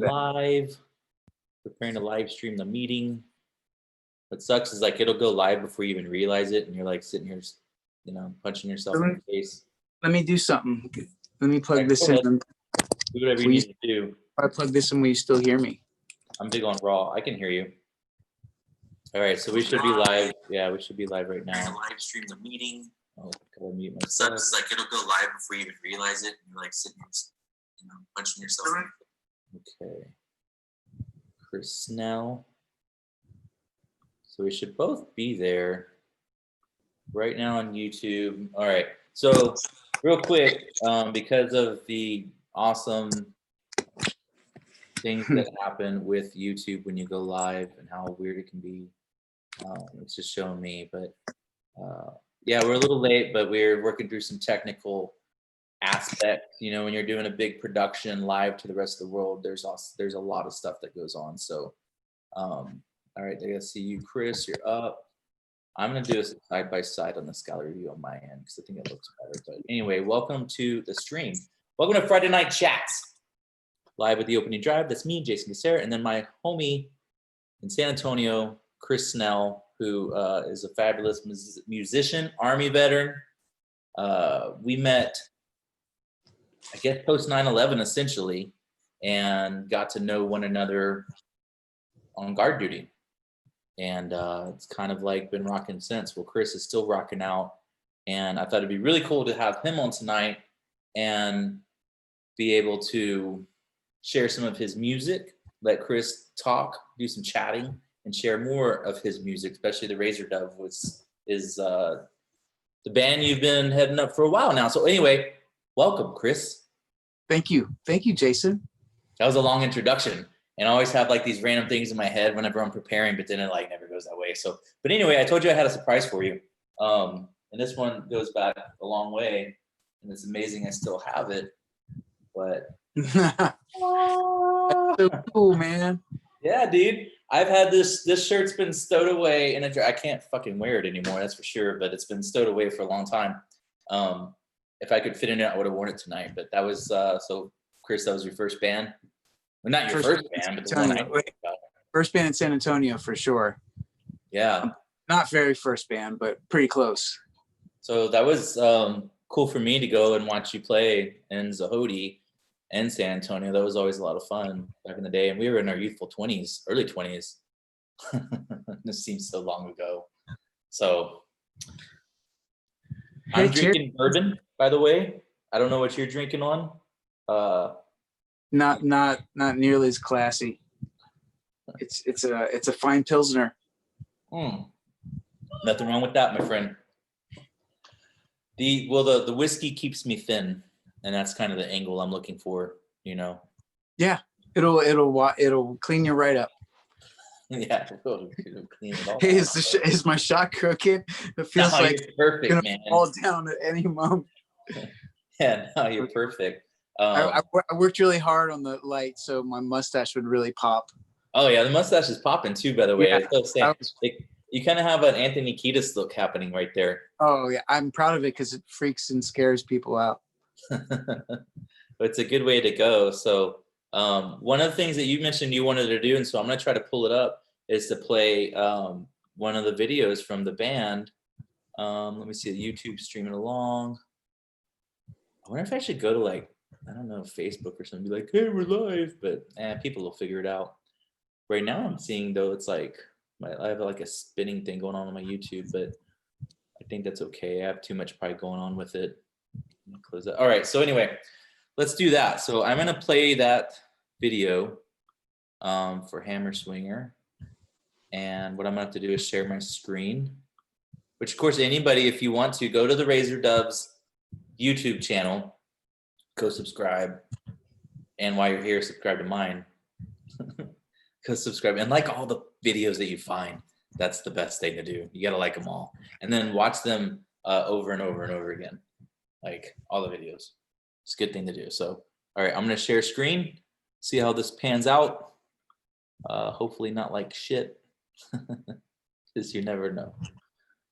live, preparing to live stream the meeting. What sucks is like it'll go live before you even realize it, and you're like sitting here, you know, punching yourself in the face. Let me do something. Let me plug this in. Do whatever you need to do. If I plug this in, will you still hear me? I'm big on raw. I can hear you. All right, so we should be live. Yeah, we should be live right now. Live stream the meeting. Oh, gotta mute What myself. sucks is like it'll go live before you even realize it, and you're like sitting here, you know, punching yourself. Okay. Chris Snell. So we should both be there right now on YouTube. All right. So real quick, because of the awesome things that happen with YouTube when you go live and how weird it can be, it's just showing me. But yeah, we're a little late, but we're working through some technical aspects. You know, when you're doing a big production live to the rest of the world, there's a lot of stuff that goes on. So, all right, I gotta see you, Chris. You're up. I'm gonna do a side by side on this gallery view on my end because I think it looks better. But anyway, welcome to the stream. Welcome to Friday Night Chats, live with the opening drive. That's me, Jason Gacera, and then my homie in San Antonio, Chris Snell, who is a fabulous musician, Army veteran. We met, I guess, post 9/11 essentially, and got to know one another on guard duty. And it's kind of like been rocking since. Well, Chris is still rocking out, and I thought it'd be really cool to have him on tonight and be able to share some of his music, let Chris talk, do some chatting, and share more of his music, especially the Razor Dove is the band you've been heading up for a while now. So anyway, welcome, Chris. Thank you, Jason. That was a long introduction. And I always have like these random things in my head whenever I'm preparing, but then it like never goes that way. So, but anyway, I told you I had a surprise for you. And this one goes back a long way, and it's amazing I still have it. But That's so cool, man. Yeah, dude. I've had this shirt's been stowed away in I can't fucking wear it anymore, that's for sure, but it's been stowed away for a long time. If I could fit in it, I would have worn it tonight. But that was so Chris, that was your first band? Well, not your first band, but the one I know about. First band in San Antonio for sure. Yeah. Not very first band, but pretty close. So that was cool for me to go and watch you play in Zahodi and San Antonio. That was always a lot of fun back in the day. And we were in our youthful 20s, early 20s. This seems so long ago. So I'm drinking bourbon, by the way. I don't know what you're drinking on. Not nearly as classy. It's a fine Pilsner. Nothing wrong with that, my friend. The whiskey keeps me thin, and that's kind of the angle I'm looking for, you know. Yeah, it'll clean you right up. Yeah, it'll clean it all. Hey, is my shot crooked? It feels like you're perfect, it's man. Fall down at any moment. Yeah, no, you're perfect. I worked really hard on the light, so my mustache would really pop. Oh yeah, the mustache is popping too, by the way. Yeah, you kind of have an Anthony Kiedis look happening right there. Oh yeah, I'm proud of it because it freaks and scares people out. But it's a good way to go. So one of the things that you mentioned you wanted to do, and so I'm going to try to pull it up, is to play one of the videos from the band. Let me see the YouTube streaming along. I wonder if I should go to like, I don't know, Facebook or something, be like, hey, we're live, but people will figure it out. Right now I'm seeing though, it's like, I have like a spinning thing going on my YouTube, but I think that's okay. I have too much probably going on with it. Close that. All right, so anyway, let's do that. So I'm gonna play that video for Hammer Swinger. And what I'm gonna have to do is share my screen, which of course, anybody, if you want to, go to the Razor Doves YouTube channel, go subscribe. And while you're here, subscribe to mine. Go subscribe and like all the videos that you find. That's the best thing to do. You gotta like them all. And then watch them over and over and over again. Like all the videos. It's a good thing to do. So, all right, I'm gonna share screen, see how this pans out. Hopefully not like shit, because you never know.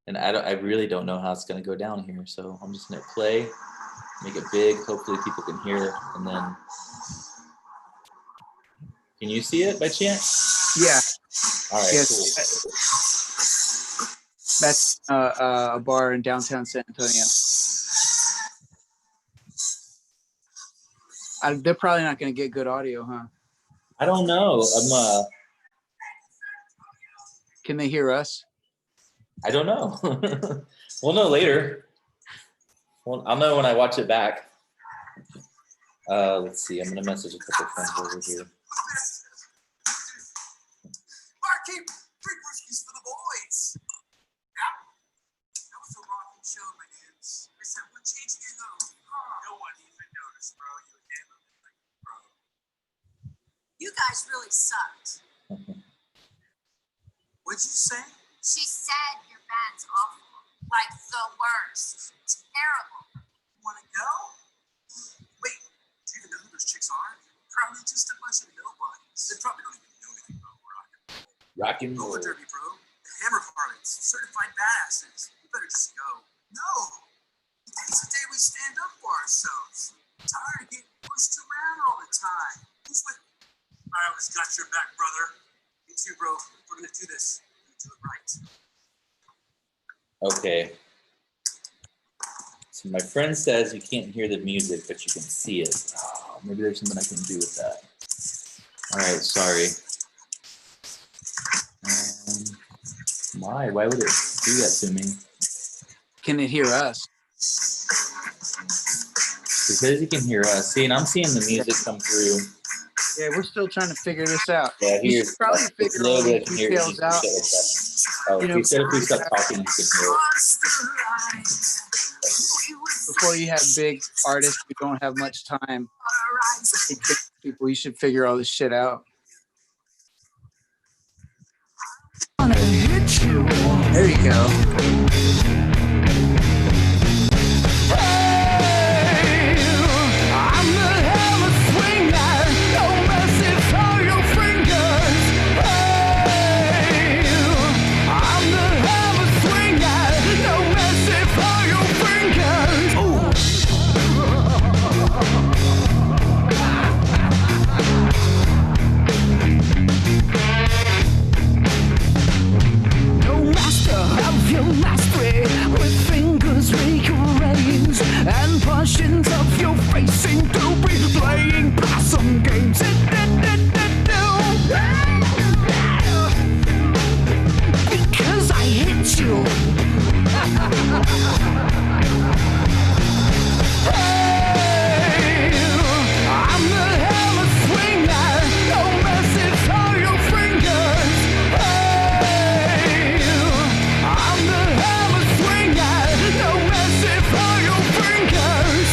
And I really don't know how it's gonna go down here. So I'm just gonna play, make it big. Hopefully people can hear it, and then Can you see it by chance? Yeah. All right, Yes. cool. That's a bar in downtown San Antonio. They're probably not going to get good audio, huh? I don't know. Can they hear us? I don't know. We'll know later. Well, I'll know when I watch it back. Let's see. I'm gonna message a couple friends over here. Barkeep, drink whiskeys for the boys. Yeah, that was a rocking show, my dudes. I said, we're changing it though. No one even noticed, bro. You were handling it like a pro. You guys really sucked. What'd you say? She said your band's awful. Like the worst. Terrible. Wanna go? Wait, do you even know who those chicks are? Probably just a bunch of nobodies. They probably don't even know anything about rock and roll. Rock and roll. Roller derby, bro. The hammer parlance. Certified badasses. You better just go. No. It's the day we stand up for ourselves. I'm tired of getting pushed around all the time. Who's with me? I always got your back, brother. Me too, bro. We're gonna do this. We're gonna do it right. Okay. So my friend says you can't hear the music, but you can see it. Oh, maybe there's something I can do with that. All right, sorry. Why? Why would it do that to me? Can it hear us? It says you can hear us. See, and I'm seeing the music come through. Yeah, we're still trying to figure this out. Yeah, You here's should probably figure all these details out. Oh, You know, he said if we stop talking, you can hear it. Before you have big artists who don't have much time, people, you should figure all this shit out. There you go. And portions of your face seem to be playing possum games. Because I hit you. Hey, I'm the hammer swinger. No mercy for your fingers. Hey, I'm the hammer swinger. No mercy for your fingers.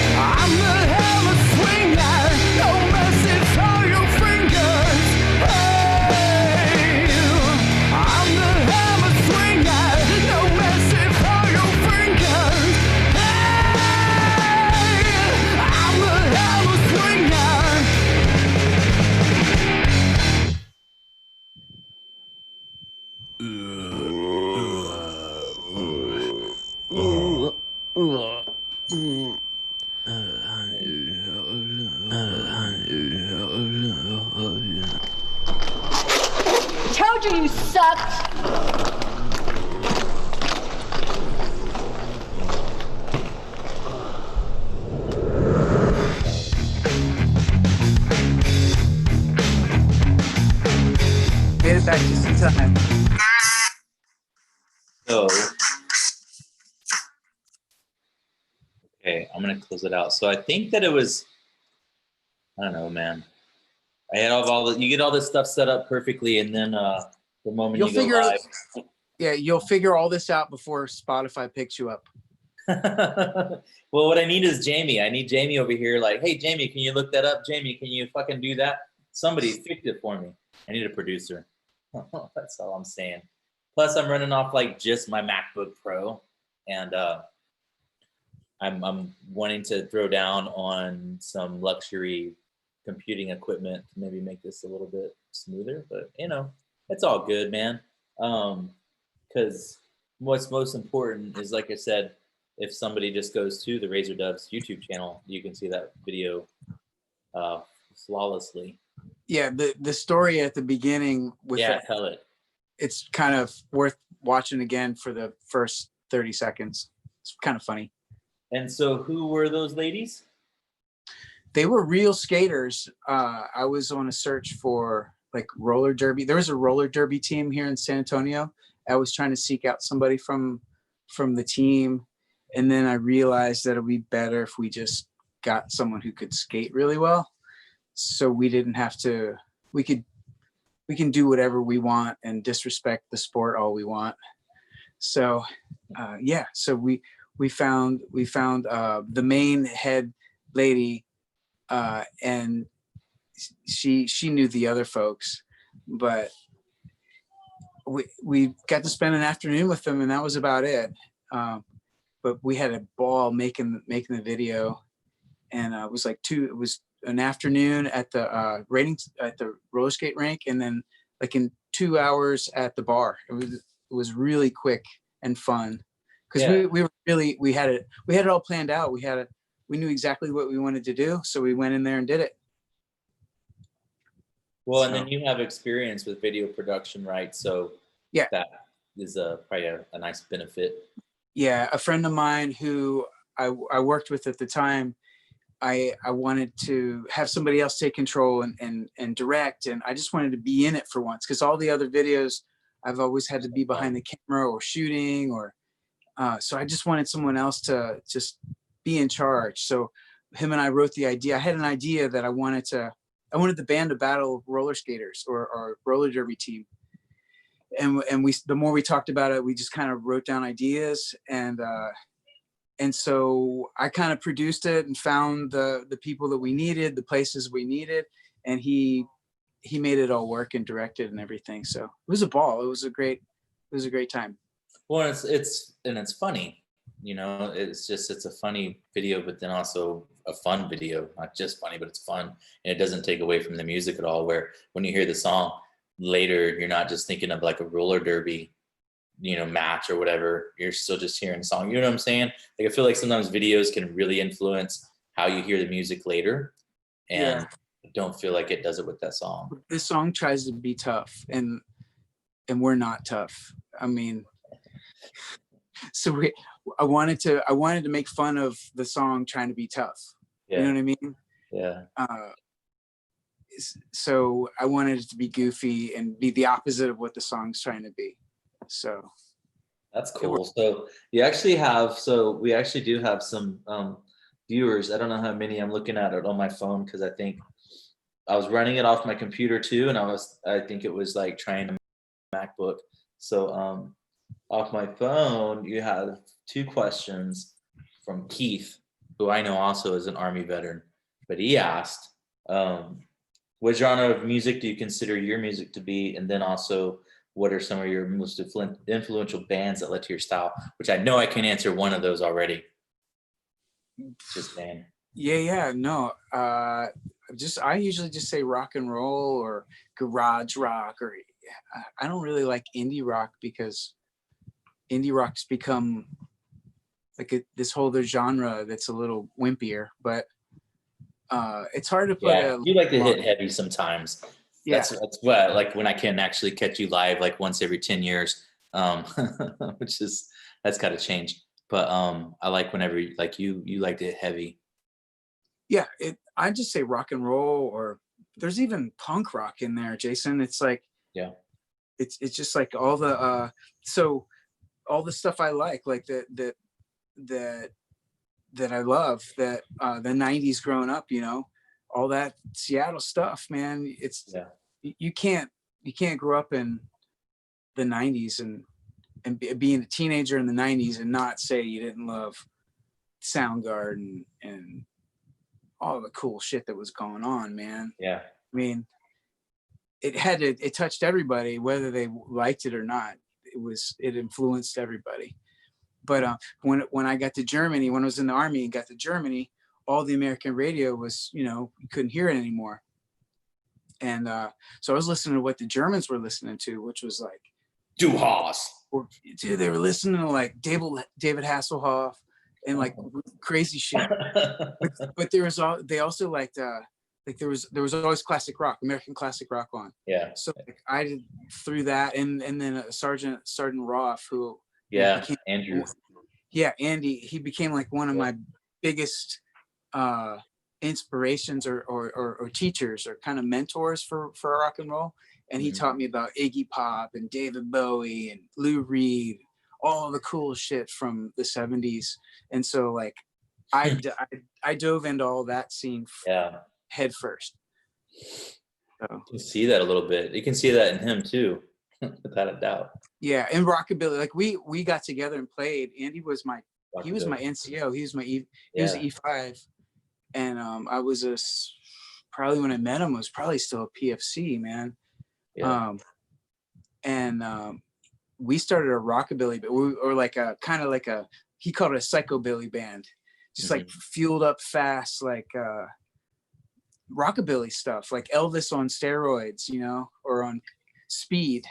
I'm the hammer swinger, no mercy for your fingers. Hey, I'm the hammer swinger, no mercy for your fingers. Hey, I'm the hammer swinger. Told you you sucked. Made it back just in time. So, okay, I'm gonna close it out. So I think that it was, I don't know, man. I had all the, you get all this stuff set up perfectly, and then the moment You'll you go figure live. Yeah, you'll figure all this out before Spotify picks you up. Well, what I need is Jamie. I need Jamie over here. Like, hey, Jamie, can you look that up? Jamie, can you fucking do that? Somebody fixed it for me. I need a producer. That's all I'm saying. Plus, I'm running off like just my MacBook Pro, and I'm wanting to throw down on some luxury computing equipment to maybe make this a little bit smoother. But you know, it's all good, man. Because what's most important is, like I said, if somebody just goes to the Razor Doves YouTube channel, you can see that video flawlessly. Yeah, the story at the beginning with Yeah, that, tell it. it's kind of worth watching again for the first 30 seconds. It's kind of funny. And so, who were those ladies? They were real skaters. I was on a search for like roller derby. There was a roller derby team here in San Antonio. I was trying to seek out somebody from the team, and then I realized that it'd be better if we just got someone who could skate really well, so we didn't have to. We can do whatever we want and disrespect the sport all we want. So yeah, so we found the main head lady, and she knew the other folks, but we got to spend an afternoon with them, and that was about it. But we had a ball making the video, and it was an afternoon at the at the roller skate rink, and then like in 2 hours at the bar. It was really quick and fun, because we had it all planned out. We knew exactly what we wanted to do, so we went in there and did it. Well, and then you have experience with video production, right? So yeah, that is probably a nice benefit. Yeah, a friend of mine who I worked with at the time, I wanted to have somebody else take control and direct, and I just wanted to be in it for once, because all the other videos I've always had to be behind the camera or shooting, or so I just wanted someone else to just be in charge. So him and I wrote the idea. I had an idea that I wanted the band to battle roller skaters or roller derby team. And the more we talked about it, we just kind of wrote down ideas, and so I kind of produced it and found the people that we needed, the places we needed, and he made it all work and directed and everything. So it was a ball. It was a great time. Well, it's funny, you know. It's a funny video, but then also a fun video. Not just funny, but it's fun, and it doesn't take away from the music at all. Where when you hear the song later, you're not just thinking of like a roller derby, you know, match or whatever. You're still just hearing the song. You know what I'm saying? Like, I feel like sometimes videos can really influence how you hear the music later, and I don't feel like it does it with that song. This song tries to be tough, and we're not tough. I mean, so I wanted to make fun of the song trying to be tough. Yeah. You know what I mean? Yeah. So I wanted it to be goofy and be the opposite of what the song's trying to be. So that's cool. So we actually do have some viewers. I don't know how many. I'm looking at it on my phone because I think I was running it off my computer too, and I think it was like trying to MacBook. So off my phone, you have 2 questions from Keith, who I know also is an Army veteran, but he asked, what genre of music do you consider your music to be? And then also, what are some of your most influential bands that led to your style? Which I know I can answer one of those already. Just saying. Yeah, no. I usually just say rock and roll or garage rock, or I don't really like indie rock, because indie rock's become like this whole other genre that's a little wimpier, but it's hard to put you like to hit heavy sometimes. Yeah. That's what, like, when I can actually catch you live like once every 10 years, that's got to change. But I like whenever like you like to hit heavy. Yeah, I just say rock and roll, or there's even punk rock in there, Jason. It's like, yeah, it's just like all the so all the stuff I like that I love, that the 90s growing up, you know, all that Seattle stuff, man. You can't grow up in the 90s and being a teenager in the 90s and not say you didn't love Soundgarden and all the cool shit that was going on, man. Yeah. I mean, it touched everybody, whether they liked it or not. it influenced everybody. But when I got to Germany, when I was in the army and got to Germany, all the American radio was, you couldn't hear it anymore. And so I was listening to what the Germans were listening to, which was like, Du Haas. dude, they were listening to like David Hasselhoff and like crazy shit. But they also liked like there was always classic rock, American classic rock on. Yeah. So like I did through that, and then Sergeant Roth, who Andrew. Yeah, Andy, he became like one of my biggest inspirations or teachers or kind of mentors for rock and roll. And he taught me about Iggy Pop and David Bowie and Lou Reed, all the cool shit from the 70s. And so like I dove into all that scene head first. So. You can see that a little bit. You can see that in him too, without a doubt. Yeah, and rockabilly, like we got together and played. Andy was my NCO. He was my he was an E5, and I was probably when I met him, I was probably still a PFC, man. Yeah. We started a rockabilly, but or like a kind of like he called it a psychobilly band, just like fueled up fast, like rockabilly stuff, like Elvis on steroids, or on speed.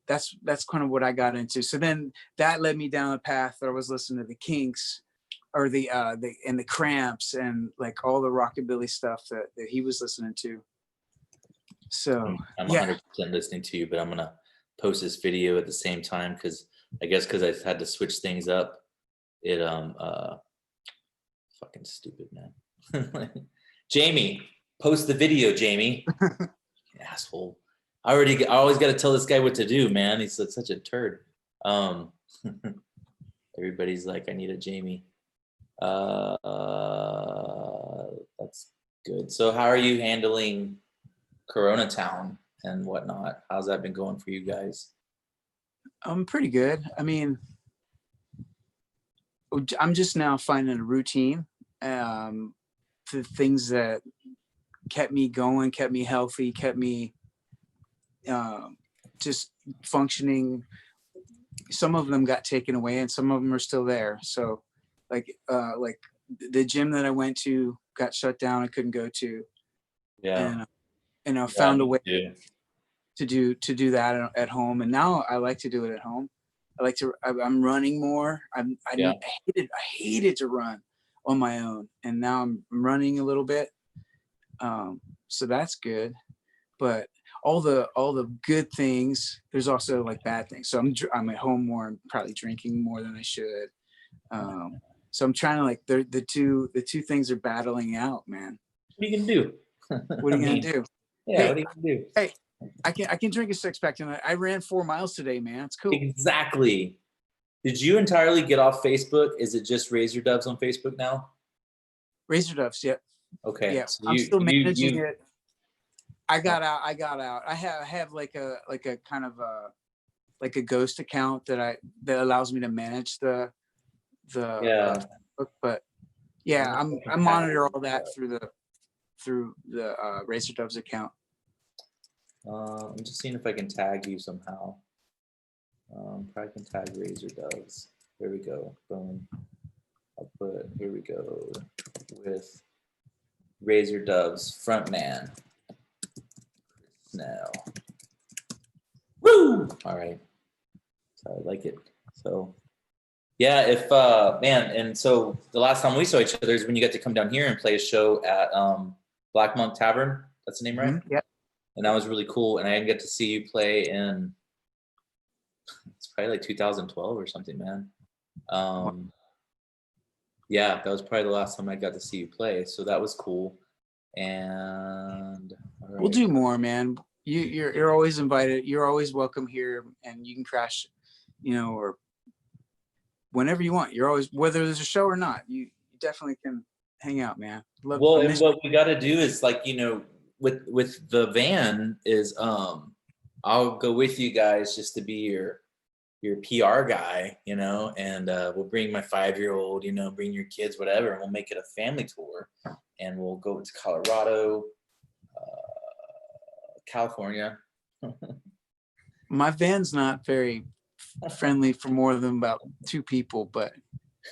That's kind of what I got into. So then that led me down a path that I was listening to the Kinks or the Cramps and like all the rockabilly stuff that he was listening to. So I'm 100% listening to you, but I'm gonna post this video at the same time because I had to switch things up. It fucking stupid, man. Jamie, post the video, Jamie. Asshole. I always got to tell this guy what to do, man. He's such a turd. Everybody's like, I need a Jamie. That's good. So how are you handling Corona Town and whatnot? How's that been going for you guys? Pretty good. I mean, I'm just now finding a routine. The things that kept me going, kept me healthy, kept me just functioning. Some of them got taken away and some of them are still there. So like the gym that I went to got shut down. I couldn't go to. Yeah. And I found a way to do that at home. And now I like to do it at home. I'm running more. I hated to run on my own. And now I'm running a little bit. So that's good. But all the good things, there's also like bad things. So I'm at home more. I'm probably drinking more than I should. So I'm trying to like the two things are battling out, man. What are you gonna do? What are you gonna do? Yeah, what are you gonna do? Hey, I can drink a 6-pack tonight. I ran 4 miles today, man. It's cool. Exactly. Did you entirely get off Facebook? Is it just Razor Doves on Facebook now? Razor Doves, yeah. Okay. Yeah, so I'm still managing it. I got out. I have like a kind of like a ghost account that allows me to manage the but yeah, I monitor all that through the Razor Doves account. I'm just seeing if I can tag you somehow. Probably can tag Razor Doves. There we go. Boom. Here we go with Razor Doves frontman Snell. Woo! All right. So I like it. So yeah, if man, and so the last time we saw each other is when you got to come down here and play a show at Black Monk Tavern. That's the name, right? Mm-hmm. Yeah. And that was really cool. And I didn't get to see you play in it's probably like 2012 or something, man. Yeah, that was probably the last time I got to see you play. So that was cool. And we'll do more, man. You're always invited. You're always welcome here, and you can crash, or whenever you want. You're always, whether there's a show or not, you definitely can hang out, man. And what we got to do is like, with the van is I'll go with you guys just to be your PR guy, and we'll bring my 5-year-old, bring your kids, whatever, and we'll make it a family tour, and we'll go to Colorado, California. My van's not very friendly for more than about 2 people, but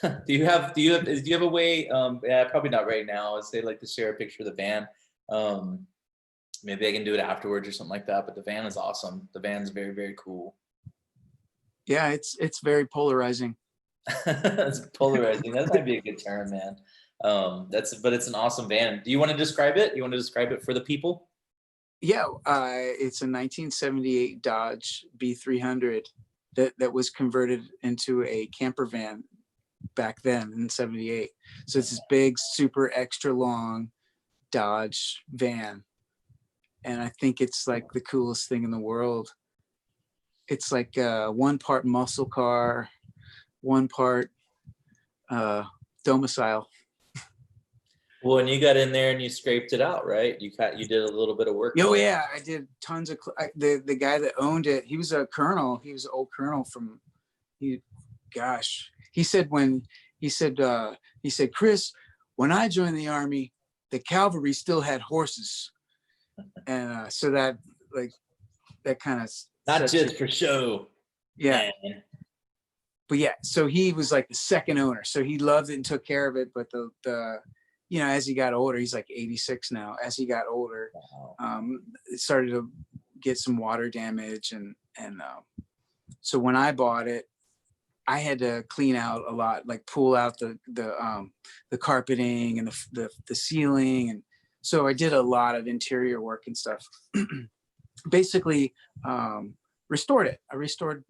Do you have a way? Yeah, probably not right now. Is they like to share a picture of the van? Um, Maybe I can do it afterwards or something like that. But the van is awesome. The van's very, very cool. yeah, it's very polarizing. It's polarizing. That might be a good term, man. But it's an awesome van. Do you want to describe it? You want to describe it for the people? Yeah, it's a 1978 Dodge B300 that was converted into a camper van back then in 78. So it's this big, super extra long Dodge van. And I think it's like the coolest thing in the world. It's like 1 part muscle car, 1 part domicile. Well, and you got in there and you scraped it out, right? You did a little bit of work. Oh yeah, I did tons of. The guy that owned it, he was a colonel. He was an old colonel from. He said Chris, when I joined the army, the cavalry still had horses, and so that kind of Not just for show. yeah. Man. But yeah, so he was like the second owner, so he loved it and took care of it. But the as he got older, he's like 86 now. As he got older, it started to get some water damage, and so when I bought it, I had to clean out a lot, like pull out the carpeting and the ceiling, and so I did a lot of interior work and stuff. Basically, restored it. I restored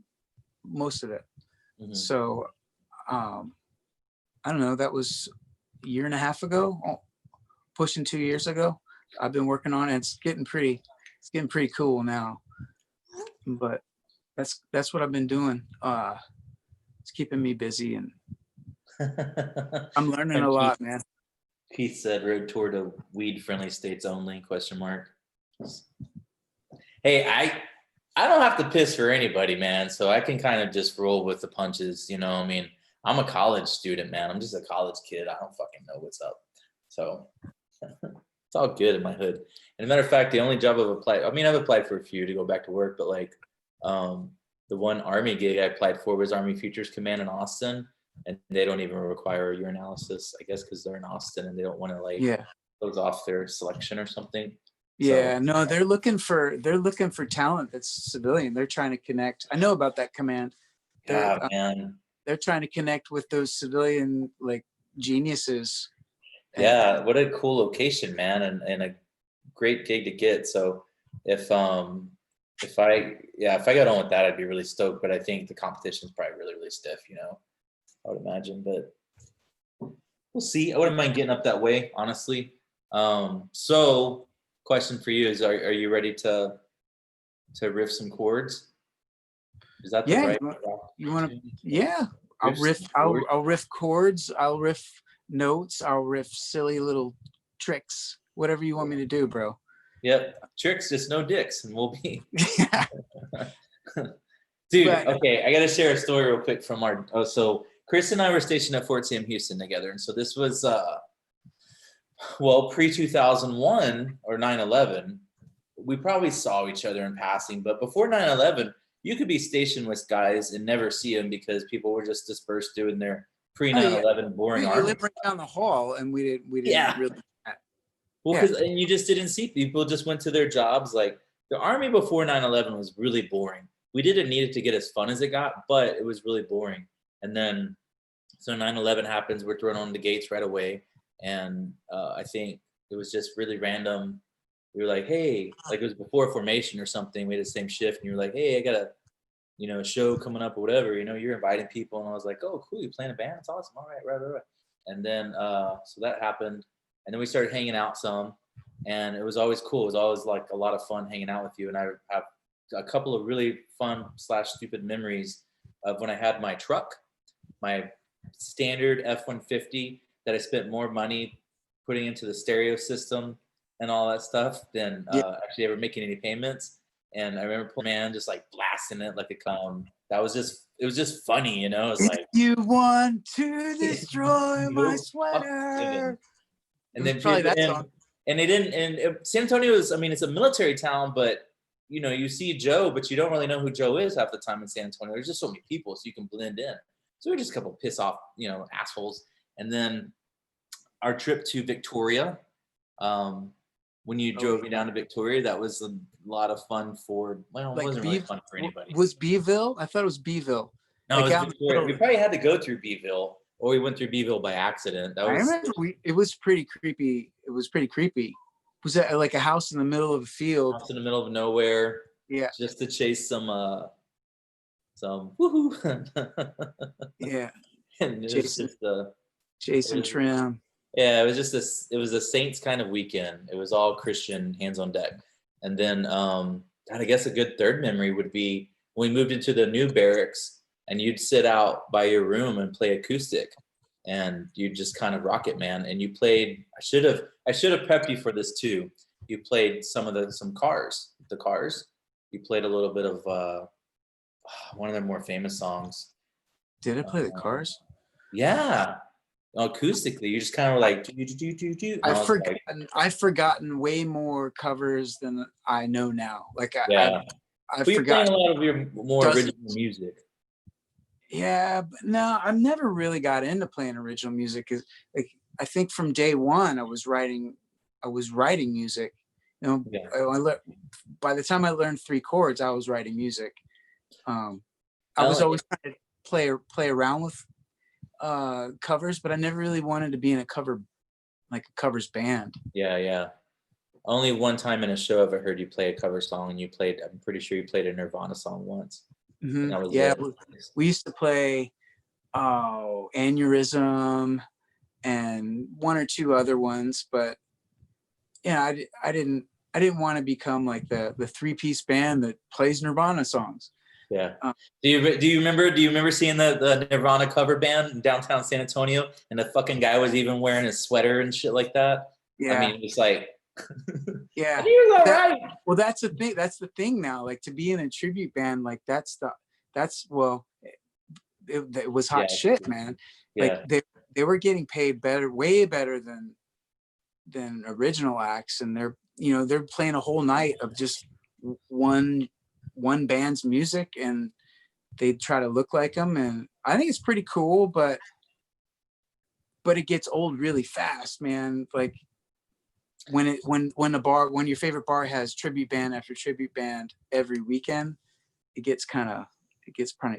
most of it. Mhm. So I don't know. That was a year and a half ago, pushing 2 years ago. I've been working on it. It's getting pretty cool now. But that's what I've been doing. It's keeping me busy, and I'm learning And a lot, man. Keith said, "Road tour to weed-friendly states only?" ? Hey, I don't have to piss for anybody, man. So I can kind of just roll with the punches. I mean, I'm a college student, man. I'm just a college kid. I don't fucking know what's up. So it's all good in my hood. And as a matter of fact, the only job I've applied, I mean, I've applied for a few to go back to work, but like the one Army gig I applied for was Army Futures Command in Austin. And they don't even require urinalysis, I guess, because they're in Austin and they don't want to close off their selection or something. Yeah, so, no, they're looking for talent that's civilian. They're trying to connect. I know about that command. Man. They're trying to connect with those civilian like geniuses. Yeah, what a cool location, man, and a great gig to get. So if I got on with that, I'd be really stoked. But I think the competition's probably really, really stiff, I would imagine. But we'll see. I wouldn't mind getting up that way, honestly. So question for you is, are you ready to riff some chords? Is that the right? You want to? Yeah, I'll riff chords. I'll riff notes. I'll riff silly little tricks. Whatever you want me to do, bro. Yep, tricks, just no dicks, and we'll be. Dude, okay, I got to share a story real quick from so Chris and I were stationed at Fort Sam Houston together, and so this was pre-2001 or 9/11. We probably saw each other in passing, but before 9/11, you could be stationed with guys and never see them because people were just dispersed doing their pre-9/11 boring army. We lived right down the hall, and we didn't really. Well, and you just didn't see people, just went to their jobs. Like the army before 9/11 was really boring. We didn't need it to get as fun as it got, but it was really boring. And then, so 9/11 happens, we're thrown on the gates right away. And I think it was just really random. We were like, hey, like it was before formation or something. We had the same shift, and you were like, hey, I got a show coming up or whatever. You're inviting people, and I was like, oh, cool, you playing a band? It's awesome. All right. And then so that happened, and then we started hanging out some, and it was always cool. It was always like a lot of fun hanging out with you. And I have a couple of really fun / stupid memories of when I had my truck, my standard F-150. That I spent more money putting into the stereo system and all that stuff than actually ever making any payments. And I remember just like blasting it like a it was just funny, It was like, you want to destroy my sweater. And then probably that song. And they didn't. And San Antonio is, I mean, it's a military town, but you know, you see Joe, but you don't really know who Joe is half the time in San Antonio. There's just so many people, so you can blend in. So we're just a couple piss off, you know, assholes. And then our trip to Victoria, when you drove me down to Victoria, that was a lot of fun for, well, it Like wasn't really fun for anybody. Was Beeville? I thought it was Beeville. No, like it out was in the Victoria. We middle. probably had to go through Beeville, or we went through Beeville by accident. That I was remember it was pretty creepy. It was pretty creepy. Was that like a house in the middle of a field? house in the middle of nowhere, Yeah, just to chase some woohoo. yeah. And it was Jason, just Jason Trim. yeah, it was just it was a Saints kind of weekend. It was all Christian, hands on deck. And then God, I guess a good third memory would be when we moved into the new barracks and you'd sit out by your room and play acoustic and you'd just kind of rock it, man. And you played, I should have prepped you for this too. You played some Cars, the Cars. You played a little bit of one of their more famous songs. Did I play the Cars? Yeah. Acoustically, you just kind of like do. I've forgotten way more covers than I know now. Like Yeah. I've You're playing forgotten a lot of your more dozens. original music. Yeah, but no, I've never really got into playing original music. 'Cause, like, I think from day one, I was writing music. You know, Yeah. by the time I learned 3 chords, I was writing music. I was like always trying to play around with covers, but I never really wanted to be in a covers band. Yeah. Only one time in a show I've ever heard you play a cover song, and I'm pretty sure you played a Nirvana song once. And that was Yeah, it. we used to play Aneurysm and 1 or 2 other ones, but yeah, I didn't want to become like the 3-piece band that plays Nirvana songs. Yeah. Do you remember seeing the Nirvana cover band in downtown San Antonio, and the fucking guy was even wearing a sweater and shit like that? Yeah. I mean, it's like, yeah. he was all right. Well, that's the thing. That's the thing now. Like, to be in a tribute band, like it was hot shit, man. Yeah. Like they were getting paid better, way better than original acts, and they're playing a whole night of just one band's music, and they try to look like them, and I think it's pretty cool, but it gets old really fast, man. Like when your favorite bar has tribute band after tribute band every weekend, it gets kind of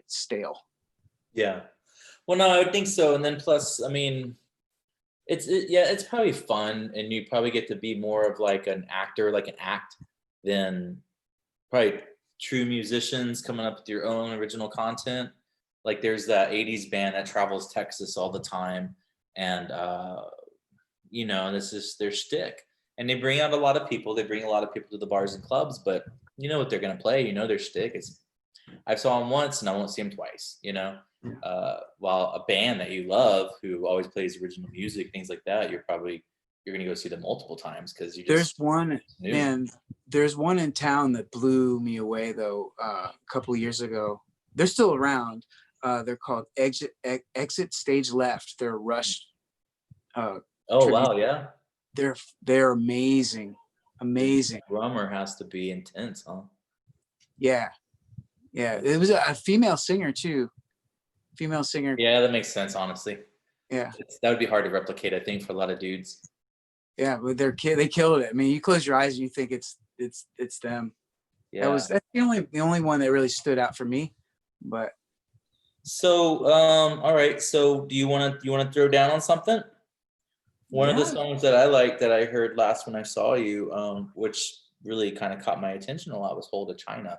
stale. Yeah. Well, no, I would think so. And then plus, I mean, it's probably fun, and you probably get to be more of like an actor, like an act, than probably true musicians coming up with your own original content. Like there's that 80s band that travels Texas all the time, and this is their shtick. And they bring out a lot of people. They bring a lot of people to the bars and clubs, but you know what they're gonna play. Their shtick is. I saw them once, and I won't see them twice. While a band that you love, who always plays original music, things like that, you're gonna go see them multiple times because you. There's one in town that blew me away though. A couple of years ago, they're still around. They're called Exit Stage Left. They're Rush. Oh wow, yeah. They're amazing. The drummer has to be intense, huh? Yeah. It was a female singer too. Yeah, that makes sense, honestly. Yeah, that would be hard to replicate, I think, for a lot of dudes. Yeah, but they killed it. I mean, you close your eyes and you think it's them. Yeah, that's the only one that really stood out for me. But so all right. So do you want to throw down on something? One of the songs that I like that I heard last when I saw you, which really kind of caught my attention a lot, was "Hold of China."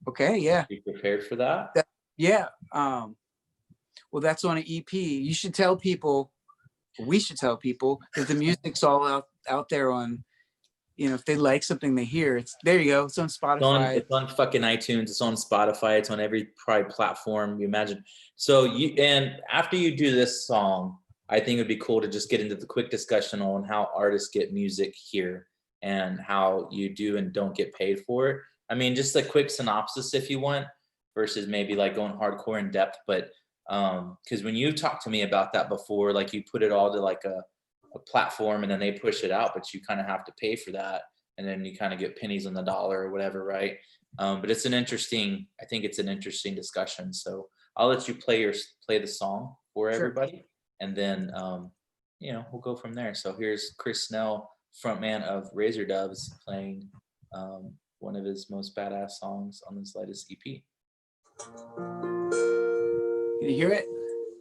Okay, yeah. You prepared for that? Yeah. Well, that's on an EP. You should tell people. We should tell people that the music's all out there on, if they like something they hear. There you go. It's on Spotify. It's on fucking iTunes. It's on Spotify. It's on every probably platform you imagine. So and after you do this song, I think it'd be cool to just get into the quick discussion on how artists get music here and how you do and don't get paid for it. I mean, just a quick synopsis if you want, versus maybe like going hardcore in depth. But because when you talked to me about that before, like you put it all to like a platform and then they push it out, but you kind of have to pay for that. and then you kind of get pennies on the dollar or whatever, right? But it's an interesting, I think it's an interesting discussion. So I'll let you play the song for Sure. everybody, and then you know, we'll go from there. So here's Chris Snell, frontman of Razor Doves, playing one of his most badass songs on this latest EP. Can you hear it?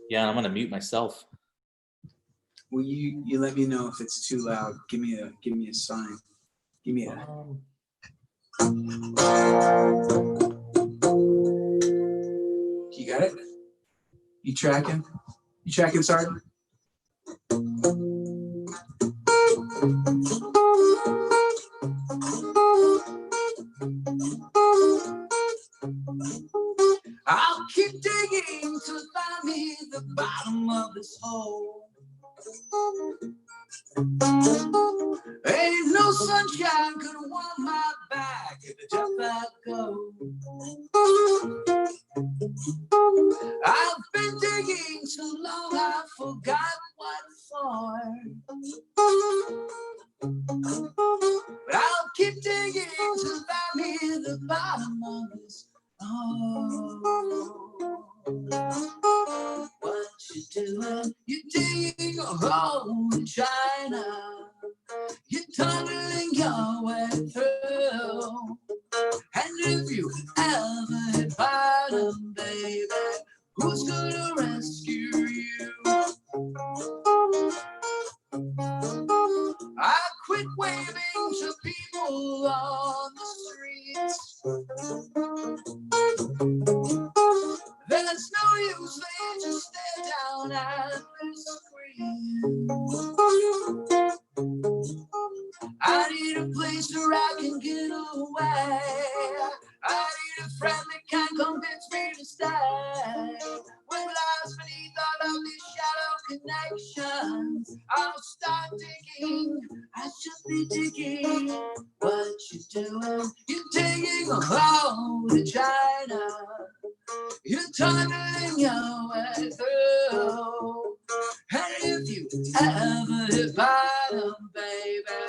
Yeah, I'm gonna mute myself. Well, you let me know if it's too loud. Give me a sign. Give me a. You got it? You tracking? You tracking, Sergeant? I'll keep digging till I find me the bottom of this hole. Ain't no sunshine gonna warm my back in the depth I go. I've been digging so long I forgot what for. But I'll keep digging till I find me the bottom of this hole. What you doing? You're digging a hole in China. You're tunneling your way through. And if you ever hit bottom, baby, who's gonna rescue you? I quit waving to people on the streets. There's no use, they just stare down at the screen. I need a place where I can get away. I need a friend that can convince me to stay. When lost beneath all of these shallow connections, I'll start digging. I should be digging. What you doing? You're digging a hole to China. You're tunneling your way through. And if you ever hit bottom, baby,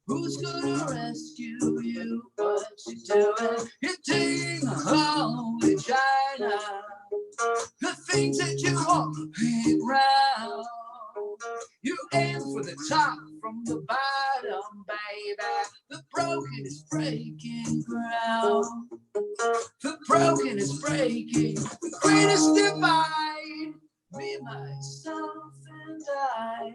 who's gonna rescue you? What you doing? You're digging a hole in China. The things that you want ain't round. You aim for the top from the bottom, baby. The broken is breaking ground. The broken is breaking. The greatest divide. Me, myself, and I.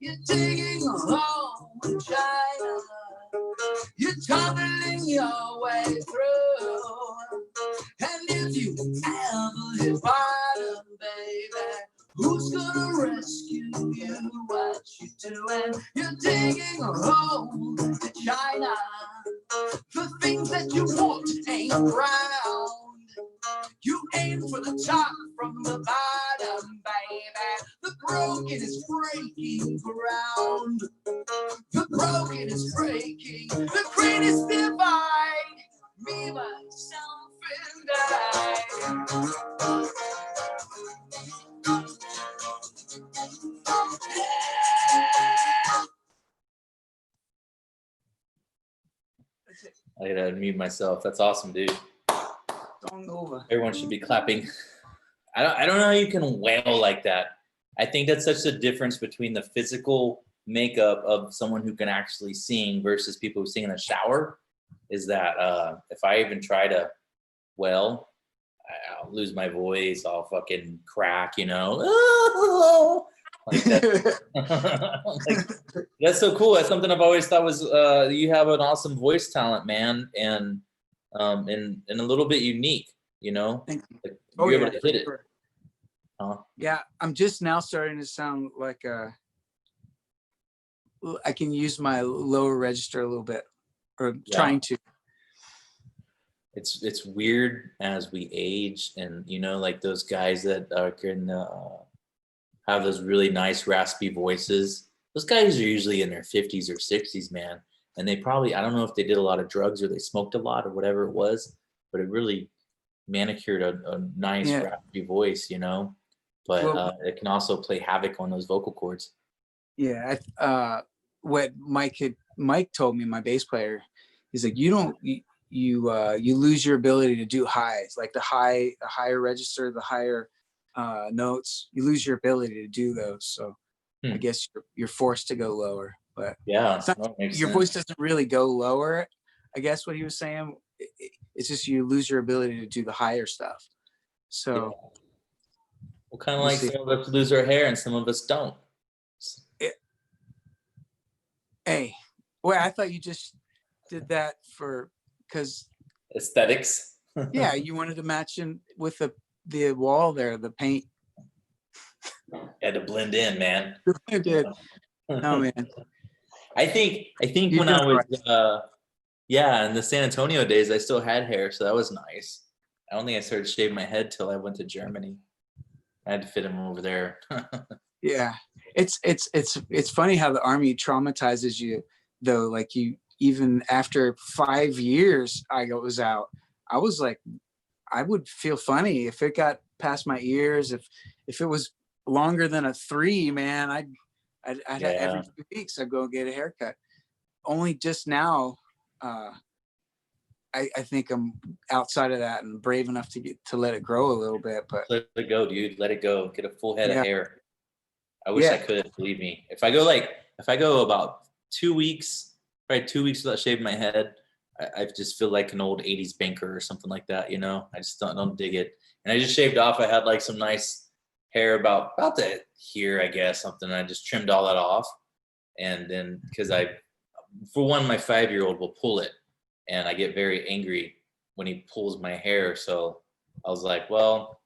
You're digging a hole in China. You're tunneling your way through. And if you ever hit bottom, baby, who's gonna rescue you? What you doing? You're digging a hole in China. The things that you want ain't round. You aim for the top from the bottom, baby. The broken is breaking ground. The broken is breaking. The greatest divide. Me, myself, and I. I gotta unmute myself. That's awesome, dude. Song over. Everyone should be clapping. I don't know how you can wail like that. I think that's such a difference between the physical makeup of someone who can actually sing versus people who sing in the shower. Is that if I even try to wail, I'll lose my voice. I'll fucking crack, you know. Like that. Like, that's so cool. That's something I've always thought was you have an awesome voice talent, man, and a little bit unique, you know. Thank you. Like, Oh, you're yeah, able to hit it. sure. Huh? Yeah, I'm just now starting to sound like I can use my lower register a little bit, or trying to. It's weird as we age, and you know, like those guys that can have those really nice raspy voices. Those guys are usually in their 50s or 60s, man, and they probably, I don't know if they did a lot of drugs or they smoked a lot or whatever it was, but it really manicured a nice raspy voice, you know. But Well, it can also play havoc on those vocal cords. yeah, what Mike told me, my bass player, he's like, you lose your ability to do highs, like the higher register, the higher notes. You lose your ability to do those. So I guess you're forced to go lower. But Yeah, your voice doesn't really go lower. I guess what he was saying. It's just you lose your ability to do the higher stuff. So. Yeah. Well, kind of like some of us lose our hair and some of us don't. Hey, well, I thought you just did that because aesthetics. Yeah, you wanted to match in with the wall there, the paint. Had to blend in, man. I did. Oh man. I think when I was in the San Antonio days, I still had hair, so that was nice. I don't think I started shaving my head till I went to Germany. I had to fit him over there. Yeah, it's funny how the army traumatizes you, though. Like you, even after 5 years, I was out. I was like, I would feel funny if it got past my ears. If it was longer than a 3, man, I'd every few weeks I'd go get a haircut. Only just now, I think I'm outside of that and brave enough to let it grow a little bit. But let it go, dude. Let it go. Get a full head of hair. I wish I could. Believe me. If I go about 2 weeks, probably 2 weeks without shaving my head, I just feel like an old 80s banker or something like that. You know, I just don't dig it. And I just shaved off. I had like some nice hair about the here, I guess, something. I just trimmed all that off, and then because for one, my 5-year-old will pull it. And I get very angry when he pulls my hair. So I was like, well,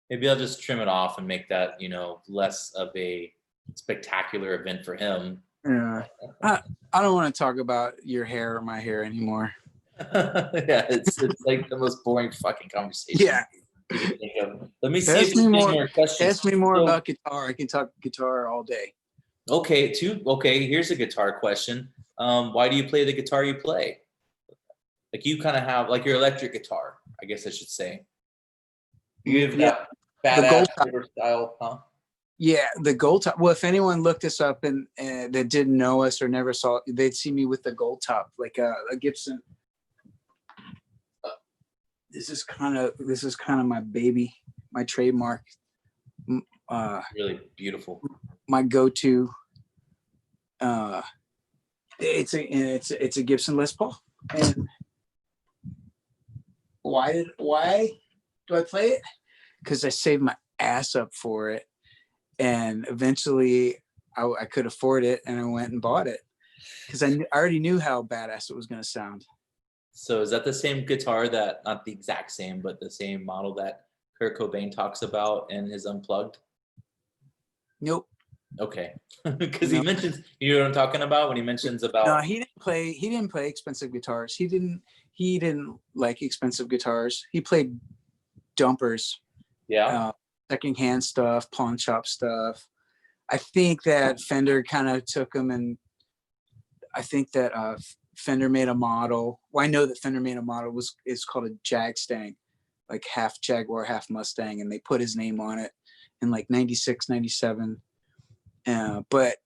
maybe I'll just trim it off and make that, you know, less of a spectacular event for him. Yeah. I don't want to talk about your hair or my hair anymore. Yeah, it's like the most boring fucking conversation. Yeah. You can think of. Let me see if there's any more questions. Ask me more about guitar. I can talk guitar all day. Okay, here's a guitar question. Why do you play the guitar you play? Like you kind of have like your electric guitar, I guess I should say. You have that badass river style, huh? Yeah, the gold top. Well, if anyone looked us up and that didn't know us or never saw it, they'd see me with the gold top, like a Gibson. This is kind of my baby, my trademark. Really beautiful. My go-to. It's a Gibson Les Paul. And why do I play it? Because I saved my ass up for it, and eventually I could afford it, and I went and bought it because I already knew how badass it was going to sound. So is that the same guitar that, not the exact same, but the same model that Kurt Cobain talks about in his Unplugged? Nope. Okay, because he mentions, you know what I'm talking about when he mentions about. No, he didn't play expensive guitars. He didn't like expensive guitars. He played dumpers. Yeah. Secondhand stuff, pawn shop stuff. I think that Fender kind of took him, and I think that Fender made a model. Well, I know that Fender made a model. It's called a Jagstang, like half Jaguar, half Mustang, and they put his name on it in like 96, 97. But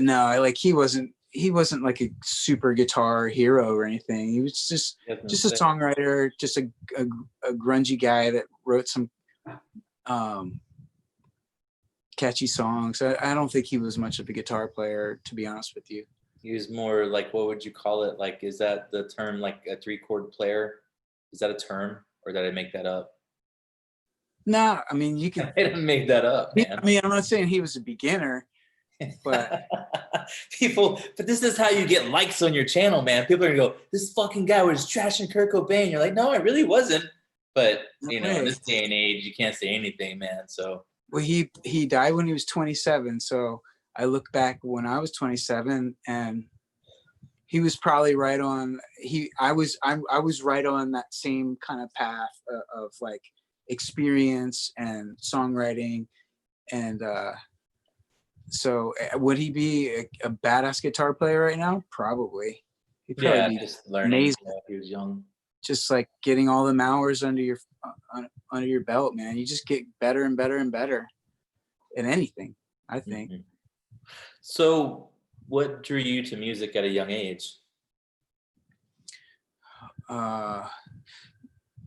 no, like he wasn't he wasn't like a super guitar hero or anything. He was just a songwriter, just a grungy guy that wrote some catchy songs. I don't think he was much of a guitar player, to be honest with you. He was more like, what would you call it? Like, is that the term, like a 3-chord player? Is that a term, or did I make that up? Nah, I mean, you can. I didn't make that up, man. I mean, I'm not saying he was a beginner, but but this is how you get likes on your channel, man. People are gonna go, this fucking guy was trashing Kurt Cobain. You're like, no, I really wasn't. But you know, in this day and age, you can't say anything, man. So well, he died when he was 27. So I look back when I was 27, and he was probably right on. I was right on that same kind of path of like experience and songwriting, and so would he be a badass guitar player right now? Probably. He'd probably be just learning. amazing. He was young. Just like getting all the hours under your belt, man. You just get better and better and better at anything, I think. Mm-hmm. So what drew you to music at a young age? I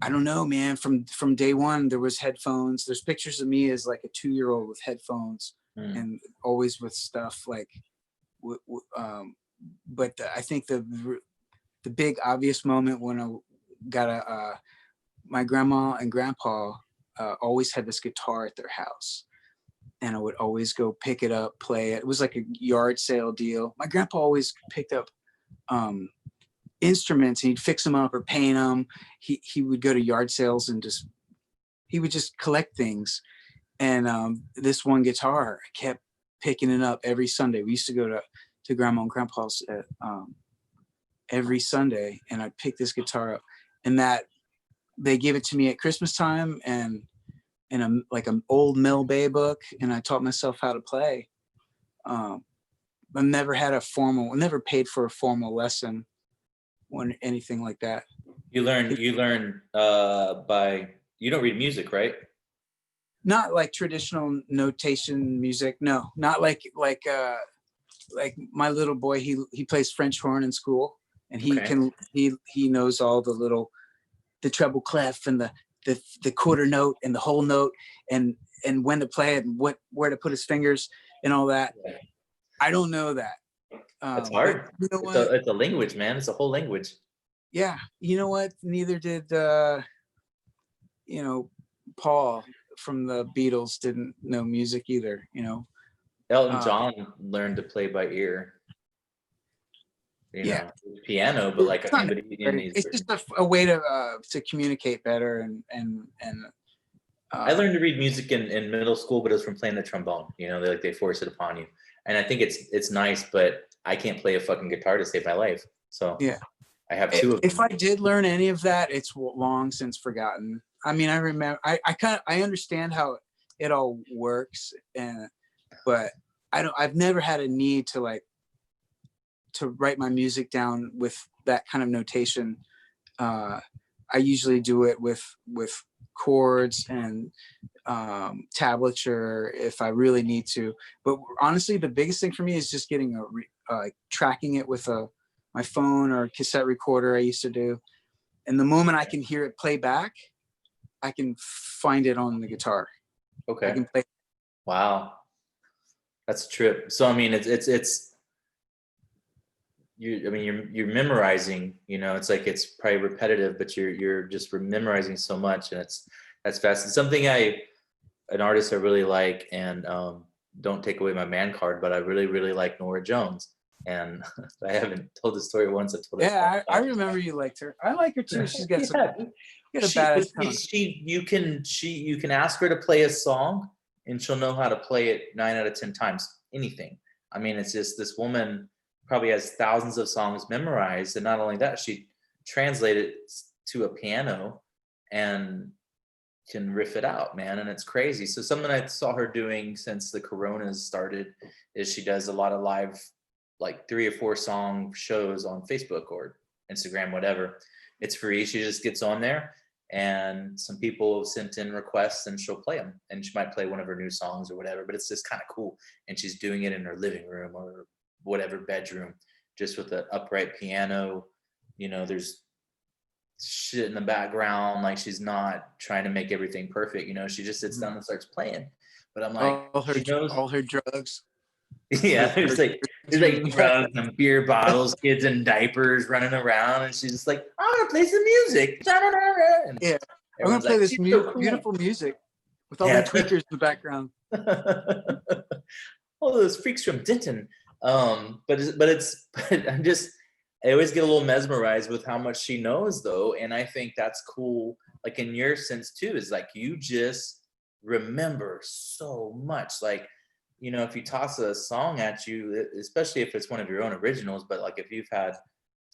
don't know, man. From day one, there was headphones. There's pictures of me as like a 2-year-old with headphones and always with stuff like, but I think the big obvious moment when I got my grandma and grandpa always had this guitar at their house, and I would always go pick it up, play it. It was like a yard sale deal. My grandpa always picked up instruments, and he'd fix them up or paint them. He would go to yard sales and he would just collect things. And this one guitar, I kept picking it up every Sunday. We used to go to grandma and grandpa's every Sunday, and I'd pick this guitar up, and that they gave it to me at Christmas time and in like an old Mel Bay book, and I taught myself how to play. I never paid for a formal lesson or anything like that. You learn by, you don't read music, right? Not like traditional notation music. No, not like my little boy. He plays French horn in school, and he knows all the treble clef and the quarter note and the whole note and when to play it and where to put his fingers and all that. Yeah. I don't know that. It's hard. You know it's a language, man. It's a whole language. Yeah. You know what? Neither did Paul from the Beatles didn't know music either. Elton John learned to play by ear. Piano, but like it's just a way to communicate better and I learned to read music in middle school, but it was from playing the trombone. They force it upon you, and I think it's nice, but I can't play a fucking guitar to save my life. So yeah, I have two of them. If I did learn any of that, it's long since forgotten. I mean, I remember, I understand how it all works, but I've never had a need to write my music down with that kind of notation. I usually do it with chords and tablature if I really need to. But honestly, the biggest thing for me is just getting tracking it with my phone or cassette recorder I used to do. And the moment I can hear it play back, I can find it on the guitar. Okay. I can play. Wow. That's a trip. So, I mean, you're memorizing, it's like, it's probably repetitive, but you're just memorizing so much, and that's fast. It's something an artist I really like, and don't take away my man card, but I really, really like Norah Jones. And I haven't told the story once. I've told it. Yeah, I remember you liked her. I like her too. She's got a badass tone. You can ask her to play a song, and she'll know how to play it 9 out of 10 times. Anything. I mean, it's just, this woman probably has thousands of songs memorized, and not only that, she translated it to a piano and can riff it out, man, and it's crazy. So something I saw her doing since the coronas started is she does a lot of live, like 3 or 4 song shows on Facebook or Instagram, whatever. It's free. She just gets on there, and some people have sent in requests, and she'll play them, and she might play one of her new songs or whatever, but it's just kind of cool. And she's doing it in her living room or whatever bedroom, just with an upright piano. You know, there's shit in the background, like she's not trying to make everything perfect. You know, she just sits down and starts playing. But I'm like, she knows. all her drugs. Yeah, there's like drugs and beer bottles, kids in diapers running around, and she's just like, "I'm gonna play some music." And Yeah, I'm gonna play this beautiful music with all the tweakers in the background. All those freaks from Denton. But I always get a little mesmerized with how much she knows, though, and I think that's cool. Like in your sense too, is like you just remember so much. Like, you know, if you toss a song at you, especially if it's one of your own originals, but like if you've had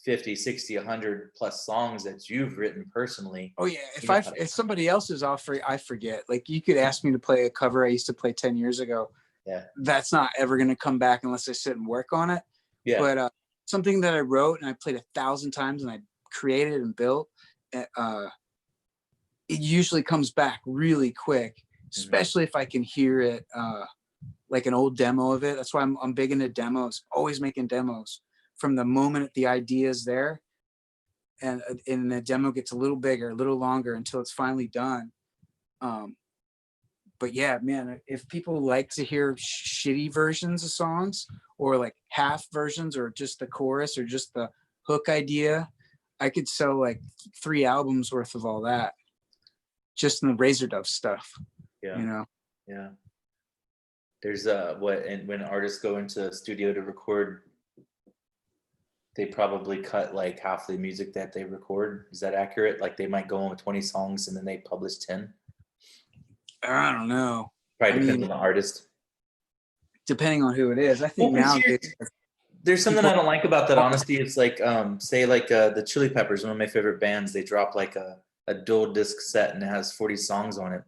50, 60, 100 plus songs that you've written personally. Oh yeah, if somebody else is offering, I forget. Like you could ask me to play a cover I used to play 10 years ago. Yeah, that's not ever going to come back unless I sit and work on it. Yeah, but something that I wrote and I played 1,000 times and I created and built, it usually comes back really quick, especially if I can hear it, like an old demo of it. That's why I'm big into demos, always making demos from the moment the idea is there. And the demo gets a little bigger, a little longer until it's finally done. But yeah, man, if people like to hear shitty versions of songs or like half versions or just the chorus or just the hook idea, I could sell like 3 albums worth of all that just in the Razor Dove stuff. Yeah. You know? Yeah. There's when artists go into the studio to record, they probably cut like half the music that they record. Is that accurate? Like they might go on with 20 songs and then they publish 10. I don't know. Probably depends on the artist. Depending on who it is. I think nowadays there's something I don't like about that honesty. It's like say like the Chili Peppers, one of my favorite bands, they drop like a dual disc set and it has 40 songs on it.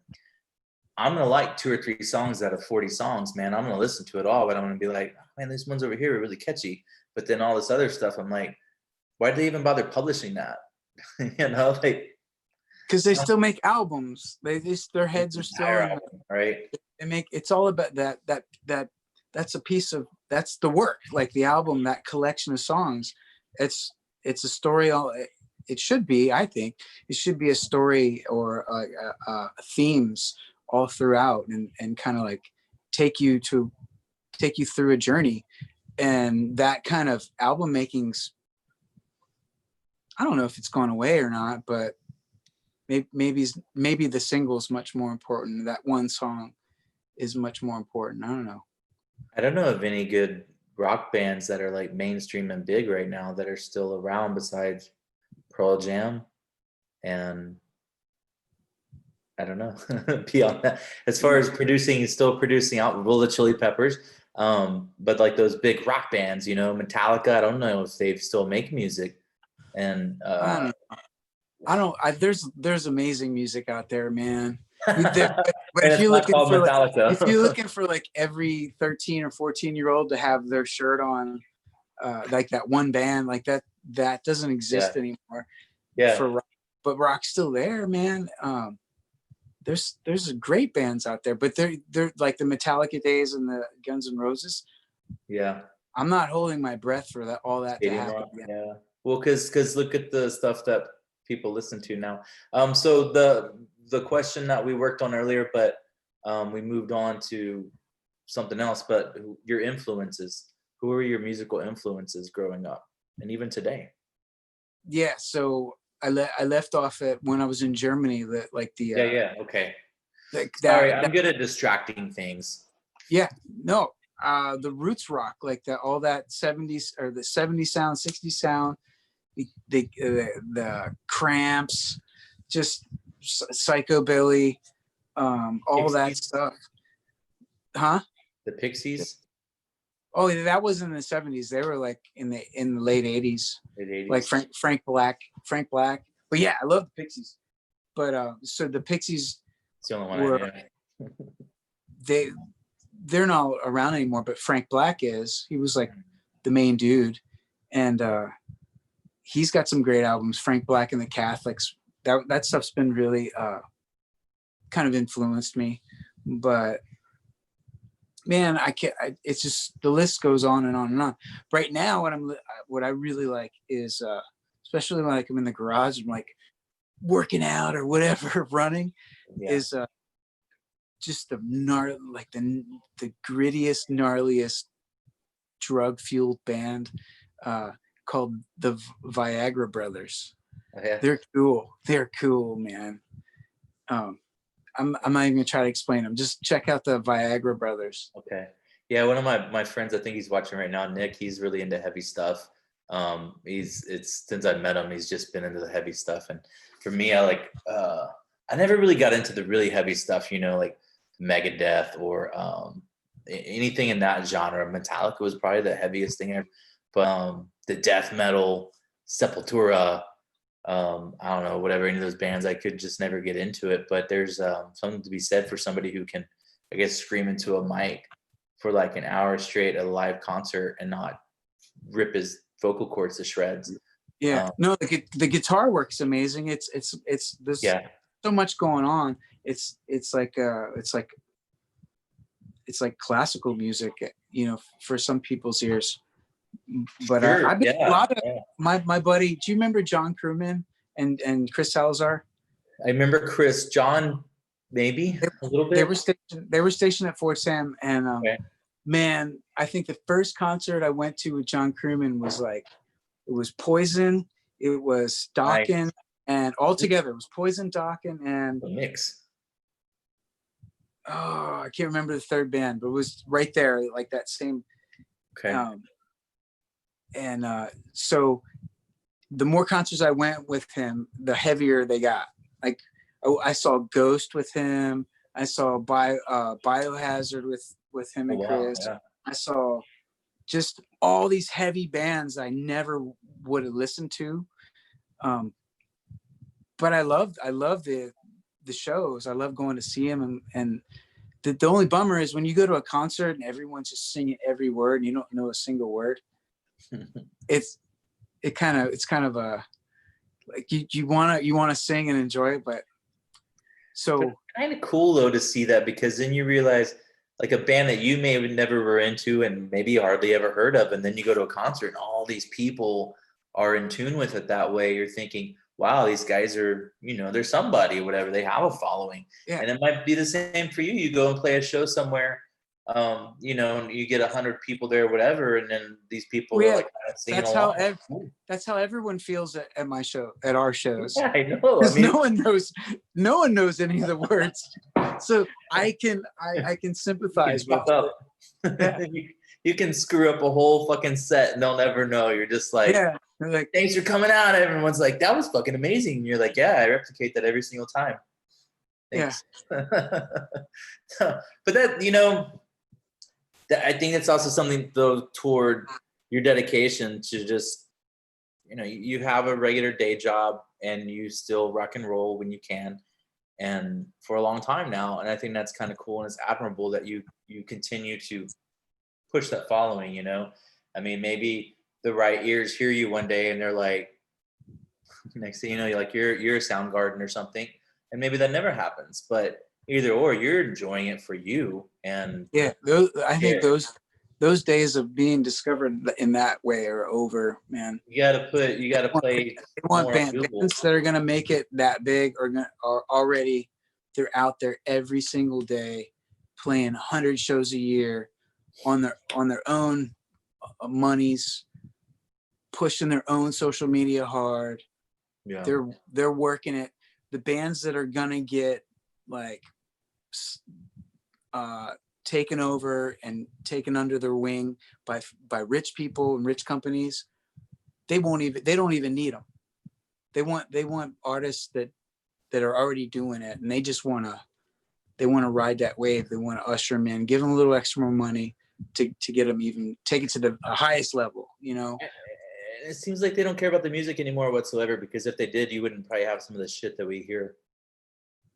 I'm gonna like 2 or 3 songs out of 40 songs, man. I'm gonna listen to it all, but I'm gonna be like, oh, man, these ones over here are really catchy. But then all this other stuff, I'm like, why did they even bother publishing that? You know, like because they still make albums. Their heads are still album, right. They make it's all about that's a piece of that's the work. Like the album, that collection of songs, it's a story. It should be. I think it should be a story or themes all throughout, and kind of like take you through a journey. And that kind of album making's, I don't know if it's gone away or not, but maybe the single is much more important. That one song is much more important. I don't know. I don't know of any good rock bands that are like mainstream and big right now that are still around besides Pearl Jam, and I don't know. Beyond that, as far as still producing out, well, the Chili Peppers, but like those big rock bands, you know, Metallica, I don't know if they still make music. And there's amazing music out there, man. But if you're looking for like every 13 or 14-year-old to have their shirt on, like that one band, like that doesn't exist anymore. Yeah. For rock, but rock's still there, man. There's great bands out there, but they're like the Metallica days and the Guns N' Roses. Yeah. I'm not holding my breath for all that to happen. Yeah. Well, because look at the stuff that people listen to now. So the question that we worked on earlier, but we moved on to something else. But your influences. Who are your musical influences growing up, and even today? Yeah. So I left off at when I was in Germany. Okay. Sorry, I'm good at distracting things. Yeah. No. The roots rock, like all that 70s or the 70s sound, 60s sound, the Cramps, just Psychobilly, all Pixies. that stuff. Huh? The Pixies. Oh, that was in the 70s. They were like in the late 80s. Like Frank Black. But yeah, I love the Pixies. But so the Pixies, it's the only one I know. They're not around anymore, but Frank Black is. He was like the main dude, and he's got some great albums. Frank Black and the Catholics. That stuff's been really kind of influenced me. But man, I can't. It's just the list goes on and on and on. Right now, what I really like is, especially when like I'm in the garage, I'm like working out or whatever, running, Yeah. is just like the grittiest, gnarliest, drug fueled band called the Viagra Brothers. Oh, yeah. They're cool. They're cool, man. I'm not even gonna try to explain them. Just check out the Viagra Brothers. Okay. Yeah, one of my friends, I think he's watching right now, Nick, he's really into heavy stuff. It's since I met him, he's just been into the heavy stuff. And for me, I never really got into the really heavy stuff, you know, like Megadeth or anything in that genre. Metallica was probably the heaviest thing ever. But the death metal, Sepultura, I don't know, whatever, any of those bands, I could just never get into it. But there's something to be said for somebody who can, I guess, scream into a mic for like an hour straight at a live concert and not rip his vocal cords to shreds. Yeah, no, the guitar work's amazing. It's there's so much going on. It's like classical music, you know, for some people's ears. But Sure, I've been yeah, a lot of yeah. my buddy. Do you remember John Crewman and Chris Salazar? I remember Chris, John, maybe a little bit. They were stationed at Fort Sam, and Okay. man, I think the first concert I went to with John Crewman was like, it was Poison, it was Dokken, and all together it was Poison, Dokken, and A mix. oh, I can't remember the third band, but it was right there, like that same. Okay. So the more concerts I went with him, the heavier they got. Like I saw Ghost with him. I saw Biohazard with him and Chris. Yeah. I saw just all these heavy bands I never would have listened to. But I love the shows. I love going to see them. And the only bummer is when you go to a concert and everyone's just singing every word and you don't know a single word. It's kind of a, like you want to sing and enjoy it, but kind of cool though to see that, because then you realize like a band that you may have never were into and maybe hardly ever heard of, and then you go to a concert and all these people are in tune with it that way. You're thinking, wow, these guys are, you know, they're somebody, whatever, they have a following. Yeah. And it might be the same for you. You go and play a show somewhere, you know, and you get 100 people there, whatever, and then these people are like kind of singing along. That's how everyone feels at our shows. Yeah, I know. I mean, no one knows any of the words, so I can sympathize with it. Yeah. You can screw up a whole fucking set and they'll never know. You're just like, yeah, like, thanks for coming out. Everyone's like, that was fucking amazing. And you're like, yeah, I replicate that every single time. Thanks. Yeah. But that, you know, I think it's also something though toward your dedication to just, you know, you have a regular day job and you still rock and roll when you can, and for a long time now. And I think that's kind of cool, and it's admirable that you continue to push that following, you know. I mean, maybe the right ears hear you one day and they're like, next thing you know, you're a Soundgarden or something, and maybe that never happens. But either or, you're enjoying it for you. And yeah, I think those days of being discovered in that way are over, man. You gotta play. They want bands that are gonna make it that big are already, they're out there every single day, playing 100 shows a year on their own monies, pushing their own social media hard. Yeah, they're working it. The bands that are gonna get like taken over and taken under their wing by rich people and rich companies, they don't even need them. They want artists that are already doing it, and they just want to ride that wave. They want to usher them in, give them a little extra money to get them, even take it to the highest level, you know. It seems like they don't care about the music anymore whatsoever, because if they did, you wouldn't probably have some of the shit that we hear.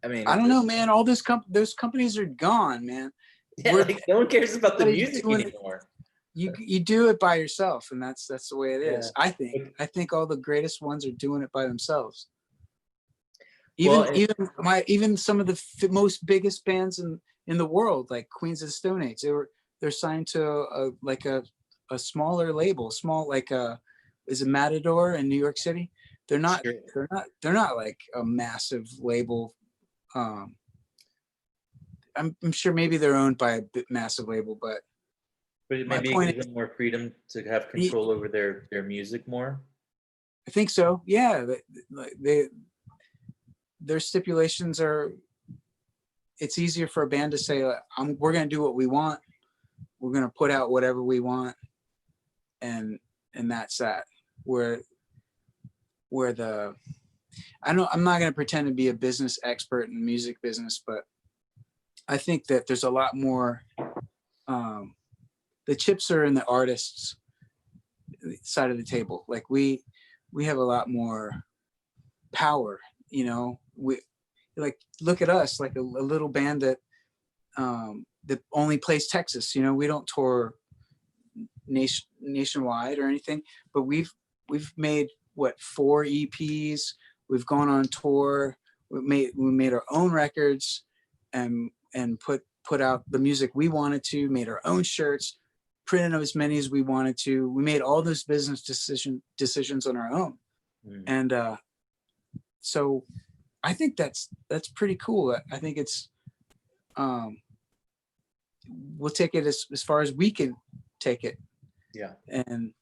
I mean, I don't know, man. All those companies are gone, man. Yeah, like no one cares about the music anymore. You do it by yourself, and that's the way it is. Yeah. I think all the greatest ones are doing it by themselves. Even some of the most biggest bands in the world, like Queens of the Stone Age, they're signed to a smaller label, small, like is it Matador in New York City? They're not Sure. they're not like a massive label. I'm sure maybe they're owned by a massive label, but But my maybe it point gives them more freedom to have Ye- control over their music more. I think so. Yeah, their stipulations are. It's easier for a band to say, we're going to do what we want. We're going to put out whatever we want, and that's that. Where I'm not going to pretend to be a business expert in music business, but I think that there's a lot more. The chips are in the artist's side of the table. Like we have a lot more power. You know, we like look at us, like a little band that only plays Texas. You know, we don't tour nationwide or anything, but we've made 4 EPs. We've gone on tour. We made our own records and put out the music we wanted to. Made our own shirts, printed as many as we wanted to. We made all those business decisions on our own, and so I think that's pretty cool. I think it's we'll take it as far as we can take it. Yeah. And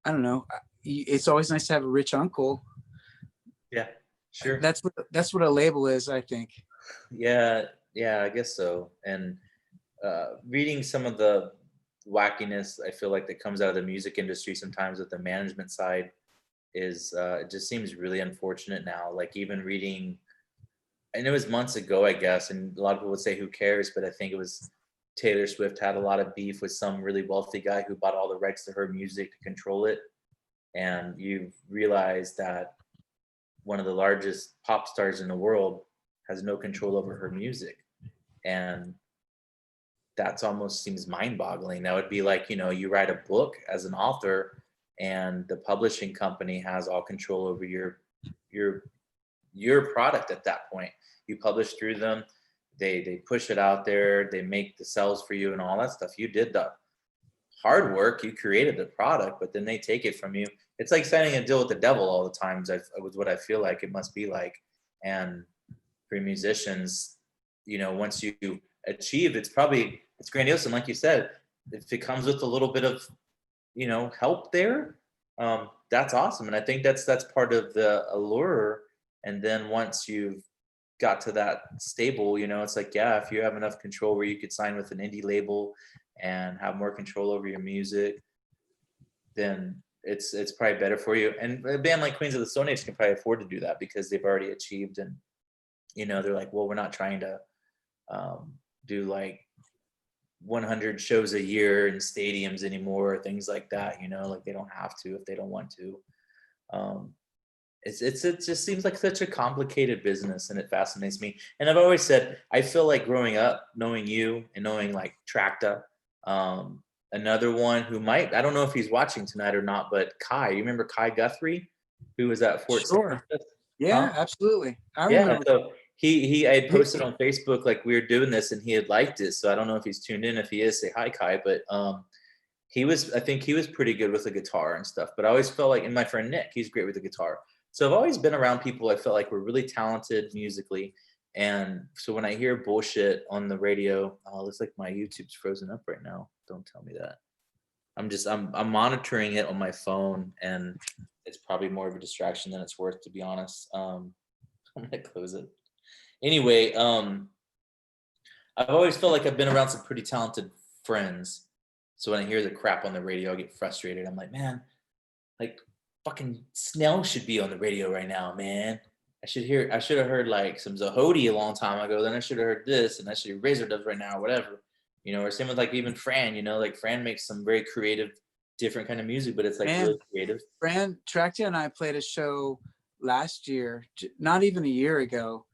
I don't know. It's always nice to have a rich uncle. Yeah, sure. That's what a label is, I think. Yeah, I guess so. And reading some of the wackiness I feel like that comes out of the music industry sometimes with the management side is it just seems really unfortunate now. Like even reading, and it was months ago, I guess, and a lot of people would say who cares, but I think it was Taylor Swift had a lot of beef with some really wealthy guy who bought all the rights to her music to control it. And you realize that one of the largest pop stars in the world has no control over her music. And that's almost seems mind-boggling. That would be like, you know, you write a book as an author and the publishing company has all control over your product at that point. You publish through them, they push it out there, they make the sales for you and all that stuff. You did the hard work, you created the product, but then they take it from you. It's like signing a deal with the devil all the times. Was what I feel like it must be like. And for musicians, you know, once you achieve, it's grandiose. And like you said, if it comes with a little bit of, you know, help there, that's awesome. And I think that's part of the allure. And then once you've got to that stable, you know, it's like, yeah, if you have enough control where you could sign with an indie label and have more control over your music, then it's probably better for you. And a band like Queens of the Stone Age can probably afford to do that because they've already achieved, and you know, they're like, well, we're not trying to do like 100 shows a year in stadiums anymore, or things like that, you know, like they don't have to if they don't want to. It just seems like such a complicated business, and it fascinates me. And I've always said, I feel like growing up, knowing you and knowing like Tracta, another one who might, I don't know if he's watching tonight or not, but Kai, you remember Kai Guthrie, who was at Fort Sure. St. Yeah, Huh? absolutely. I Yeah, remember. so I had posted on Facebook like we were doing this, and he had liked it. So I don't know if he's tuned in. If he is, say hi, Kai. But I think he was pretty good with the guitar and stuff. But I always felt like, and my friend Nick, he's great with the guitar. So I've always been around people I felt like were really talented musically. And so when I hear bullshit on the radio, oh, it looks like my YouTube's frozen up right now. Don't tell me that. I'm monitoring it on my phone, and it's probably more of a distraction than it's worth, to be honest. I'm gonna close it. Anyway, I've always felt like I've been around some pretty talented friends. So when I hear the crap on the radio, I get frustrated. I'm like, man, like fucking Snell should be on the radio right now, man. I should have heard like some Zahodi a long time ago. Then I should have heard this, and I should hear Razor Doves right now, or whatever. You know, or same with like even Fran, you know, like Fran makes some very creative, different kind of music, but it's like really creative. Fran, Tracta and I played a show last year, not even a year ago.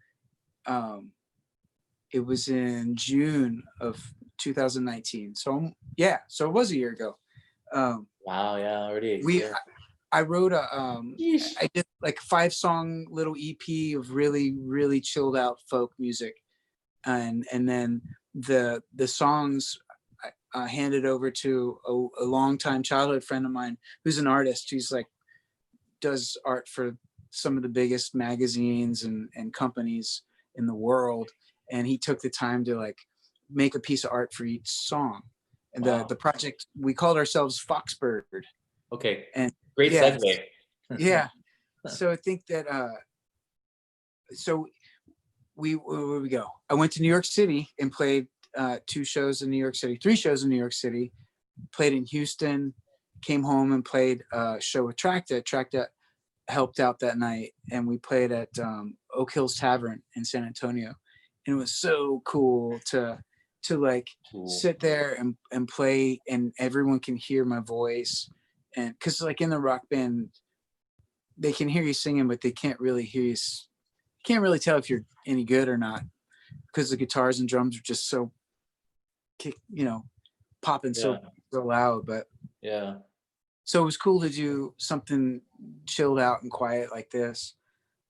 It was in June of 2019. So yeah, so it was a year ago. Wow, yeah, already. I wrote I did like a 5-song little EP of really, really chilled out folk music. And then the songs, handed over to a longtime childhood friend of mine who's an artist. He's like does art for some of the biggest magazines and companies in the world, and he took the time to like make a piece of art for each song. And Wow. the project, we called ourselves Foxbird. Okay. And Great yeah, segue. yeah. So I think that so where we go. I went to New York City and played 2 shows in New York City, 3 shows in New York City, played in Houston, came home and played a show with Tracta. Tracta helped out that night, and we played at Oak Hills Tavern in San Antonio. And it was so cool to like sit there and play, and everyone can hear my voice. And because like in the rock band, they can hear you singing, but they can't really hear you. Can't really tell if you're any good or not, because the guitars and drums are just so, popping so loud. But yeah, so it was cool to do something chilled out and quiet like this.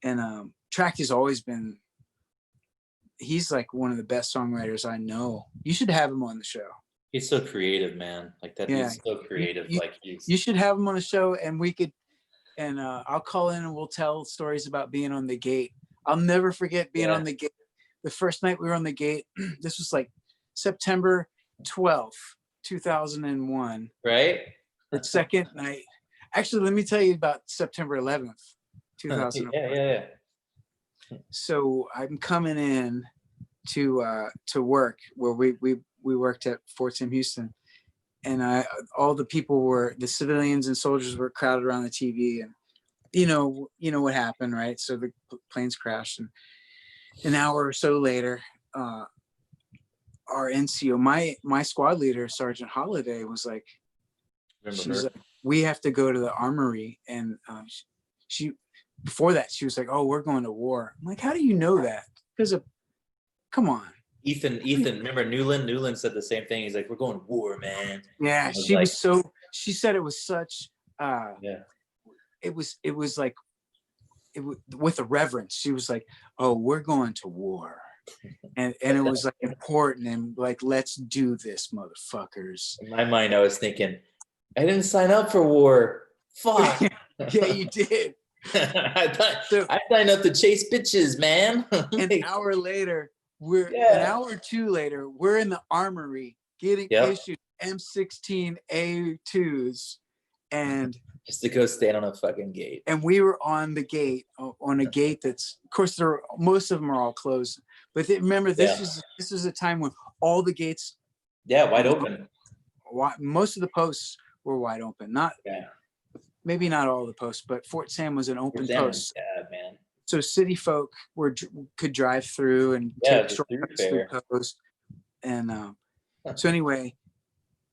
And Tract has always been, he's like one of the best songwriters I know. You should have him on the show. he's so creative, man. Like that. Yeah. He's so creative. You should have him on the show, and we could, and I'll call in and we'll tell stories about being on the gate. I'll never forget being on the gate. The first night we were on the gate, this was like September 12th, 2001. Right? The second night. Actually, let me tell you about September 11th, 2001. Yeah. So I'm coming in to work where we worked at Fort Sam Houston, and all the people the civilians and soldiers were crowded around the TV, and you know what happened, right? So the planes crashed, and an hour or so later, our NCO, my squad leader, Sergeant Holiday, was like, she's like, we have to go to the armory, and she before that she was like, oh, we're going to war. I'm like, how do you know that? Because come on. Ethan, remember Newland said the same thing. He's like, we're going to war, man. Yeah, she said it was such it was like with a reverence. She was like, oh, we're going to war. And it was like important, and like, let's do this, motherfuckers. In my mind, I was thinking, I didn't sign up for war. Fuck. Yeah, you did. I signed up to chase bitches, man. An hour later, an hour or two later, we're in the armory getting issued M16 A2s, and just to go stand on a fucking gate. And we were on the gate, on a gate that's, of course, most of them are all closed. But remember, this is a time when all the gates, wide open. Most of the posts were wide open. Maybe not all the posts, but Fort Sam was an open post. Yeah, man. So city folk could drive through and take shortcuts through post. And so anyway,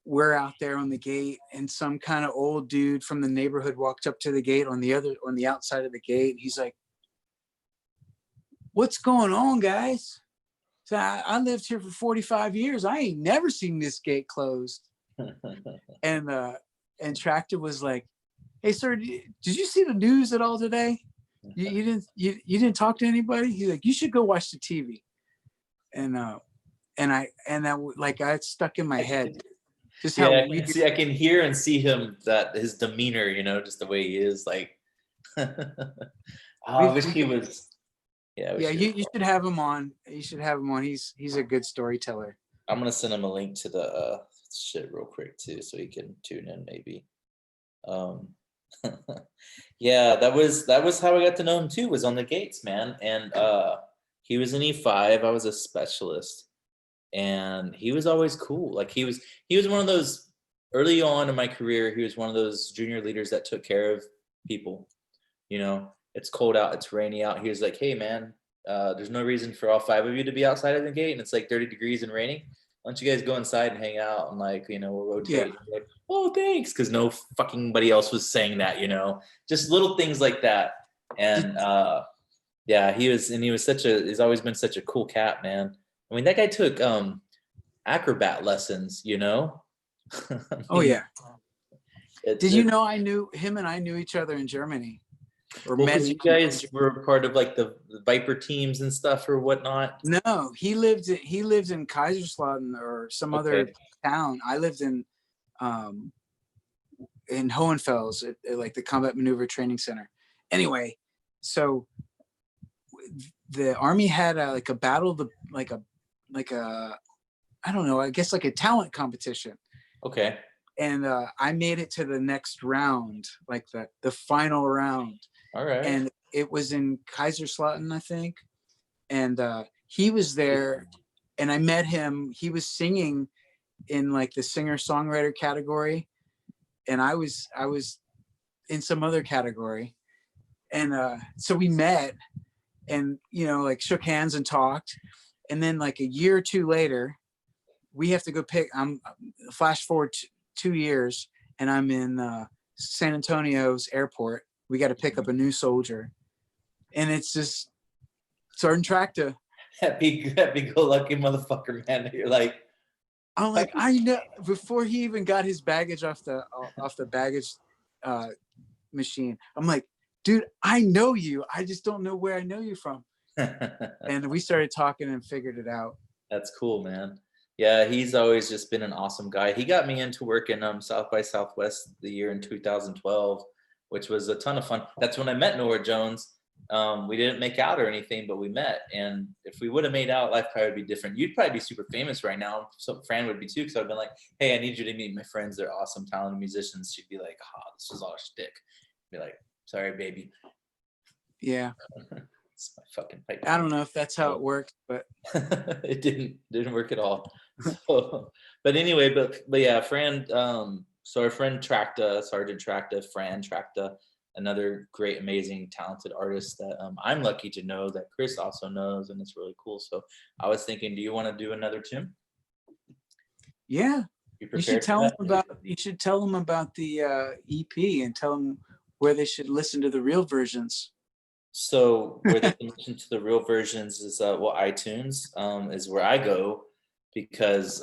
we're out there on the gate, and some kind of old dude from the neighborhood walked up to the gate on the outside of the gate. He's like, what's going on, guys? So I lived here for 45 years. I ain't never seen this gate closed. And Tractor was like, hey, sir, did you see the news at all today? You didn't talk to anybody? He's like, you should go watch the TV. And that stuck in my head. Just how I can hear and see him, that his demeanor, just the way he is, like. I wish he was. You should have him on. You should have him on. He's a good storyteller. I'm gonna send him a link to the shit real quick too, so he can tune in maybe. That was how I got to know him too, was on the gates, man. And he was an E5, I was a specialist, and he was always cool. Like he was one of those, early on in my career, he was one of those junior leaders that took care of people. It's cold out, it's rainy out. He was like, hey man, there's no reason for all 5 of you to be outside of the gate, and it's like 30 degrees and raining. Why don't you guys go inside and hang out, and we'll rotate. Like, oh, thanks, because no fucking buddy else was saying that, just little things like that. And he's always been such a cool cat, man. I mean, that guy took acrobat lessons, Oh yeah. Did you know I knew him, and I knew each other in Germany? or Well, because Mets. you guys were part of like the Viper teams and stuff or whatnot. No, he lived in Kaiserslautern or some other town. I lived in Hohenfels at like the Combat Maneuver Training Center. Anyway, so the Army had like a battle, like a I don't know, I guess like a talent competition. Okay. And I made it to the next round, like the final round. All right. And it was in Kaiserslautern, I think. And he was there, and I met him. He was singing in like the singer-songwriter category, and I was in some other category. And so we met, and like shook hands and talked. And then like a year or two later, we have to go pick. I'm flash forward 2 years, and I'm in San Antonio's airport. We got to pick up a new soldier, and it's just Sergeant Tracta. Happy go lucky motherfucker, man. You're like, I'm like, I know. Before he even got his baggage off the baggage machine, I'm like, dude, I know you. I just don't know where I know you from. And we started talking and figured it out. That's cool, man. Yeah, he's always just been an awesome guy. He got me into work in South by Southwest the year in 2012, which was a ton of fun. That's when I met Nora Jones. We didn't make out or anything, but we met. And if we would have made out, life probably would be different. You'd probably be super famous right now. So Fran would be too, because I've been like, hey, I need you to meet my friends. They're awesome, talented musicians. She'd be like, this was all a shtick. Be like, sorry, baby. Yeah. It's my fucking pipe. I don't know if that's how it worked, but it didn't work at all. So, but anyway, but yeah, Fran, so our friend Tracta, Sergeant Tracta, Fran Tracta, another great, amazing, talented artist that I'm lucky to know, that Chris also knows, and it's really cool. So I was thinking, do you want to do another tune? Yeah. You should tell them about the EP, and tell them where they should listen to the real versions. So where they can listen to the real versions is iTunes is where I go, because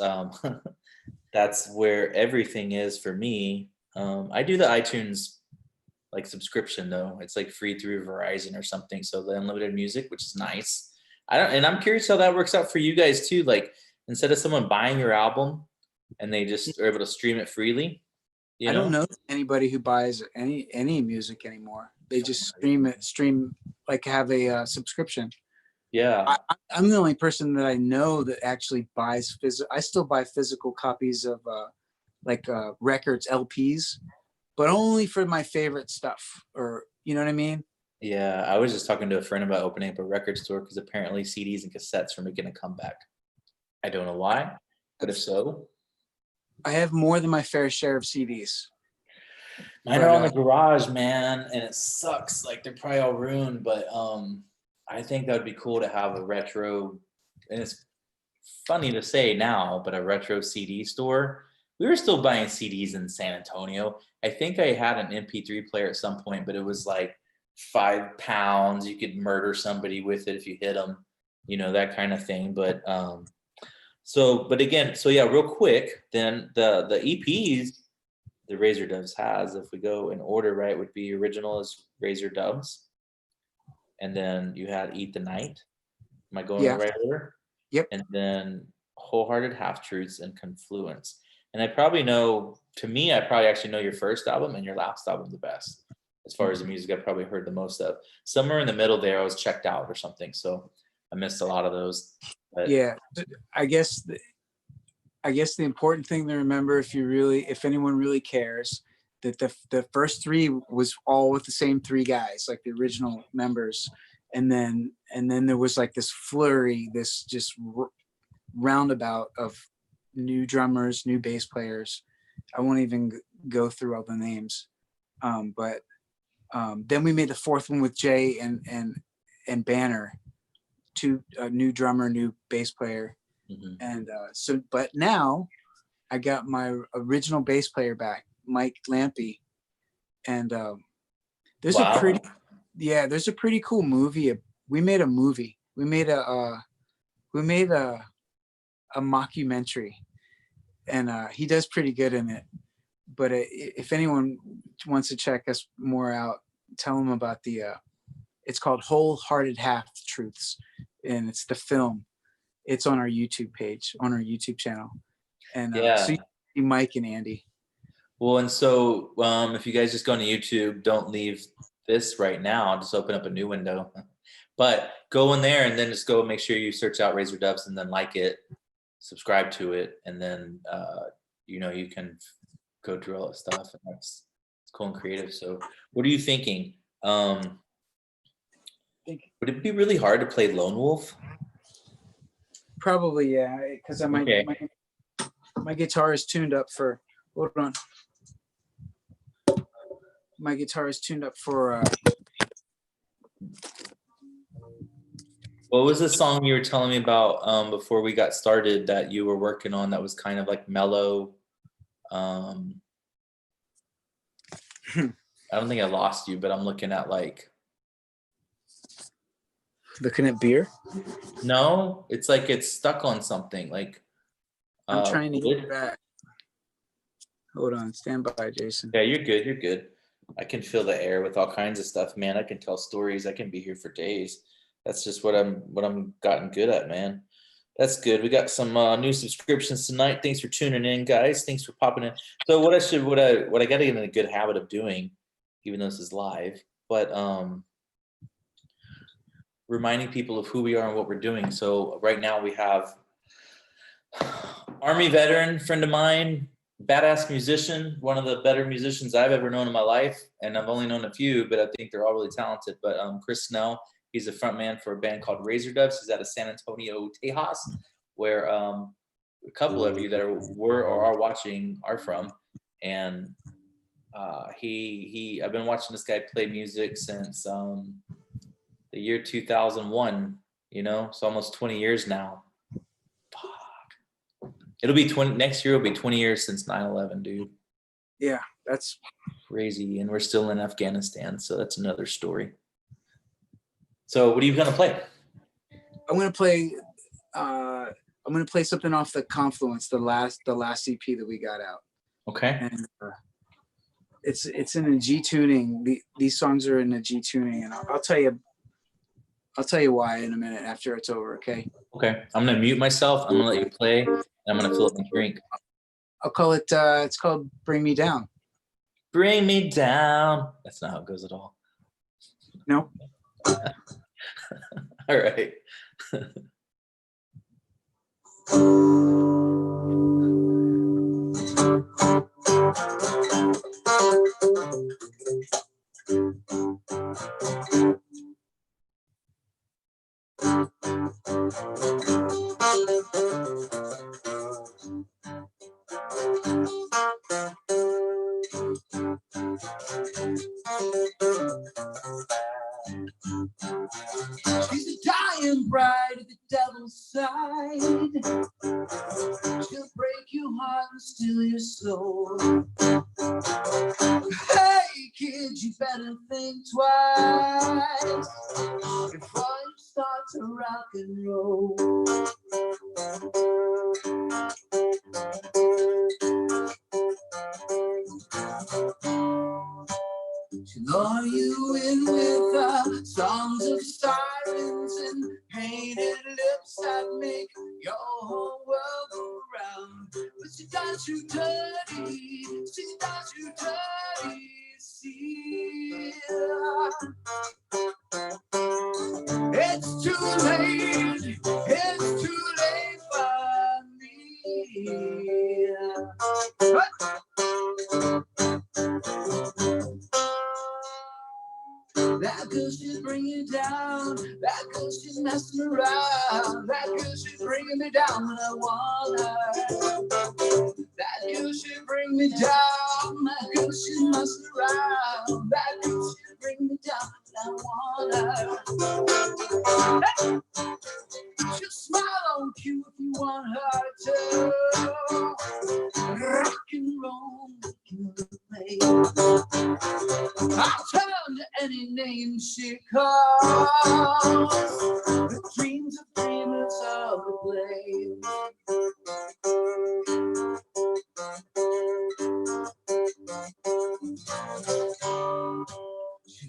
that's where everything is for me. I do the iTunes like subscription though. It's like free through Verizon or something. So the unlimited music, which is nice. And I'm curious how that works out for you guys too. Like instead of someone buying your album and they just are able to stream it freely. I don't know anybody who buys any music anymore. They just stream like have a subscription. Yeah. I'm the only person that I know that actually buys I still buy physical copies of records, LPs, but only for my favorite stuff, or you know what I mean? Yeah, I was just talking to a friend about opening up a record store, because apparently CDs and cassettes are making a comeback. I don't know why, but if so. I have more than my fair share of CDs. Mine are on the garage, man, and it sucks. Like they're probably all ruined, but I think that would be cool to have a retro, and it's funny to say now, but a retro CD store. We were still buying CDs in San Antonio. I think I had an MP3 player at some point, but it was like £5. You could murder somebody with it if you hit them, that kind of thing. But real quick, then the EPs the Razor Doves has, if we go in order, right, would be original is Razor Doves, and then you had Eat the Night. Am I going in the right order? Yep. And then Wholehearted Half Truths and Confluence. And I probably actually know your first album and your last album the best. As far as the music I've probably heard the most of. Somewhere in the middle there I was checked out or something, so I missed a lot of those. But yeah, I guess the important thing to remember, if anyone really cares, that the first three was all with the same three guys, like the original members, and then there was like this flurry, this just roundabout of new drummers, new bass players. I won't even go through all the names, but then we made the fourth one with Jay and Banner, a new drummer, new bass player. Mhm. And but now I got my original bass player back, Mike Lampy, and there's a pretty cool movie. We made a movie. We made a mockumentary, and he does pretty good in it. But if anyone wants to check us more out, tell them about the. It's called Wholehearted Half Truths, and it's the film. It's on our YouTube page, on our YouTube channel, and so you see Mike and Andy. Well, and so if you guys just go on YouTube, don't leave this right now. Just open up a new window, but go in there and then just go make sure you search out Razor Dubs and then like it, subscribe to it, and then you can go through all that stuff, and it's cool and creative. So, what are you thinking? Would it be really hard to play Lone Wolf? Probably, yeah, because my guitar is tuned up for. Hold on. My guitar is tuned up for. What was the song you were telling me about before we got started that you were working on that was kind of like mellow? I don't think I lost you, but I'm looking at like. Looking at beer? No, it's like it's stuck on something. Like I'm trying to get back. Hold on, stand by, Jason. Yeah, you're good. You're good. I can fill the air with all kinds of stuff, man. I can tell stories. I can be here for days. That's just what I'm gotten good at, man. That's good. We got some new subscriptions tonight. Thanks for tuning in, guys. Thanks for popping in. So what I got to get in a good habit of doing, even though this is live, but reminding people of who we are and what we're doing. So right now we have Army veteran friend of mine, badass musician, one of the better musicians I've ever known in my life, and I've only known a few, but I think they're all really talented. But Chris Snell, he's a front man for a band called Razor Dubs. He's out of San Antonio, Tejas, where a couple of you that were or are watching are from. And I've been watching this guy play music since the year 2001, so almost 20 years now. It'll be 20 next year. It'll be 20 years since 9/11, dude. Yeah, that's crazy, and we're still in Afghanistan, so that's another story. So, what are you gonna play? I'm gonna play. I'm gonna play something off the Confluence, the last EP that we got out. Okay. And it's in a G tuning. These songs are in a G tuning, and I'll tell you why in a minute after it's over. Okay. Okay. I'm gonna mute myself. I'm gonna let you play, and I'm gonna fill up my drink. I'll call it. It's called "Bring Me Down." Bring me down. That's not how it goes at all. No. All right. She's a dying bride of the devil's side. She'll break your heart and steal your soul. Hey, kid, you better think twice before you start to rock and roll. She'll lure you in with songs of sirens and painted lips that make your whole world go round. But she does you dirty, she does you dirty, see. It's too late for me. That girl, she's bringing you down. That girl, she's messing around. That girl, she's bringing me down when I want her. That girl, she's bringing me down. That girl, she's messing around. That girl, she's bringing me down when I want her. Hey! She'll smile on cue if you want her to. Rock and roll, play. I'll turn to any name she calls. The dreams of dreamers of the blade. She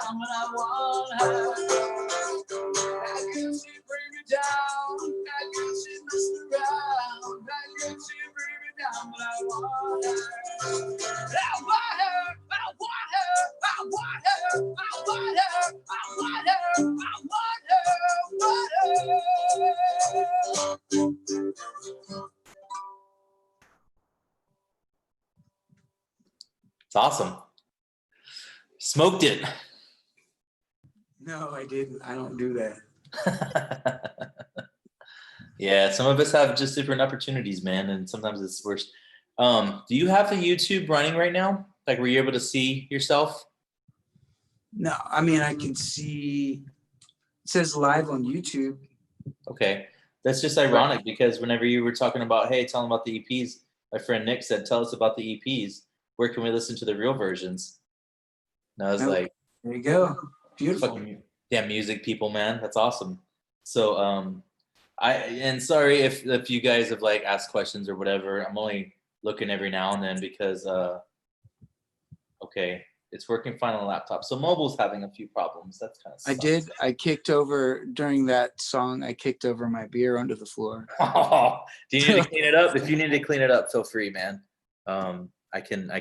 down when I want her. How can she bring me down? How can she mess around? How can she bring me down when I want her? I want her, I want her, I want her, I want her, I want her, I want her. It's awesome. Smoked it. No, I didn't. I don't do that. Yeah, some of us have just different opportunities, man, and sometimes it's worse. Do you have the YouTube running right now? Like, were you able to see yourself? No, I mean, I can see it says live on YouTube. Okay. That's just ironic because whenever you were talking about, hey, tell them about the EPs, my friend Nick said, tell us about the EPs. Where can we listen to the real versions? And I was like, there you go. Beautiful. fucking damn music people, man. That's awesome. So and sorry if you guys have like asked questions or whatever. I'm only looking every now and then because okay, it's working fine on the laptop. So mobile's having a few problems. That's kind of I did. I kicked over during that song. I kicked over my beer onto the floor. Oh, do you need to clean it up? If you need to clean it up, feel free, man. I can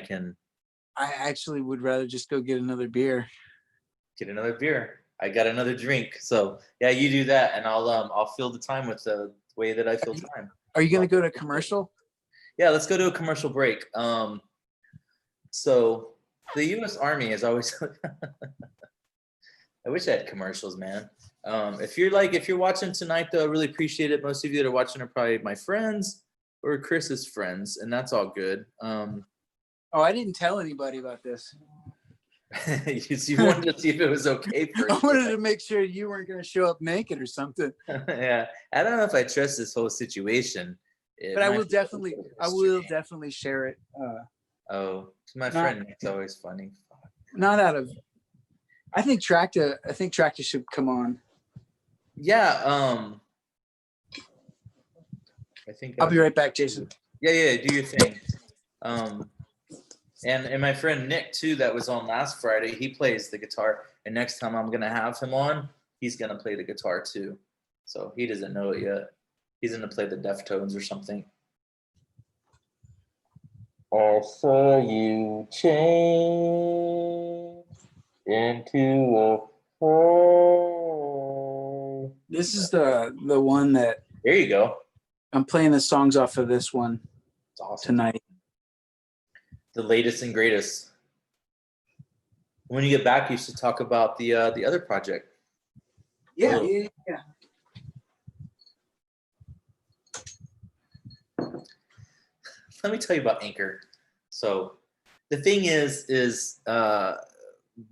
I actually would rather just go get another beer. get another beer. I got another drink. So yeah, you do that, and I'll fill the time with the way that I fill time. Are you gonna go to commercial? Yeah, let's go to a commercial break. So the U.S. Army is always. I wish I had commercials, man. If you're watching tonight, though, I really appreciate it. Most of you that are watching are probably my friends or Chris's friends, and that's all good. Oh, I didn't tell anybody about this. you wanted to see if it was okay for I you. wanted to make sure you weren't going to show up naked or something. Yeah, I don't know if I trust this whole situation. But I will definitely share it. Oh, my friend, it's always funny. Not out of. I think Tracta should come on. Yeah. I think I'll be right back, Jason. Yeah. Do your thing. And my friend Nick too, that was on last Friday. He plays the guitar, and next time I'm gonna have him on, he's gonna play the guitar too. So he doesn't know it yet. He's gonna play the Deftones or something. I saw you change into a hole. This is the one that There you go. I'm playing the songs off of this one It's awesome. tonight. The latest and greatest. When you get back, you should talk about the other project. Yeah. Let me tell you about Anchor. So the thing is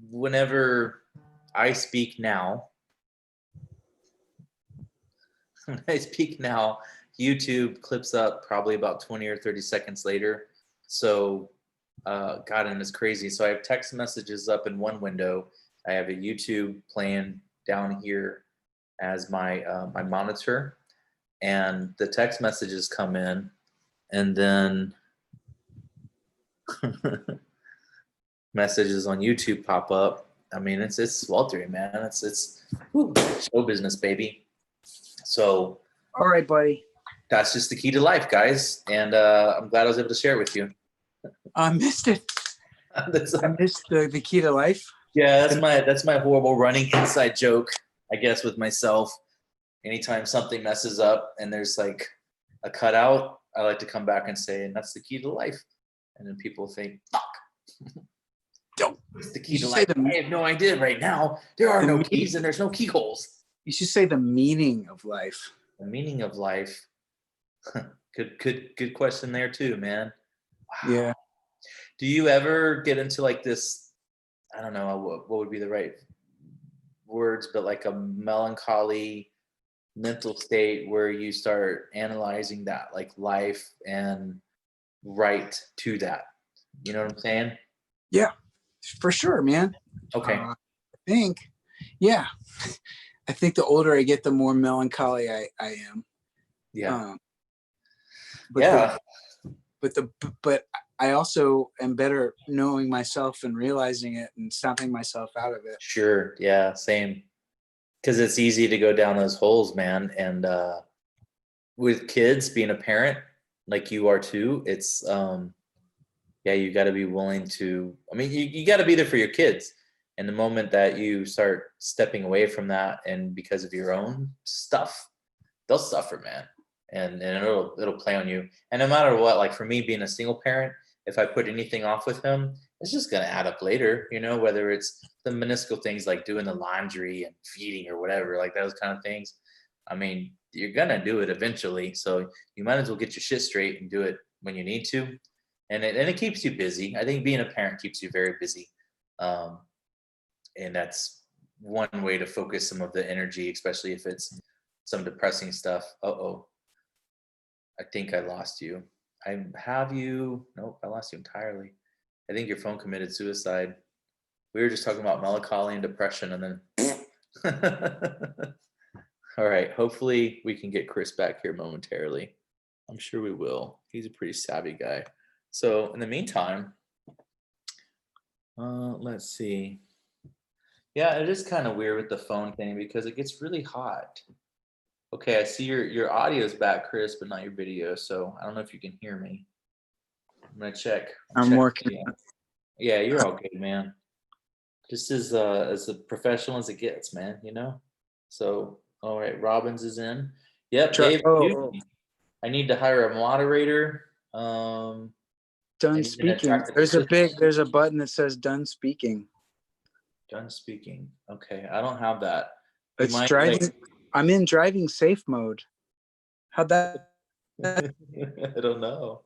whenever I speak now, YouTube clips up probably about 20 or 30 seconds later. So, God, and it's crazy. So I have text messages up in one window. I have a YouTube playing down here as my my monitor, and the text messages come in, and then messages on YouTube pop up. I mean, it's sweltering, man. It's show business, baby. So, All right, buddy. that's just the key to life, guys. And I'm glad I was able to share it with you. I missed it. I missed the key to life. Yeah, that's my horrible running inside joke, I guess, with myself. Anytime something messes up and there's like a cutout, I like to come back and say, and that's the key to life. And then people think, fuck. Don't. It's the key to life. I have no idea right now. There are no keys and there's no keyholes. You should say the meaning of life. The meaning of life. Good question there too, man. Wow. Yeah. Do you ever get into like this, I don't know what would be the right words, but like a melancholy mental state where you start analyzing that like life and write to that? You know what I'm saying? Yeah, for sure, man. Okay. I think, yeah. I think the older I get, the more melancholy I am. Yeah. But I also am better at knowing myself and realizing it and snapping myself out of it. Sure. Yeah. Same. Because it's easy to go down those holes, man. And with kids, being a parent like you are too, it's yeah, you got to be willing to. I mean, you got to be there for your kids. And the moment that you start stepping away from that, and because of your own stuff, they'll suffer, man. And it'll play on you. And no matter what, like for me being a single parent, if I put anything off with him, it's just gonna add up later, you know, whether it's the minuscule things like doing the laundry and feeding or whatever, like those kind of things. I mean, you're gonna do it eventually. So you might as well get your shit straight and do it when you need to. And it keeps you busy. I think being a parent keeps you very busy. Um, and that's one way to focus some of the energy, especially if it's some depressing stuff. Uh-oh. I think I lost you. I have you. Nope, I lost you entirely. I think your phone committed suicide. We were just talking about melancholy and depression, and then. All right. Hopefully, we can get Chris back here momentarily. I'm sure we will. He's a pretty savvy guy. So, in the meantime, let's see. Yeah, it is kind of weird with the phone thing because it gets really hot. Okay, I see your audio's back, Chris, but not your video. So I don't know if you can hear me. I'm gonna check. I'm working. Yeah, you're all good, man. Just as a professional as it gets, man. You know. So all right, Robbins is in. Yep, Dave. I need to hire a moderator. Done need an speaking. attractive There's assistant. a button that says done speaking. Done speaking. Okay, I don't have that. You It's might, driving. like- I'm in driving safe mode. How'd that? I don't know.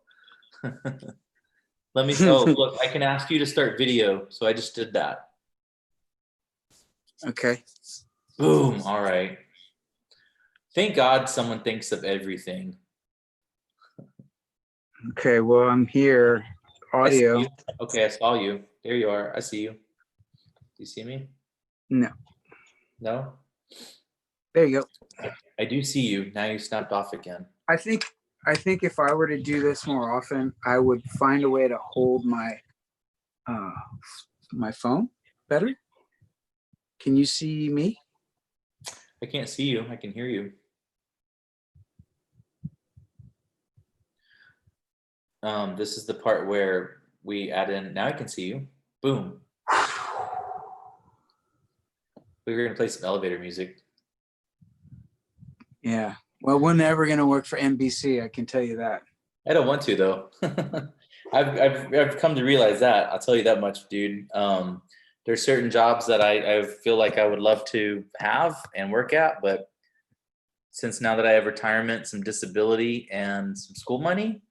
Let me. Oh, look, I can ask you to start video. So I just did that. Okay. Boom. All right. Thank God someone thinks of everything. Okay. Well, I'm here. I see Audio. you. Okay, I saw you. There you are. I see you. Do you see me? No. No? There you go. I do see you. Now you snapped off again. I think if I were to do this more often, I would find a way to hold my my phone better. Can you see me? I can't see you. I can hear you. This is the part where we add in. Now I can see you. Boom. We were gonna play some elevator music. Yeah. Well, we're never gonna work for NBC. I can tell you that. I don't want to though. I've come to realize that. I'll tell you that much, dude. There's certain jobs that I feel like I would love to have and work at, but since now that I have retirement, some disability, and some school money,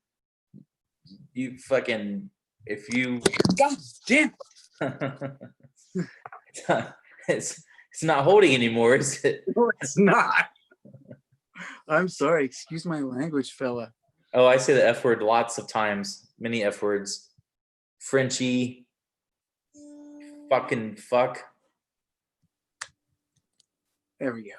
you fucking if you God damn. it's not holding anymore, is it? No, it's not. I'm sorry. Excuse my language, fella. Oh, I say the F word lots of times, many F words. Frenchy, fucking fuck. There we go.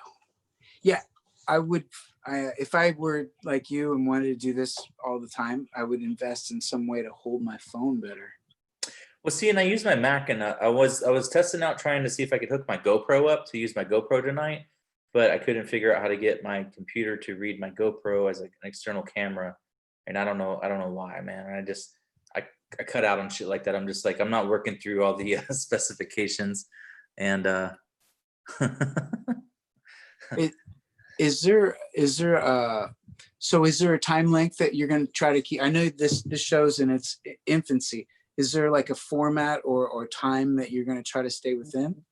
Yeah, I would. If I were like you and wanted to do this all the time, I would invest in some way to hold my phone better. Well, see, and I use my Mac, and I was testing out trying to see if I could hook my GoPro up to use my GoPro tonight, but I couldn't figure out how to get my computer to read my GoPro as like an external camera, and I don't know why, man. I cut out on shit like that. I'm just like, I'm not working through all the specifications, and Is there so is there a time length that you're going to try to keep? I know this show's in its infancy. Is there like a format or time that you're going to try to stay within?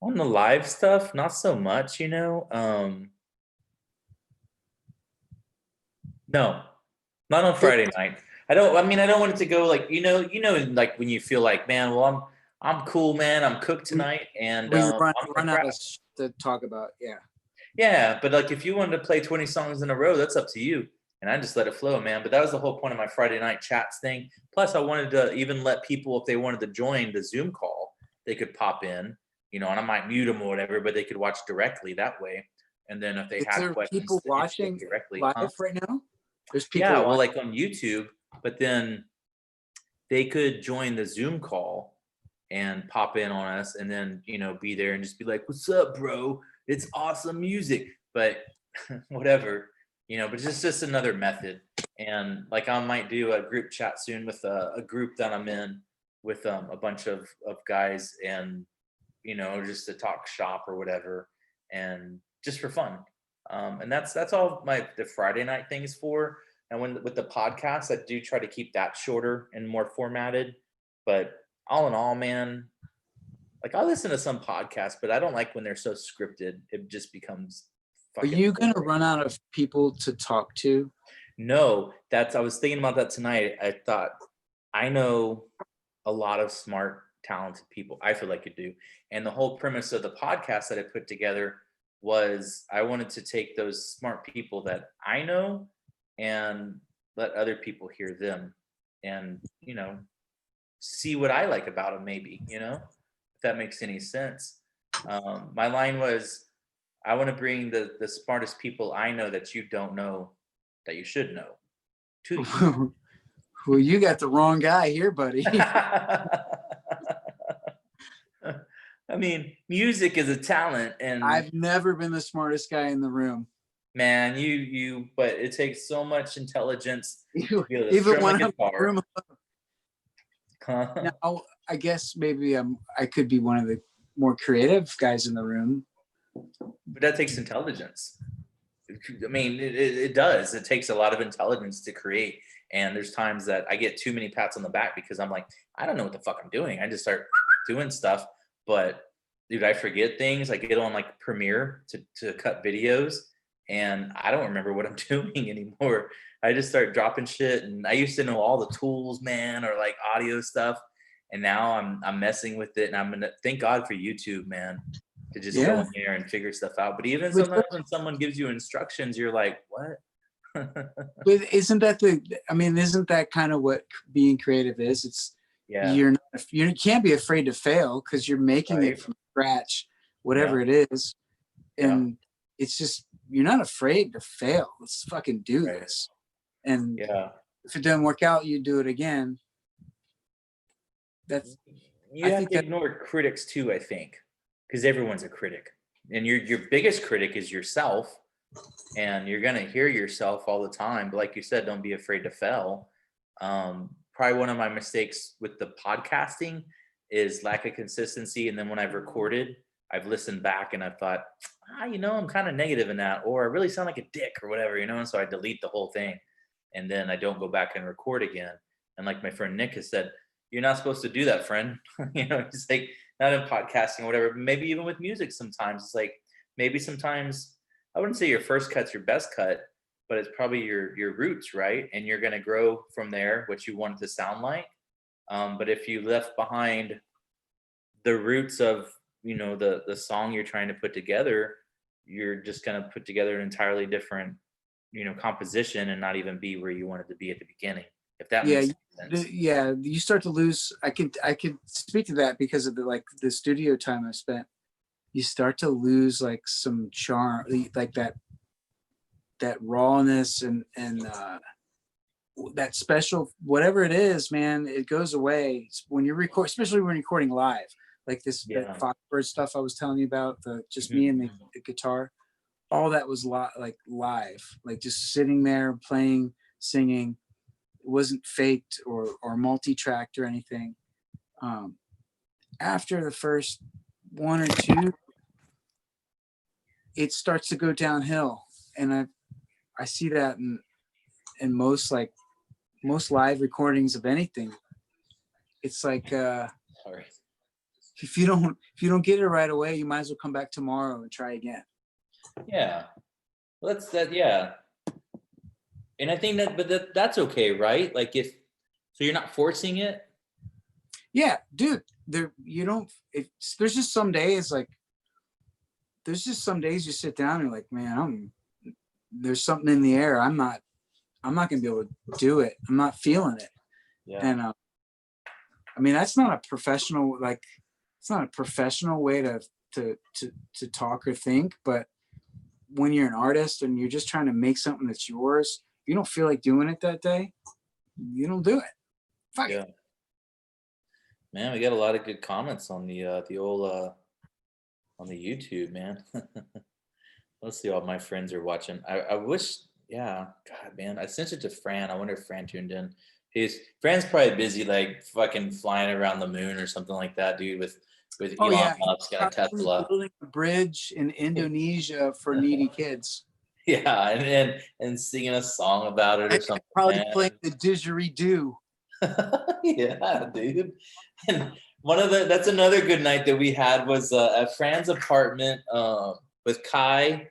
on the live stuff, not so much, you know. No, not on Friday night. I don't want it to go like, like when you feel like, man, well, I'm cool, man. I'm cooked tonight, and We I'm run gonna out rap. of to talk about. Yeah. Yeah, but like if you wanted to play 20 songs in a row, that's up to you. And I just let it flow, man. But that was the whole point of my Friday night chats thing. Plus, I wanted to even let people, if they wanted to join the Zoom call, they could pop in, and I might mute them or whatever, but they could watch directly that way. And then if they Is had there questions, people they could watching directly. live Huh? right now? There's people Yeah, well, watching. like on YouTube, but then they could join the Zoom call and pop in on us and then, be there and just be like, what's up, bro? It's awesome music. But whatever, but it's just another method. And like I might do a group chat soon with a group that I'm in with a bunch of guys and, just to talk shop or whatever and just for fun. And that's all the Friday night things for. And with the podcast, I do try to keep that shorter and more formatted. But all in all, man, like I listen to some podcasts, but I don't like when they're so scripted. It just becomes Are fucking you gonna boring. run out of people to talk to? No, I was thinking about that tonight. I thought I know a lot of smart, talented people. I feel like you do. And the whole premise of the podcast that I put together was I wanted to take those smart people that I know and let other people hear them and, see what I like about them maybe, if that makes any sense. My line was, I want to bring the smartest people I know that you don't know that you should know to you. Well, you got the wrong guy here, buddy. I mean, music is a talent, and I've never been the smartest guy in the room. man, but it takes so much intelligence to be able to Even strum a when I'm in the guitar. room. Now, I guess maybe I could be one of the more creative guys in the room. But that takes intelligence. I mean, it does. It takes a lot of intelligence to create. And there's times that I get too many pats on the back because I'm like, I don't know what the fuck I'm doing. I just start doing stuff. But dude, I forget things. I get on like Premiere to cut videos and I don't remember what I'm doing anymore. I just start dropping shit. And I used to know all the tools, man, or like audio stuff. And now I'm messing with it. And I'm gonna thank God for YouTube, man, to just go in there and figure stuff out. But even sometimes when someone gives you instructions, you're like, what? But isn't that kind of what being creative is? It's you can't be afraid to fail because you're making it from scratch, whatever it is. And it's just, you're not afraid to fail. Let's fucking do this. And if it doesn't work out, you do it again. You have to ignore critics too, I think, because everyone's a critic. And your biggest critic is yourself. And you're going to hear yourself all the time. But like you said, don't be afraid to fail. Probably one of my mistakes with the podcasting is lack of consistency. And then when I've recorded, I've listened back and I've thought, I'm kind of negative in that, or I really sound like a dick or whatever, and so I delete the whole thing. And then I don't go back and record again. And like my friend Nick has said, you're not supposed to do that, friend. It's like not in podcasting or whatever, but maybe even with music sometimes. It's like maybe sometimes I wouldn't say your first cut's your best cut, but it's probably your roots, right? And you're going to grow from there, what you want it to sound like. But if you left behind the roots of, the song you're trying to put together, you're just going to put together an entirely different, composition and not even be where you wanted to be at the beginning. If that makes sense. You start to lose. I could speak to that because of the studio time I spent. You start to lose like some charm, like that rawness and that special, whatever it is, man, it goes away when you record, especially when you're recording live, like this that Foxbird stuff I was telling you about, just me and the guitar, all that was live, like just sitting there playing, singing. It wasn't faked or multi-tracked or anything. After the first one or two, it starts to go downhill, and I see that in most live recordings of anything. It's like if you don't get it right away, you might as well come back tomorrow and try again. Yeah, well, and I think that's okay, right? Like so you're not forcing it. Yeah, dude. There's just some days you sit down and you're like, man, there's something in the air. I'm not gonna be able to do it. I'm not feeling it. Yeah. And that's not a professional, it's not a professional way to talk or think, but when you're an artist and you're just trying to make something that's yours, if you don't feel like doing it that day, you don't do it. Fuck it. Man, we got a lot of good comments on the old on the YouTube, man. Let's see, all my friends are watching. I wish, yeah, God, man, I sent it to Fran. I wonder if Fran tuned in. Fran's probably busy, like fucking flying around the moon or something like that, dude. With Oh Elon yeah, Musk and a probably Tesla. building a bridge in Indonesia for needy kids. Yeah, and singing a song about it or And something, probably man. playing the didgeridoo. Yeah, dude. And that's another good night that we had was at Fran's apartment with Kai,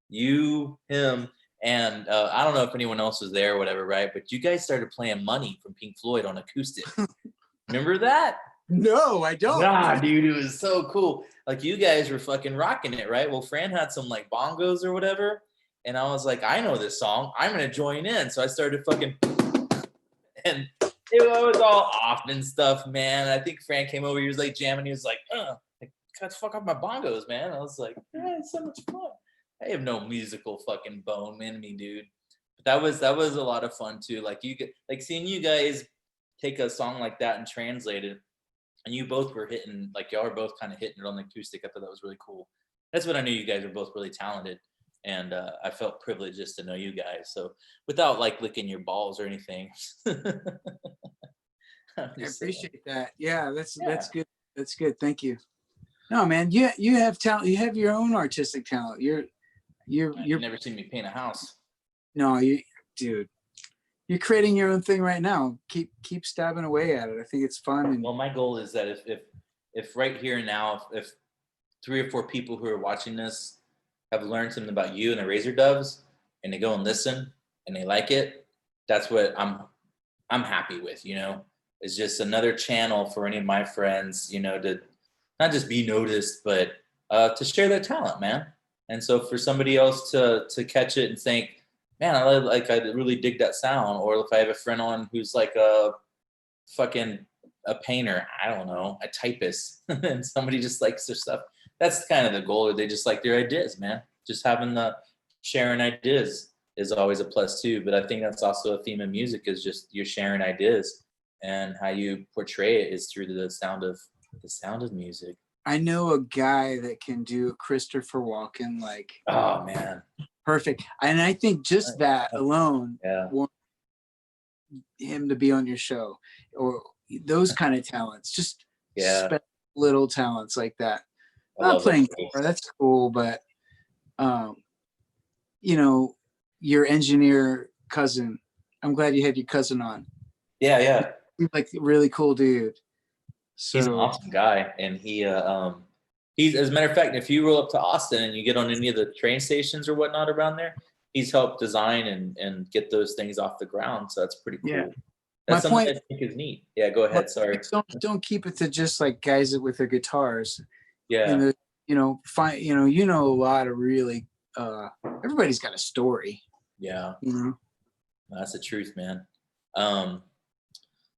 you, him, and I don't know if anyone else was there or whatever, right? But you guys started playing Money from Pink Floyd on acoustic. Remember that? No, I don't. Nah, dude, it was so cool. Like you guys were fucking rocking it, right? Well, Fran had some like bongos or whatever, and I was like, I know this song. I'm gonna join in. So I started fucking, and it was all off and stuff, man. I think Fran came over. He was like jamming. He was like, like, "God, fuck off my bongos, man." I was like, it's so much fun. I have no musical fucking bone in me, dude. But that was a lot of fun too. Like you could like seeing you guys take a song like that and translate it, and you both were hitting like y'all were both kind of hitting it on the acoustic. I thought that was really cool. That's what I knew, you guys were both really talented, and I felt privileged just to know you guys. So without like licking your balls or anything. I'm I just saying. appreciate that. Yeah, Yeah. that's good. That's good. Thank you. No, man, you have talent. You have your own artistic talent. You've never seen me paint a house. no, dude, you're creating your own thing right now. Keep stabbing away at it. I think it's fun. And Well, my goal is that if right here and now, if 3 or 4 people who are watching this have learned something about you and the Razor Doves, and they go and listen and they like it, that's what I'm happy with. You know, it's just another channel for any of my friends, you know, to not just be noticed, but to share their talent, man. And so for somebody else to catch it and think, man, I really dig that sound. Or if I have a friend on who's like a fucking a painter, I don't know, a typist, and somebody just likes their stuff. That's kind of the goal. Or they just like their ideas, man. Just having the sharing ideas is always a plus too. But I think that's also a theme of music, is just you're sharing ideas, and how you portray it is through the sound of music. I know a guy that can do Christopher Walken like Oh man, perfect. And I think just that alone yeah. want him to be on your show, or those kind of talents. Just special little talents like that. Not playing guitar, that's cool, but you know, your engineer cousin. I'm glad you had your cousin on. Yeah. He's like a really cool dude. So, he's an awesome guy, and he's, as a matter of fact, if you roll up to Austin and you get on any of the train stations or whatnot around there, he's helped design and get those things off the ground. So that's pretty cool. Yeah. That's My something point, I think is neat. Yeah, go ahead. Sorry. Don't keep it to just like guys with their guitars. Yeah. And you know a lot of really everybody's got a story. Yeah. You know? That's the truth, man.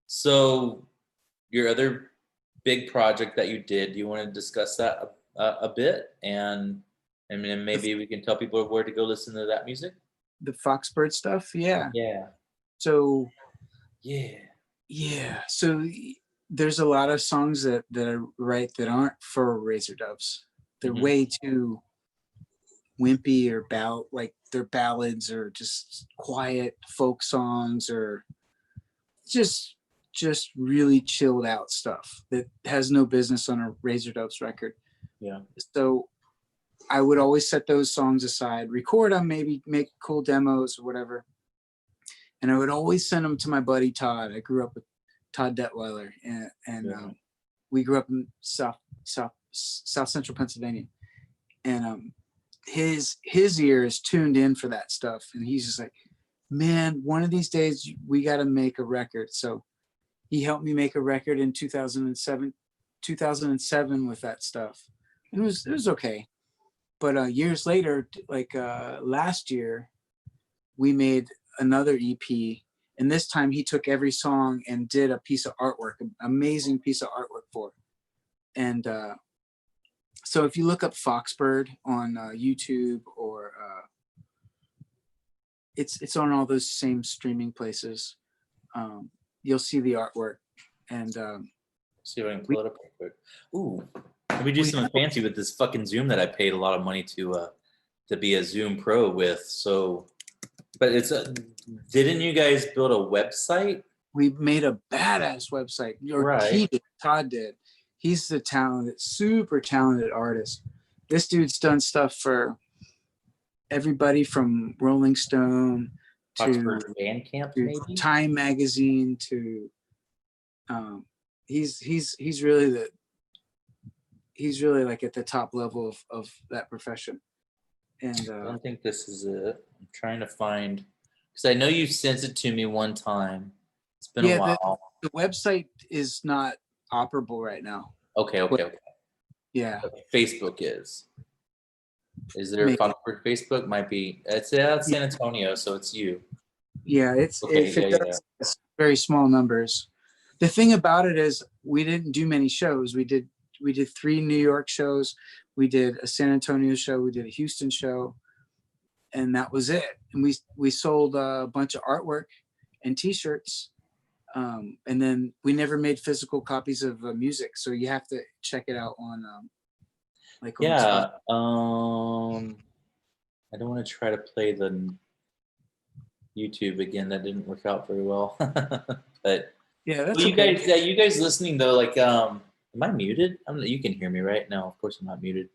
So your other big project that you did, do you want to discuss that a bit? And then maybe we can tell people where to go listen to that music. The Foxbird stuff, yeah. Yeah. So yeah. So there's a lot of songs that I write that aren't for Razor Doves. They're way too wimpy or like they're ballads or just quiet folk songs or just really chilled out stuff that has no business on a Razor Doves record. Yeah. So I would always set those songs aside, record them, maybe make cool demos or whatever. And I would always send them to my buddy Todd. I grew up with Todd Detweiler, and we grew up in South Central Pennsylvania. And his ear is tuned in for that stuff, and he's just like, man, one of these days we got to make a record. So he helped me make a record in 2007 with that stuff, and it was okay. But years later, like last year, we made another EP, and this time he took every song and did a piece of artwork, an amazing piece of artwork for it. And so if you look up Foxbird on YouTube, or it's on all those same streaming places, you'll see the artwork. And See if I can pull it up real quick. Ooh, let me do something fancy with this fucking Zoom that I paid a lot of money to be a Zoom Pro with. So, but it's didn't you guys build a website? We made a badass website. Or Right. he did, Todd did. He's the talented, super talented artist. This dude's done stuff for everybody from Rolling Stone to Oxford Bandcamp, maybe. Time Magazine to he's really like at the top level of that profession. And I don't think this is it. I'm trying to find, because I know you sent it to me one time. It's been a while. The website is not operable right now. Okay. Yeah. But Facebook is. Is there a Foxford Facebook? Might be. It's San Antonio, so it's you. Yeah, it's very small numbers. The thing about it is we didn't do many shows. We did 3 New York shows. We did a San Antonio show. We did a Houston show, and that was it. And we sold a bunch of artwork and T-shirts, and then we never made physical copies of music. So you have to check it out on I don't want to try to play the YouTube again. That didn't work out very well. But yeah, that's you okay. guys. Yeah, you guys listening though, like, am I muted? You can hear me, right? No, of course I'm not muted.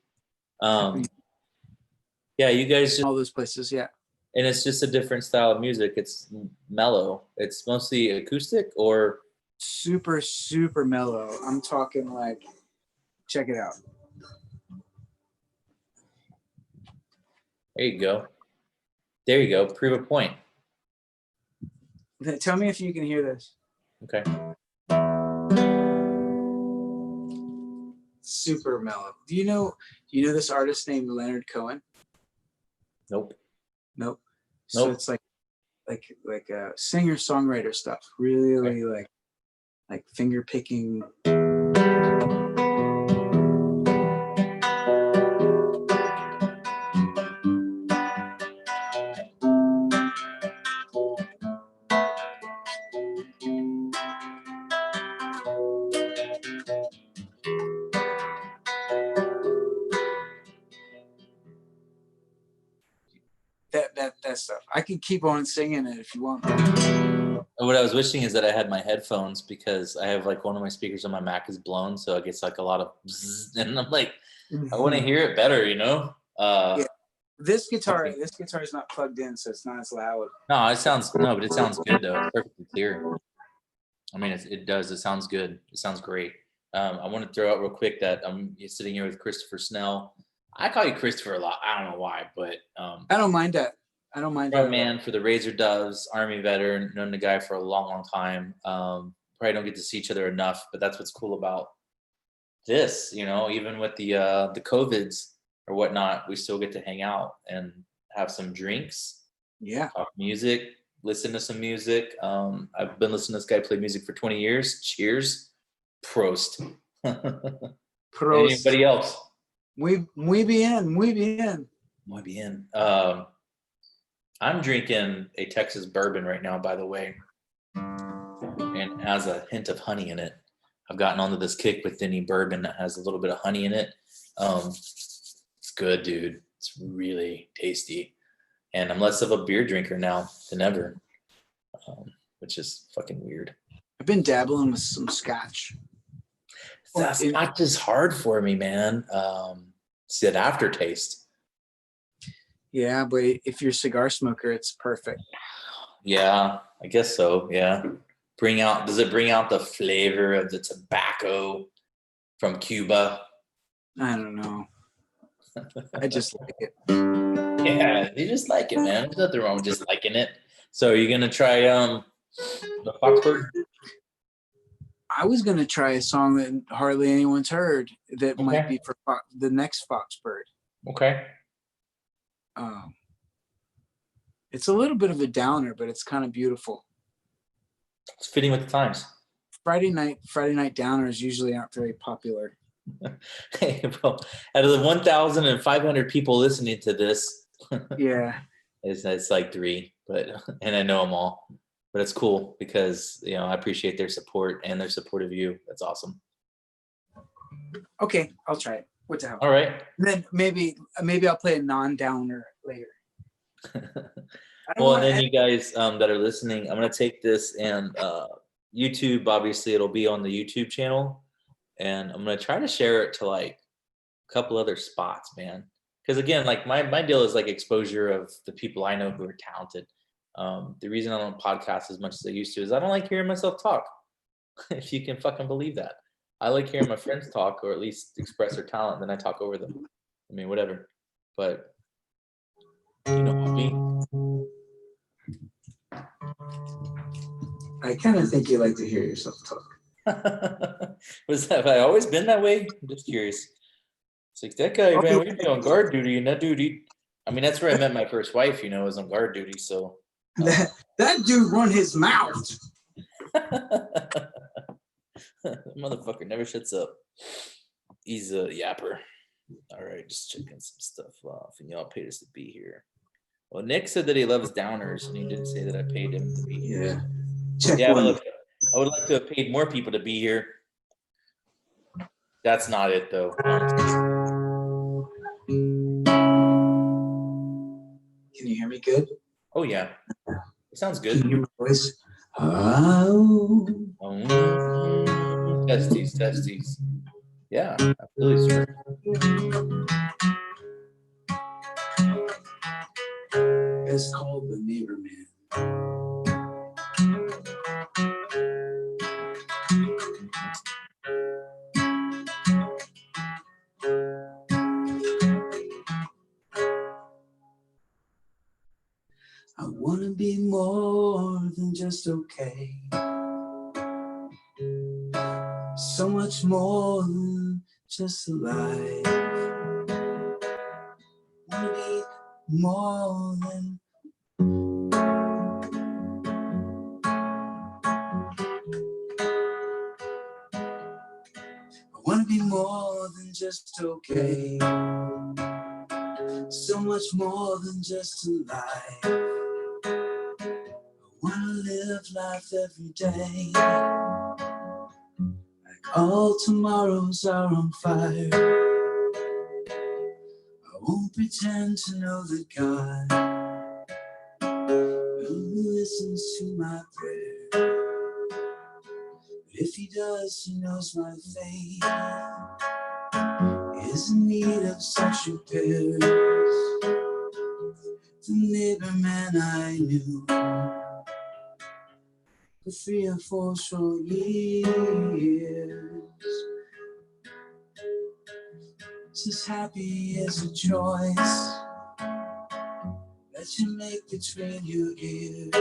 Yeah, you guys. All those places, yeah. And it's just a different style of music. It's mellow. It's mostly acoustic or super, super mellow. I'm talking like, check it out. There you go. There you go. Prove a point. Tell me if you can hear this. Okay. Super mellow. Do you know this artist named Leonard Cohen? Nope. So it's like singer-songwriter stuff. Really like finger picking. That stuff. I can keep on singing it if you want. What I was wishing is that I had my headphones, because I have like one of my speakers on my Mac is blown, so it gets like a lot of bzzz, and I'm like, I want to hear it better, you know? Yeah. This guitar is not plugged in, so it's not as loud. But it sounds good though. It's perfectly clear. I mean, it does. It sounds good. It sounds great. I want to throw out real quick that I'm sitting here with Christopher Snell. I call you Christopher a lot. I don't know why, but I don't mind that. Front man for the Razor Doves, Army veteran, known the guy for a long, long time. Probably don't get to see each other enough, but that's what's cool about this. You know, even with the COVIDs or whatnot, we still get to hang out and have some drinks. Yeah. Talk music, listen to some music. I've been listening to this guy play music for 20 years. Cheers. Prost. Prost. Anybody else? Muy bien. Muy bien. I'm drinking a Texas bourbon right now, by the way, and it has a hint of honey in it. I've gotten onto this kick with any bourbon that has a little bit of honey in it. It's good, dude. It's really tasty. And I'm less of a beer drinker now than ever, which is fucking weird. I've been dabbling with some scotch. Scotch is hard for me, man. It's that aftertaste. Yeah, but if you're a cigar smoker, it's perfect. Yeah, I guess so. Yeah. Does it bring out the flavor of the tobacco from Cuba? I don't know. I just like it. Yeah, you just like it, man. There's nothing wrong with just liking it. So are you gonna try the Foxbird? I was gonna try a song that hardly anyone's heard that might be for the next Foxbird. Okay. It's a little bit of a downer, but it's kind of beautiful. It's fitting with the times. Friday night downers usually aren't very popular. Hey, well, out of the 1,500 people listening to this, yeah, it's like 3, and I know them all. But it's cool because I appreciate their support and their support of you. That's awesome. Okay, I'll try it. What the hell? All right. And then maybe I'll play a non-downer later. I don't Well, and wanna then you guys that are listening, I'm gonna take this and YouTube. Obviously, it'll be on the YouTube channel, and I'm gonna try to share it to like a couple other spots, man. Because again, like my deal is like exposure of the people I know who are talented. The reason I don't podcast as much as I used to is I don't like hearing myself talk. If you can fucking believe that. I like hearing my friends talk, or at least express their talent, and then I talk over them. I mean, whatever. But you know me. I kind of think you like to hear yourself talk. Have I always been that way? I'm just curious. It's like that guy, man, we'd be on guard duty, and that dude, I mean, that's where I met my first wife, you know, was on guard duty. So that dude run his mouth. motherfucker never shuts up. He's a yapper. All right, just checking some stuff off, and y'all paid us to be here. Well, Nick said that he loves downers, and he didn't say that I paid him to be here. Yeah. Check Yeah, one. well, I would like to have paid more people to be here. That's not it, though. Can you hear me good? Oh yeah, it sounds Can you good. hear my voice? Oh. Testes. Yeah, absolutely, sir. It's called The Neighbor Man. I wanna be more than just okay. So much more than just alive. Wanna be more than I wanna be more than just okay. So much more than just alive. I wanna live life every day like all tomorrows are on fire. I won't pretend to know the God who listens to my prayer. But if he does, he knows my faith is in need of such repairs. The neighbor man I knew for 3 or 4 short years, it's as happy as a choice that you make between your ears.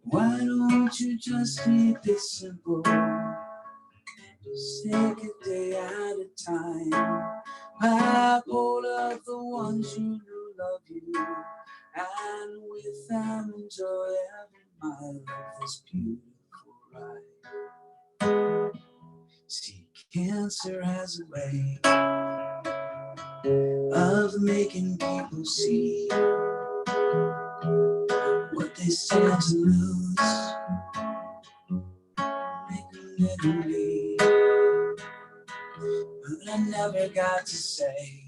Why don't you just keep it simple? Just take a day at a time. Grab hold of the ones you know love you, and with them enjoy every mile of this beautiful ride. See, cancer has a way of making people see what they stand to lose, make them literally. But I never got to say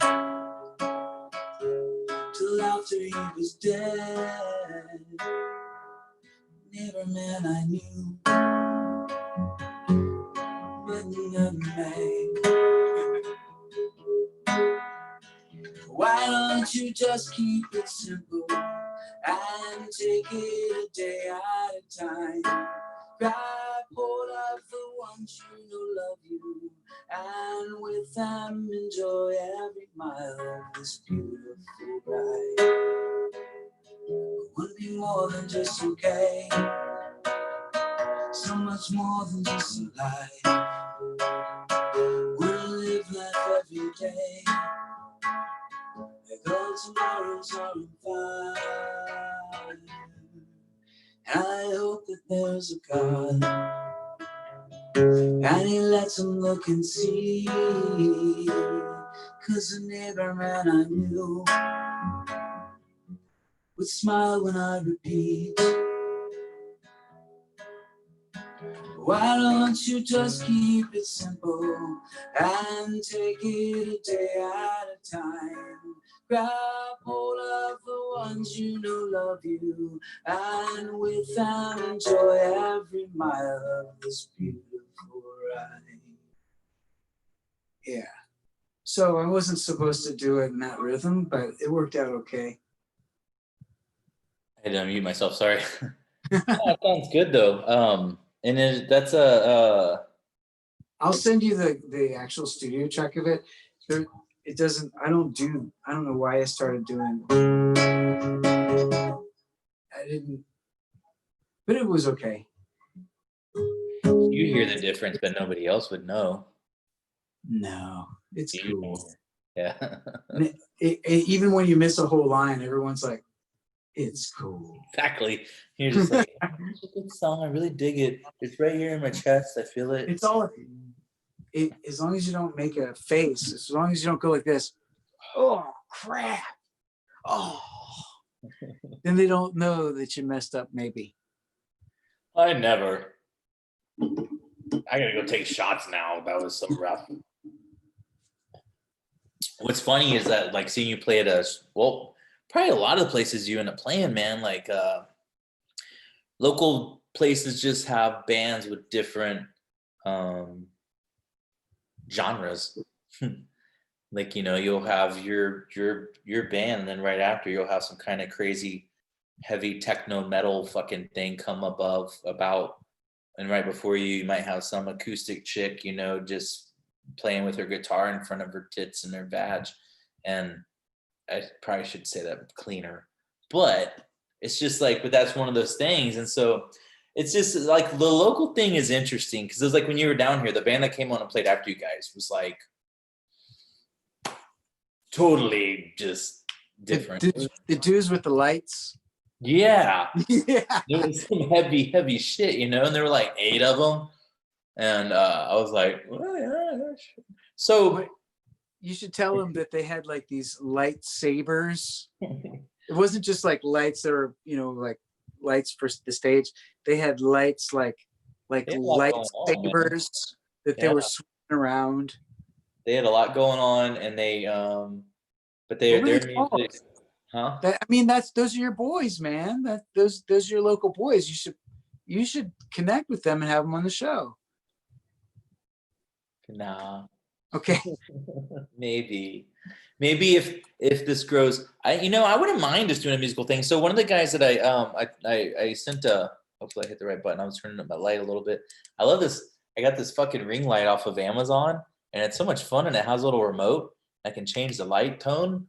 till after he was dead. Neighbor man I knew, but never made. Why don't you just keep it simple and take it a day at a time? Grab hold of the ones you know love you, and with them enjoy every mile of this beautiful ride. I wanna be more than just okay, so much more than just alive. Wanna live life every day like all tomorrows are on fire. And I hope that there's a God, and he lets him look and see. 'Cause the neighbor man I knew would smile when I repeat Why don't you just keep it simple and take it a day at a time? Grab hold of the ones you know love you, and with them enjoy every mile of this beautiful ride. Yeah. So I wasn't supposed to do it in that rhythm, but it worked out okay. I had to unmute myself. Sorry. That sounds good though. And that's a I'll send you the actual studio track of it. There, it doesn't. I don't know why I started doing. I didn't, but it was okay. you hear the difference, but nobody else would know. No, it's cool. Yeah. Even when you miss a whole line, everyone's like, "It's cool." Exactly. You're just like, it's a good song. I really dig it. It's right here in my chest. I feel it. It's all. As long as you don't make a face, as long as you don't go like this, oh crap, oh, then they don't know that you messed up. Maybe. I never. I gotta go take shots now. That was so rough. What's funny is that, like, seeing you play at probably a lot of the places you end up playing, man. Like, local places just have bands with different genres. Like, you'll have your band, and then right after you'll have some kind of crazy heavy techno metal fucking thing come about, and right before you might have some acoustic chick, just playing with her guitar in front of her tits and her vag. And I probably should say that cleaner, but it's just like, but that's one of those things. And so it's just like the local thing is interesting, because it was like when you were down here, the band that came on and played after you guys was like totally just different. The dudes with the lights. Yeah. Yeah. There was some heavy shit, and there were like 8 of them. And I was like, well, yeah. So you should tell them that they had like these lightsabers. It wasn't just like lights that are, like lights for the stage. They had lights like lightsabers that they were swinging around. They had a lot going on, and they but their music, huh? Those are your boys, man. Those are your local boys. You should connect with them and have them on the show. Nah. Okay. Maybe if this grows, I wouldn't mind just doing a musical thing. So one of the guys that I sent hopefully I hit the right button. I was turning up my light a little bit. I love this. I got this fucking ring light off of Amazon, and it's so much fun, and it has a little remote. I can change the light tone.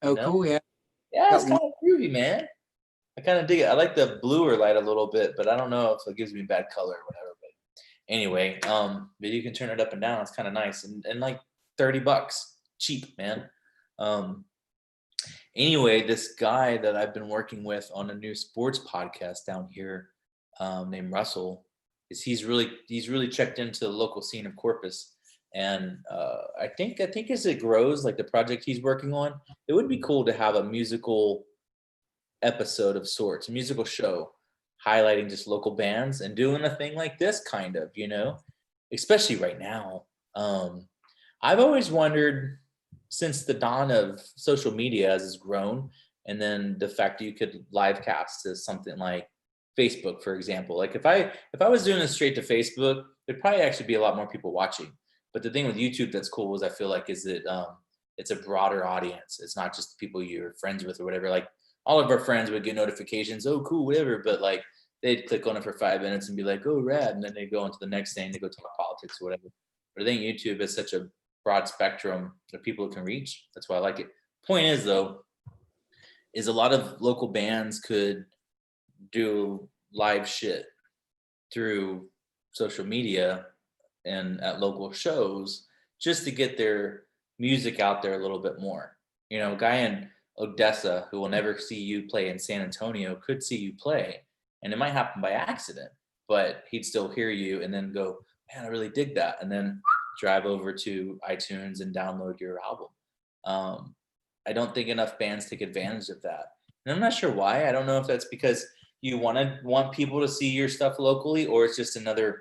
Oh, cool. Yeah. Yeah, it's kind of groovy, man. I kind of dig it. I like the bluer light a little bit, but I don't know if it gives me bad color or whatever. But anyway, but you can turn it up and down. It's kind of nice, and like $30, cheap, man. Anyway, this guy that I've been working with on a new sports podcast down here, named Russell, he's really checked into the local scene of Corpus. And I think as it grows, like the project he's working on, it would be cool to have a musical episode of sorts, a musical show highlighting just local bands and doing a thing like this kind of, especially right now. I've always wondered, since the dawn of social media as it's grown, and then the fact that you could live cast to something like Facebook, for example. Like if I was doing this straight to Facebook, there'd probably actually be a lot more people watching. But the thing with YouTube that's cool is I feel like is that it's a broader audience. It's not just the people you're friends with or whatever. Like all of our friends would get notifications, oh cool, whatever, but like they'd click on it for 5 minutes and be like, oh rad, and then they go on to the next thing, they go talk politics or whatever. But I think YouTube is such a broad spectrum of people it can reach. That's why I like it. Point is though, is a lot of local bands could do live shit through social media and at local shows just to get their music out there a little bit more. A guy in Odessa who will never see you play in San Antonio could see you play, and it might happen by accident, but he'd still hear you and then go, man, I really dig that, and then drive over to iTunes and download your album. I don't think enough bands take advantage of that, and I'm not sure why. I don't know if that's because you want people to see your stuff locally, or it's just another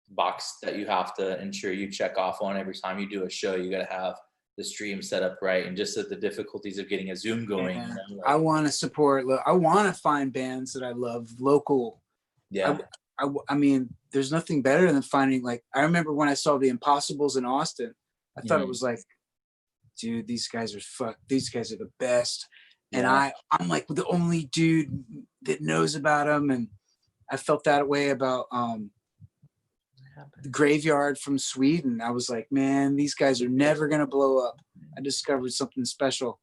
box that you have to ensure you check off on every time you do a show. You got to have the stream set up right, and just the difficulties of getting a Zoom going. Yeah. You know, I like, want to support. I want to find bands that I love, local. yeah, I mean, there's nothing better than finding, like, I remember when I saw the Impossibles in Austin, I thought it was like, dude, these guys are the best. And yeah. I'm like the only dude that knows about them. And I felt that way about the Graveyard from Sweden. I was like, man, these guys are never gonna blow up. I discovered something special.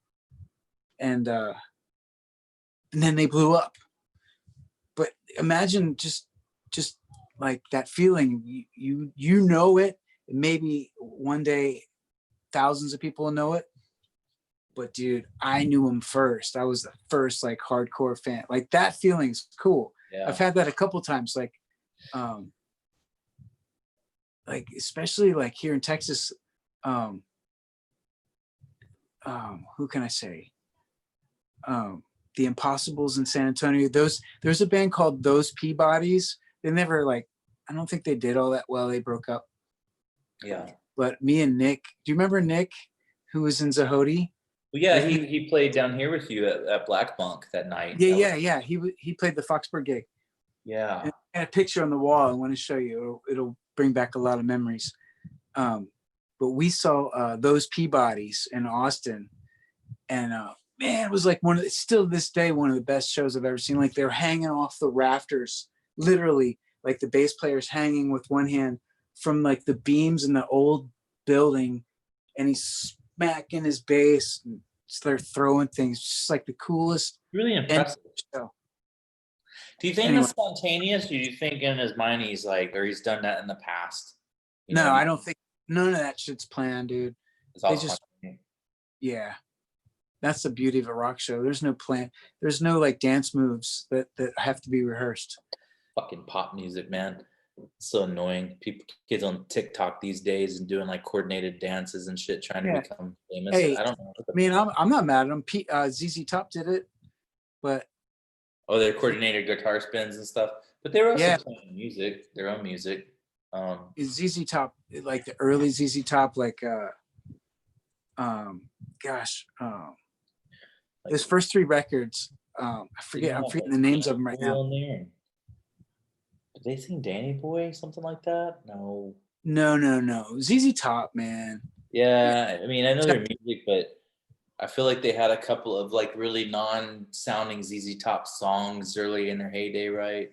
And then they blew up. But imagine just like that feeling. You know it. Maybe one day thousands of people will know it. But dude, I knew him first. I was the first like hardcore fan. Like that feeling's cool. Yeah. I've had that a couple times. Like especially like here in Texas. Who can I say? The Impossibles in San Antonio. There's a band called Those Peabodys. They never like. I don't think they did all that well. They broke up. Yeah. But me and Nick. Do you remember Nick, who was in Zahodi? Well, yeah, he played down here with you at Black Monk that night. Yeah. He played the Foxburg gig. Yeah. And I had a picture on the wall I want to show you. It'll bring back a lot of memories. But we saw Those Peabodys in Austin, and man, it was like still this day one of the best shows I've ever seen. Like they're hanging off the rafters, literally, like the bass player's hanging with one hand from like the beams in the old building, and he's smacking his bass and they're throwing things. Just like the coolest. Really impressive. Show. Do you think that's spontaneous? Or do you think in his mind he's like, or he's done that in the past? No, I don't think none of that shit's planned, dude. It's all Yeah. That's the beauty of a rock show. There's no plan. There's no like dance moves that have to be rehearsed. Fucking pop music, man. It's so annoying. Kids on TikTok these days and doing like coordinated dances and shit, trying to become famous. Hey, I don't know. I mean, I'm not mad at them. ZZ Top did it, but their coordinated guitar spins and stuff. But they were also playing music, their own music. ZZ Top, like the early ZZ Top, like those first three records. I'm forgetting the names of them right now. Did they sing Danny Boy, something like that? No. ZZ Top, man. Yeah, I mean, I know their music, but I feel like they had a couple of like really non-sounding ZZ Top songs early in their heyday, right?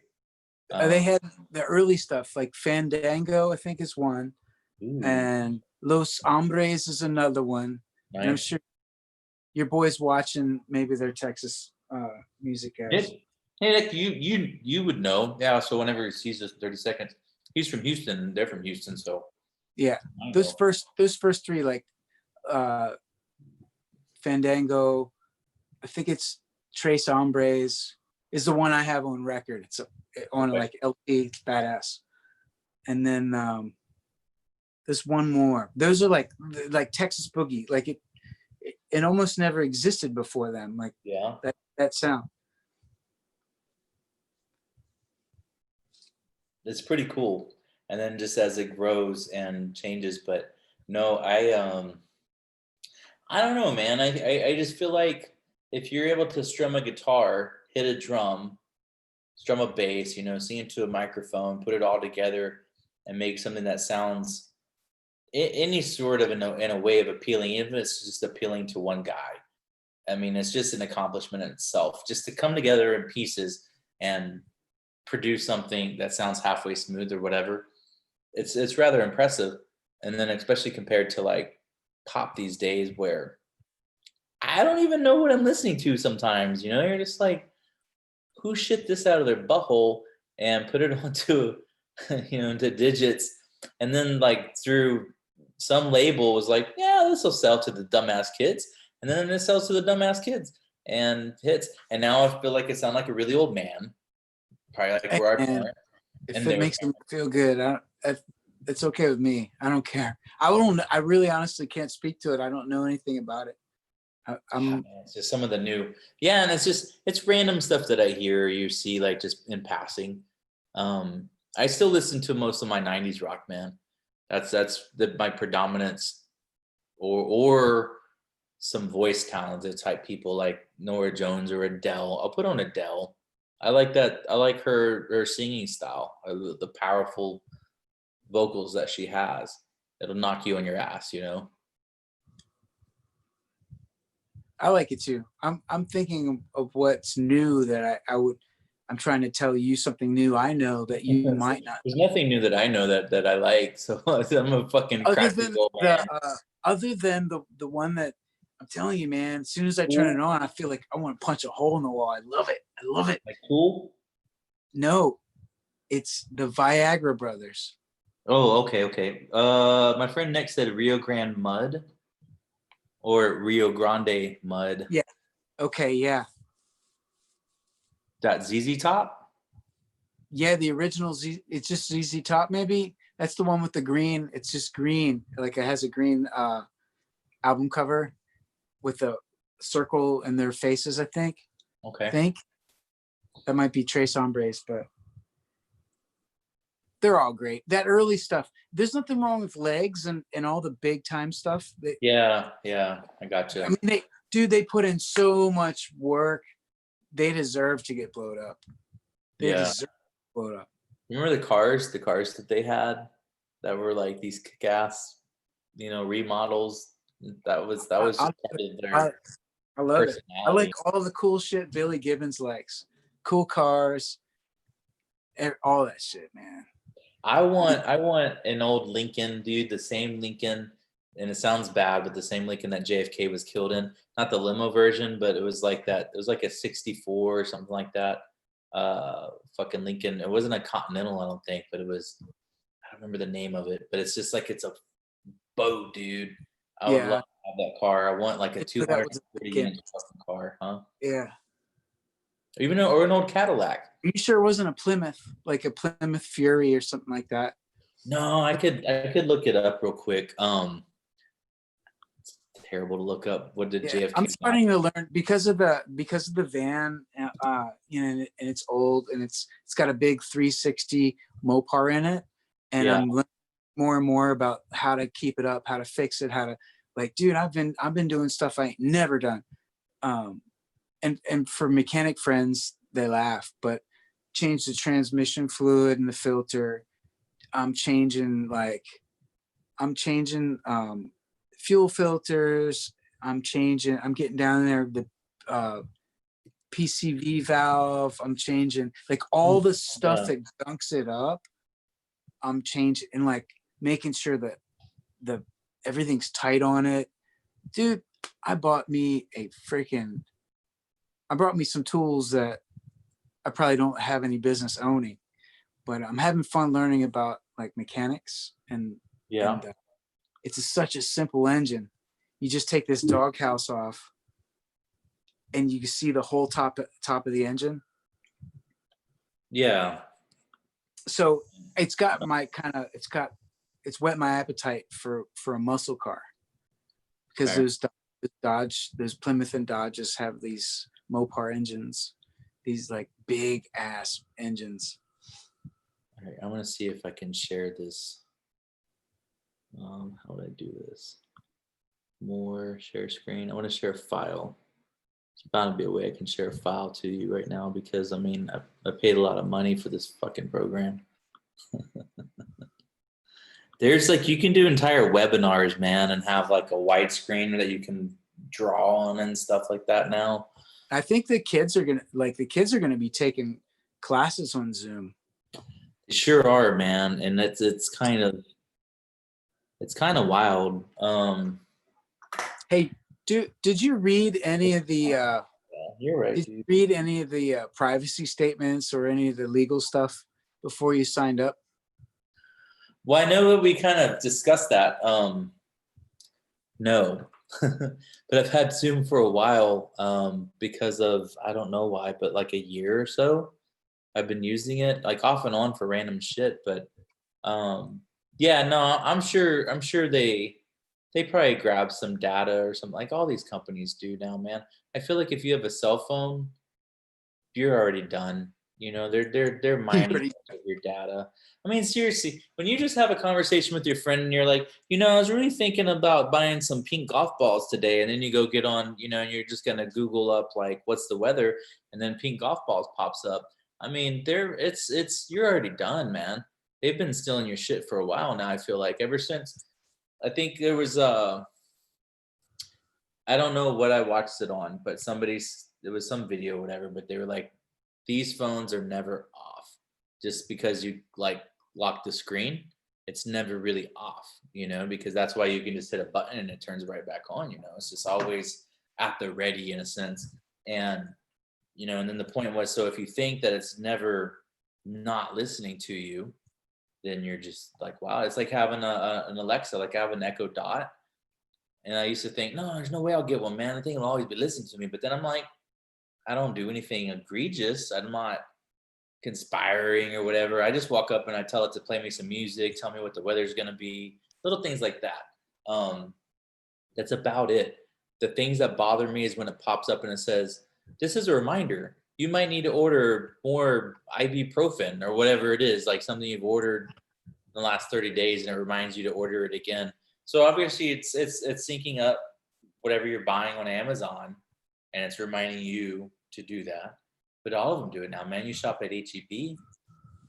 They had the early stuff, like Fandango, I think is one, and Los Hombres is another one. Nice. And I'm sure your boys watching, maybe they're Texas music guys. Hey, Nick, you would know. Yeah, so whenever he sees us 30 seconds, he's from Houston. They're from Houston, so. Yeah, those first three, like Fandango, I think it's Tres Hombres is the one I have on record. It's on like LP. It's badass. And then there's one more. Those are like Texas Boogie. Like it almost never existed before them. Like that sound. It's pretty cool. And then just as it grows and changes, but no, I don't know, man. I just feel like if you're able to strum a guitar, hit a drum, strum a bass, sing into a microphone, put it all together and make something that sounds any sort of in a way of appealing, even if it's just appealing to one guy. I mean, it's just an accomplishment in itself, just to come together in pieces and produce something that sounds halfway smooth or whatever. It's rather impressive. And then especially compared to like pop these days, where I don't even know what I'm listening to sometimes. You're just like, who shit this out of their butthole and put it onto into digits, and then like through some label was like, yeah, this will sell to the dumbass kids, and then it sells to the dumbass kids and hits. And now I feel like I sound like a really old man, probably like where our parents. If it makes them feel good, it's okay with me. I don't care. I really honestly can't speak to it. I don't know anything about it. It's just some of the new, and it's random stuff that I hear or you see like just in passing. I still listen to most of my '90s rock, man. My predominance, or some voice talented type people like Nora Jones or Adele. I'll put on Adele. I like that. I like her singing style, the powerful vocals that she has. It'll knock you on your ass, you know. I like it too. I'm thinking of what's new that I'm trying to tell you something new I know that you might not. There's nothing new that I know that I like. So I'm a fucking Other cracked than old man. the one that I'm telling you, man, as soon as I turn it on, I feel like I want to punch a hole in the wall. I love it. I love it. Like Cool? No, it's the Viagra Brothers. Oh, okay. My friend Nick said Rio Grande Mud or Rio Grande Mud. Yeah. Okay. Yeah. That ZZ Top? Yeah. The original it's just ZZ Top. Maybe that's the one with the green. It's just green. Like it has a green album cover with a circle in their faces. I think. Okay. That might be Tres Hombres, but they're all great. That early stuff. There's nothing wrong with Legs and all the big time stuff. Yeah, I gotcha. I mean, they put in so much work. They deserve to get blowed up. They deserve to get blowed up. Remember the cars that they had that were like these kick-ass, remodels. That was just part of their I love it. personality. I like all the cool shit Billy Gibbons likes. Cool cars, all that shit, man. I want an old Lincoln, dude, the same Lincoln, and it sounds bad, but the same Lincoln that JFK was killed in. Not the limo version, but it was like that. It was like a 64 or something like that. Fucking Lincoln. It wasn't a Continental, I don't think, but it was, I don't remember the name of it, but it's just like it's a boat, dude. I would love to have that car. I want like a 240-inch fucking car, huh? Yeah. Or an old Cadillac. Are you sure it wasn't a Plymouth, like a Plymouth Fury or something like that? No, I could look it up real quick. It's terrible to look up. What did JFK? I'm starting to learn because of the van, and it's old and it's got a big 360 Mopar in it, and I'm learning more and more about how to keep it up, how to fix it, how to dude, I've been doing stuff I ain't never done. And for mechanic friends, they laugh, but change the transmission fluid and the filter. I'm changing fuel filters. I'm getting down there, the PCV valve. I'm changing all the stuff that gunks it up. I'm changing and making sure that everything's tight on it. Dude, I brought me some tools that I probably don't have any business owning, but I'm having fun learning about mechanics and it's such a simple engine. You just take this doghouse off and you can see the whole top of the engine. Yeah. So it's got it's whet my appetite for a muscle car, because those Plymouth and Dodges have these Mopar engines, these big ass engines. All right, I want to see if I can share this. How would I do this? More, share screen. I want to share a file. It's bound to be a way I can share a file to you right now, because I paid a lot of money for this fucking program. There's you can do entire webinars, man, and have a widescreen that you can draw on and stuff like that now. I think the kids are gonna be taking classes on Zoom. They sure are, man, and it's kind of wild. Hey, did you read any of the? You're right. Did you read any of the privacy statements or any of the legal stuff before you signed up? Well, I know that we kind of discussed that. No, but I've had Zoom for a while because of, I don't know why, but a year or so. I've been using it off and on for random shit. But yeah, no, I'm sure they probably grab some data or something, all these companies do now, man. I feel like if you have a cell phone, you're already done. You know, they're mining Pretty- your data. I mean, seriously, when you just have a conversation with your friend and you're like, you know, I was really thinking about buying some pink golf balls today, and then you go get on, you know, and you're just gonna Google up like what's the weather, and then pink golf balls pops up. I mean, it's you're already done, man. They've been stealing your shit for a while now. I feel like ever since I think there was I don't know what I watched it on, but there was some video or whatever, but they were like, these phones are never off. Just because you like lock the screen, it's never really off, you know, because that's why you can just hit a button and it turns right back on, you know. It's just always at the ready in a sense. And, you know, and then the point was, so if you think that it's never not listening to you, then you're just like, wow, it's like having an Alexa, like I have an Echo Dot. And I used to think, no, there's no way I'll get one, man. I think it'll always be listening to me. But then I'm like, I don't do anything egregious. I'm not conspiring or whatever. I just walk up and I tell it to play me some music, tell me what the weather's gonna be, little things like that. That's about it. The things that bother me is when it pops up and it says, "This is a reminder. You might need to order more ibuprofen or whatever it is, like something you've ordered in the last 30 days, and it reminds you to order it again." So obviously, it's syncing up whatever you're buying on Amazon, and it's reminding you to do that. But all of them do it now, man. You shop at HEB,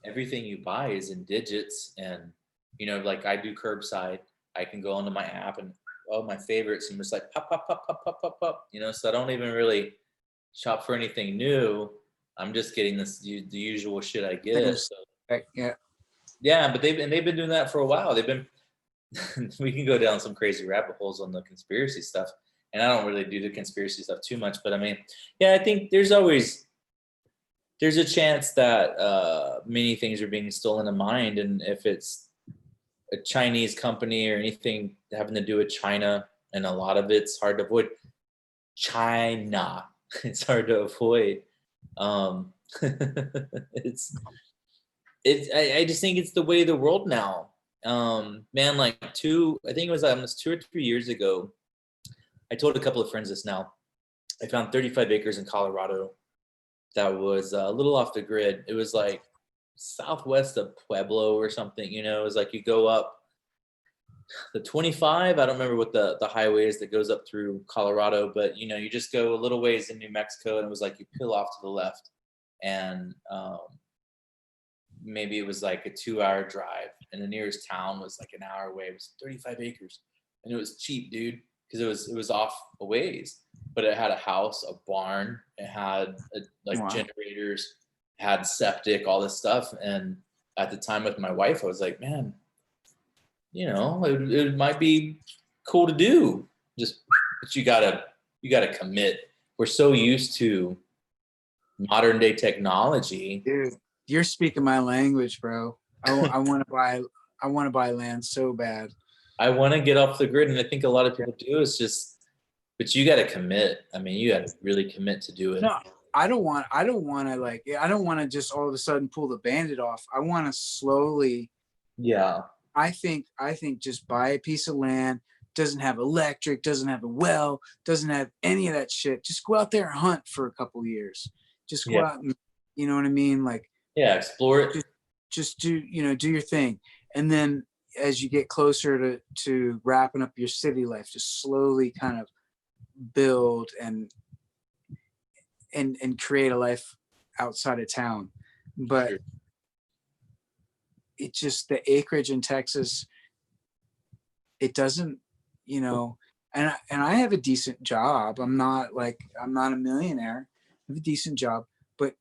everything you buy is in digits, and you know, like I do curbside. I can go onto my app and my favorites, and just like pop, pop, pop, pop, pop, pop, pop. You know, so I don't even really shop for anything new. I'm just getting the usual shit I get. So Yeah. yeah, but they've been doing that for a while. They've been we can go down some crazy rabbit holes on the conspiracy stuff, and I don't really do the conspiracy stuff too much. But I mean, yeah, I think there's a chance that many things are being stolen to mind, and if it's a Chinese company or anything having to do with China, and a lot of it's hard to avoid. China, it's hard to avoid. It's I just think it's the way of the world now. Man, like I think it was almost 2 or 3 years ago, I told a couple of friends this now. I found 35 acres in Colorado that was a little off the grid. It was like southwest of Pueblo or something, you know. It was like you go up the 25. I don't remember what the highway is that goes up through Colorado, but you know, you just go a little ways in New Mexico, and it was like you peel off to the left, and maybe it was like a 2-hour drive, and the nearest town was like an hour away. It was 35 acres, and it was cheap, dude, because it was off a ways, but it had a house, a barn, it had Wow. generators, had septic, all this stuff. And at the time with my wife, I was like, man, you know, it might be cool to do. But you gotta commit. We're so used to modern day technology. Dude, you're speaking my language, bro. I want to buy land so bad. I want to get off the grid, and I think a lot of people do. It's just, but you got to commit. I mean, you got to really commit to do it. No, I don't want to just all of a sudden pull the bandit off. I want to slowly. Yeah. I think just buy a piece of land, doesn't have electric, doesn't have a well, doesn't have any of that shit. Just go out there and hunt for a couple years. Just go out and, you know what I mean? Like, yeah, explore it. Just do your thing. And then as you get closer to wrapping up your city life, just slowly kind of build and create a life outside of town. But Sure. It's just the acreage in Texas, it doesn't, you know, and I have a decent job. I'm not a millionaire. I have a decent job, but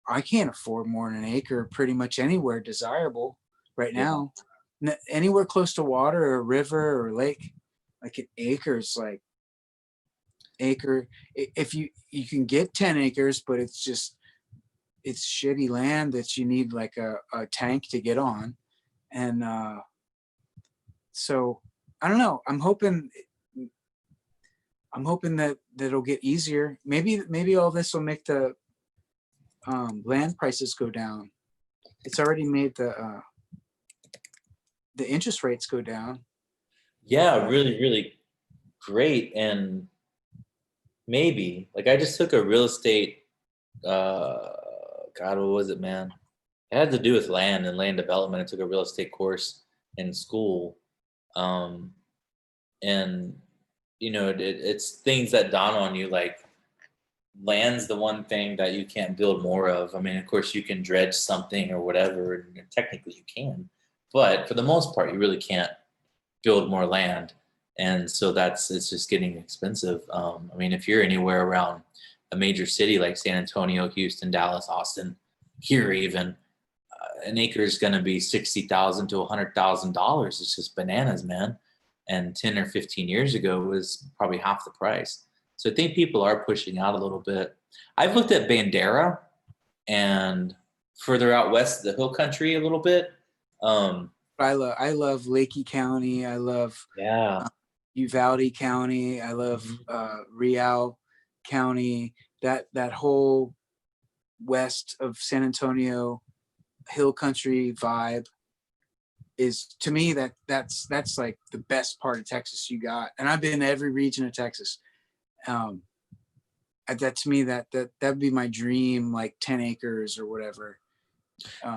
I can't afford more than an acre pretty much anywhere desirable right now. Anywhere close to water or river or lake, like an acre is like acre. If you can get 10 acres, but it's shitty land that you need like a tank to get on. And so I don't know. I'm hoping that it'll get easier. Maybe all this will make the land prices go down. It's already made the interest rates go down. Yeah, really, really great. And maybe, like, I just took a real estate God, what was it, man? It had to do with land and land development. I took a real estate course in school. And it's things that dawn on you, like land's the one thing that you can't build more of. I mean, of course you can dredge something or whatever, and technically you can, but for the most part you really can't build more land. And so it's just getting expensive. I mean, if you're anywhere around a major city like San Antonio, Houston, Dallas, Austin, here even, an acre is going to be $60,000 to $100,000. It's just bananas, man. And 10 or 15 years ago it was probably half the price. So I think people are pushing out a little bit. I've looked at Bandera and further out west, the hill country a little bit. I love Lakey County. I love Uvalde County. I love Real County. That whole west of San Antonio hill country vibe is, to me, that's like the best part of Texas you got. And I've been to every region of Texas. That to me, that'd be my dream, like 10 acres or whatever.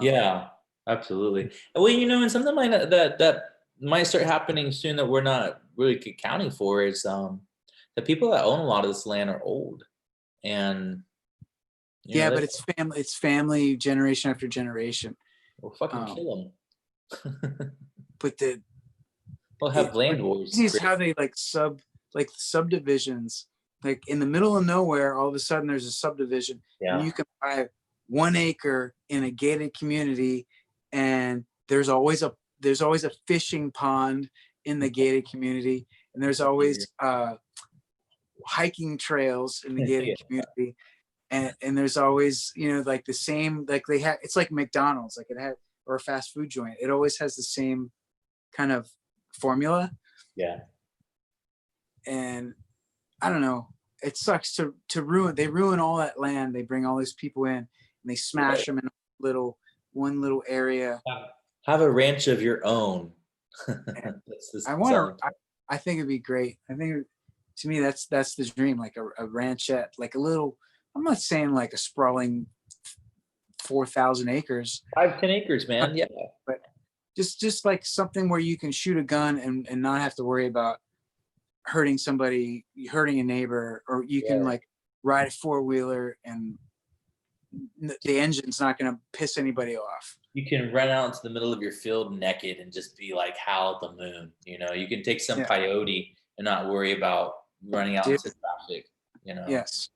Yeah, absolutely. Well, and something like that might start happening soon that we're not really accounting for is the people that own a lot of this land are old, and but it's family generation after generation. We'll fucking kill them. But we'll have land wars. This is how they subdivisions. Like in the middle of nowhere, all of a sudden there's a subdivision, and you can buy 1 acre in a gated community, and there's always a fishing pond in the gated community, and there's always hiking trails in the gated community, and there's always like the same, like they have, it's like McDonald's, like it had, or a fast food joint. It always has the same kind of formula. Yeah. And I don't know. It sucks to ruin. They ruin all that land. They bring all these people in and they smash them in one little area. Have a ranch of your own. I think it'd be great. I think to me that's the dream, like a ranchette, like a little. I'm not saying like a sprawling 4,000 acres. 5-10 acres, man. Yeah. But just like something where you can shoot a gun and not have to worry about hurting somebody, hurting a neighbor, or you can like ride a 4-wheeler and the engine's not going to piss anybody off. You can run out into the middle of your field naked and just be like howl at the moon. You can take some peyote and not worry about running out into traffic. Yes.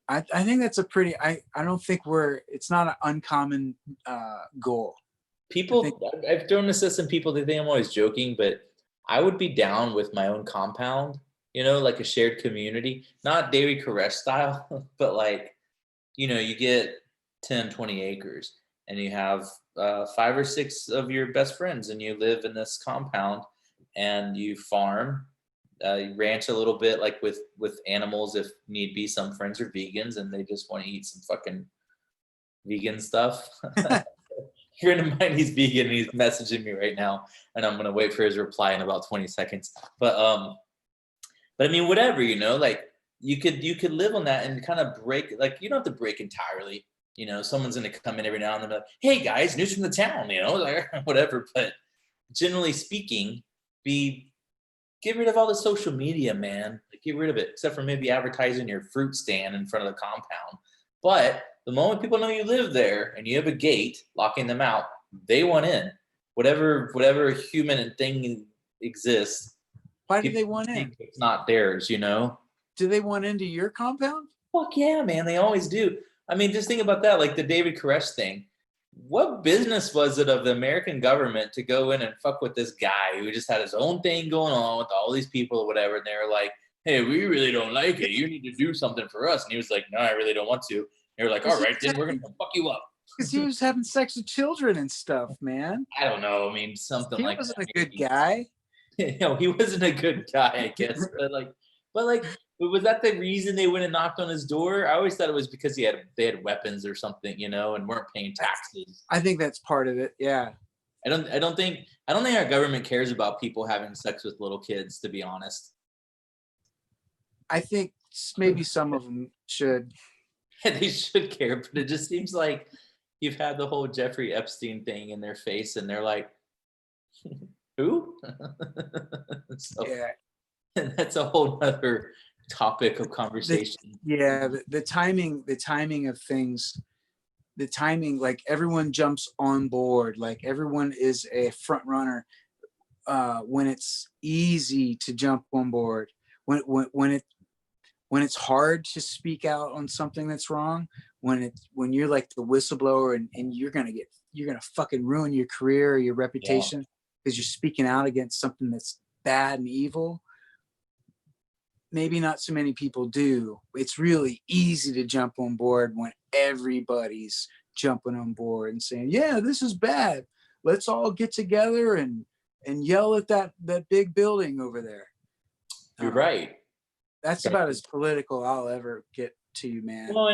I think that's a pretty, I don't think it's not an uncommon goal. I've thrown this at some people, they think I'm always joking, but I would be down with my own compound, like a shared community, not David Koresh style, but like, you get 10, 20 acres and you have 5 or 6 of your best friends and you live in this compound and you farm, you ranch a little bit, like with animals, if need be. Some friends are vegans and they just want to eat some fucking vegan stuff. A friend of mine, he's vegan and he's messaging me right now, and I'm gonna wait for his reply in about 20 seconds. But I mean, whatever, like you could live on that and kind of break, like you don't have to break entirely. Someone's gonna come in every now and then, like, hey guys, news from the town, like whatever. But generally speaking, get rid of all the social media, man. Like, get rid of it, except for maybe advertising your fruit stand in front of the compound. But the moment people know you live there and you have a gate locking them out, they want in. Whatever human thing exists. Why do they want in? It's not theirs, Do they want into your compound? Fuck yeah, man. They always do. I mean, just think about that, like the David Koresh thing. What business was it of the American government to go in and fuck with this guy who just had his own thing going on with all these people or whatever? And they were like, hey, we really don't like it. You need to do something for us. And he was like, no, I really don't want to. They were like, all right, then we're going to fuck you up. Because he was having sex with children and stuff, man. I don't know. I mean, something like that. He wasn't a good guy. He wasn't a good guy, I guess. But was that the reason they went and knocked on his door? I always thought it was because they had weapons or something, and weren't paying taxes. I think that's part of it. Yeah. I don't think our government cares about people having sex with little kids, to be honest. I think maybe some of them should. they should care, but it just seems like you've had the whole Jeffrey Epstein thing in their face, and they're like, "Who?" So Yeah. that's a whole other topic of The, conversation. yeah. The timing of things, the timing, like everyone jumps on board, like everyone is a front runner when it's easy to jump on board. When it's hard to speak out on something that's wrong, when you're like the whistleblower and you're gonna fucking ruin your career or your Yeah, reputation because you're speaking out against something that's bad and evil. Maybe not so many people do. It's really easy to jump on board when everybody's jumping on board and saying, yeah, this is bad. Let's all get together and yell at that big building over there. you're right. That's about as political I'll ever get to you, man. Well,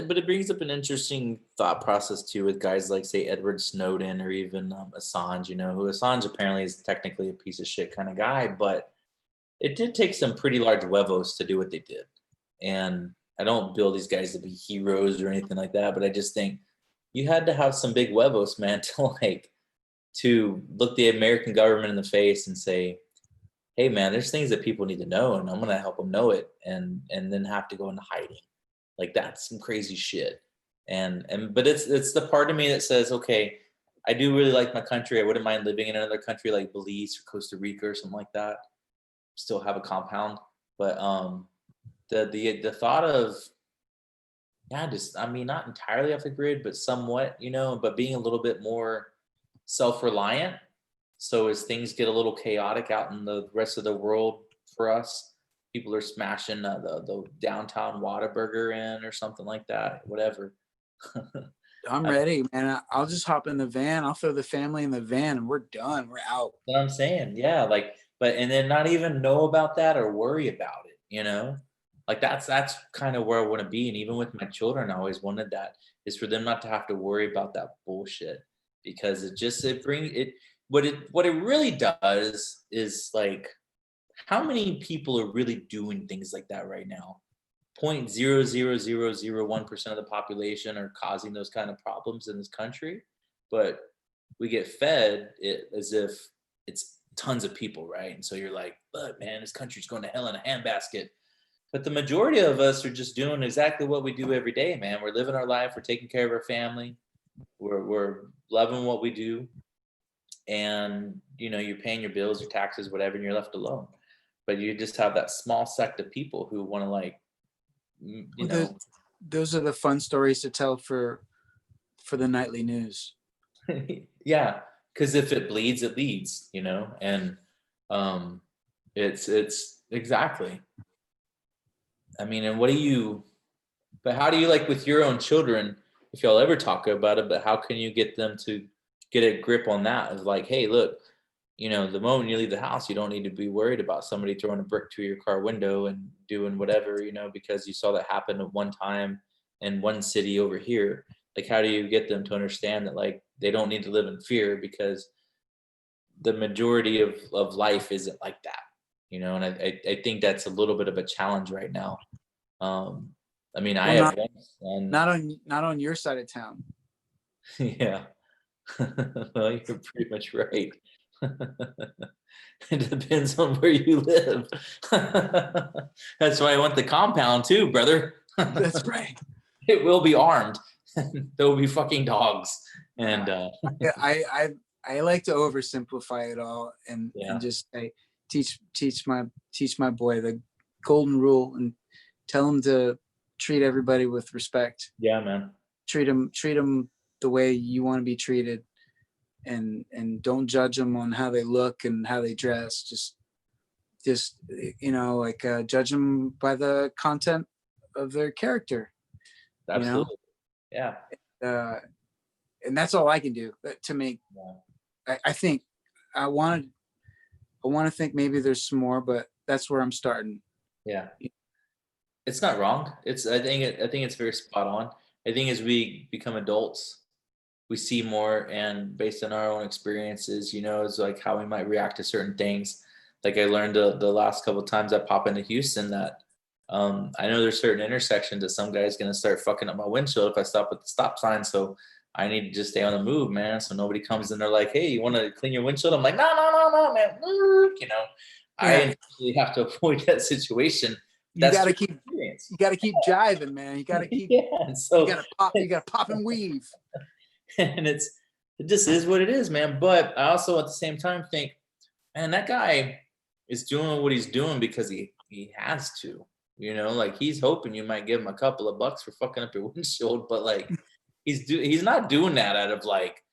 but it brings up an interesting thought process too with guys like, say, Edward Snowden or even Assange. You know, who Assange apparently is technically a piece of shit kind of guy, but it did take some pretty large huevos to do what they did. And I don't build these guys to be heroes or anything like that, but I just think you had to have some big huevos, man, to look the American government in the face and say, hey man, there's things that people need to know and I'm gonna help them know it, and then have to go into hiding. Like, that's some crazy shit. But it's the part of me that says, okay, I do really like my country. I wouldn't mind living in another country like Belize or Costa Rica or something like that. Still have a compound. But the thought of, yeah, just, I mean, not entirely off the grid, but somewhat, but being a little bit more self-reliant. So as things get a little chaotic out in the rest of the world for us, people are smashing the downtown Whataburger in or something like that, whatever. I'm ready, man. I'll just hop in the van. I'll throw the family in the van and we're done. We're out. What I'm saying, yeah, and then not even know about that or worry about it, like that's kind of where I want to be. And even with my children, I always wanted that, is for them not to have to worry about that bullshit, because what it really does is, like, how many people are really doing things like that right now? 0.00001% of the population are causing those kind of problems in this country, but we get fed it as if it's tons of people, right? And so you're like, but man, this country's going to hell in a handbasket. But the majority of us are just doing exactly what we do every day, man. We're living our life. We're taking care of our family. We're loving what we do. And, you're paying your bills, your taxes, whatever, and you're left alone. But you just have that small sect of people who want to, like, Those are the fun stories to tell for the nightly news. Yeah, because if it bleeds, it leads, and it's exactly. I mean, and but how do you, like, with your own children, if y'all ever talk about it, but how can you get them to get a grip on that of, like, hey, look, the moment you leave the house, you don't need to be worried about somebody throwing a brick through your car window and doing whatever, because you saw that happen at one time in one city over here. Like, how do you get them to understand that, like, they don't need to live in fear, because the majority of life isn't like that, and I think that's a little bit of a challenge right now. I mean, I have one son. Not on your side of town. Yeah. Well, you're pretty much right. It depends on where you live. That's why I want the compound too, brother. That's right. It will be armed. There will be fucking dogs. And Yeah, I like to oversimplify it all and just say, teach my boy the golden rule and tell him to treat everybody with respect. Yeah, man. Treat them the way you want to be treated, and don't judge them on how they look and how they dress. Just judge them by the content of their character. Absolutely. Yeah. And that's all I can do to make. Yeah. I think I want to think maybe there's some more, but that's where I'm starting. Yeah. It's not wrong. I think it's very spot on. I think as we become adults, we see more, and based on our own experiences, it's like how we might react to certain things. Like, I learned the last couple of times I pop into Houston that I know there's certain intersections that some guy's gonna start fucking up my windshield if I stop at the stop sign. So I need to just stay on the move, man. So nobody comes in. They're like, "Hey, you want to clean your windshield?" I'm like, "No, no, no, no, man." You know, I really have to avoid that situation. You gotta true keep experience. you gotta keep jiving, man. You gotta keep And so you gotta pop and weave. and it just is what it is, man. But I also at the same time think, man, that guy is doing what he's doing because he has to. You know, like he's hoping you might give him a couple of bucks for fucking up your windshield, but like he's not doing that out of like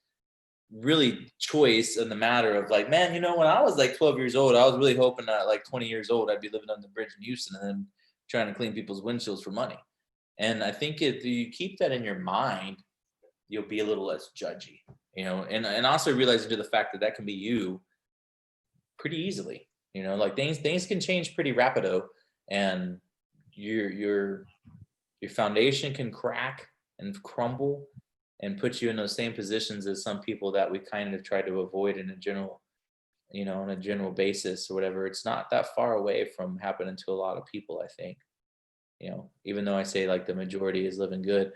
really choice in the matter of like, man, you know, when I was like 12 years old, I was really hoping that like 20 years old, I'd be living on the bridge in Houston and then trying to clean people's windshields for money. And I think if you keep that in your mind, you'll be a little less judgy, you know, and also realizing to the fact that that can be you pretty easily, you know, like things can change pretty rapido, and your foundation can crack and crumble and put you in those same positions as some people that we kind of try to avoid in a general, you know, on a general basis or whatever. It's not that far away from happening to a lot of people, I think, you know, even though I say like the majority is living good,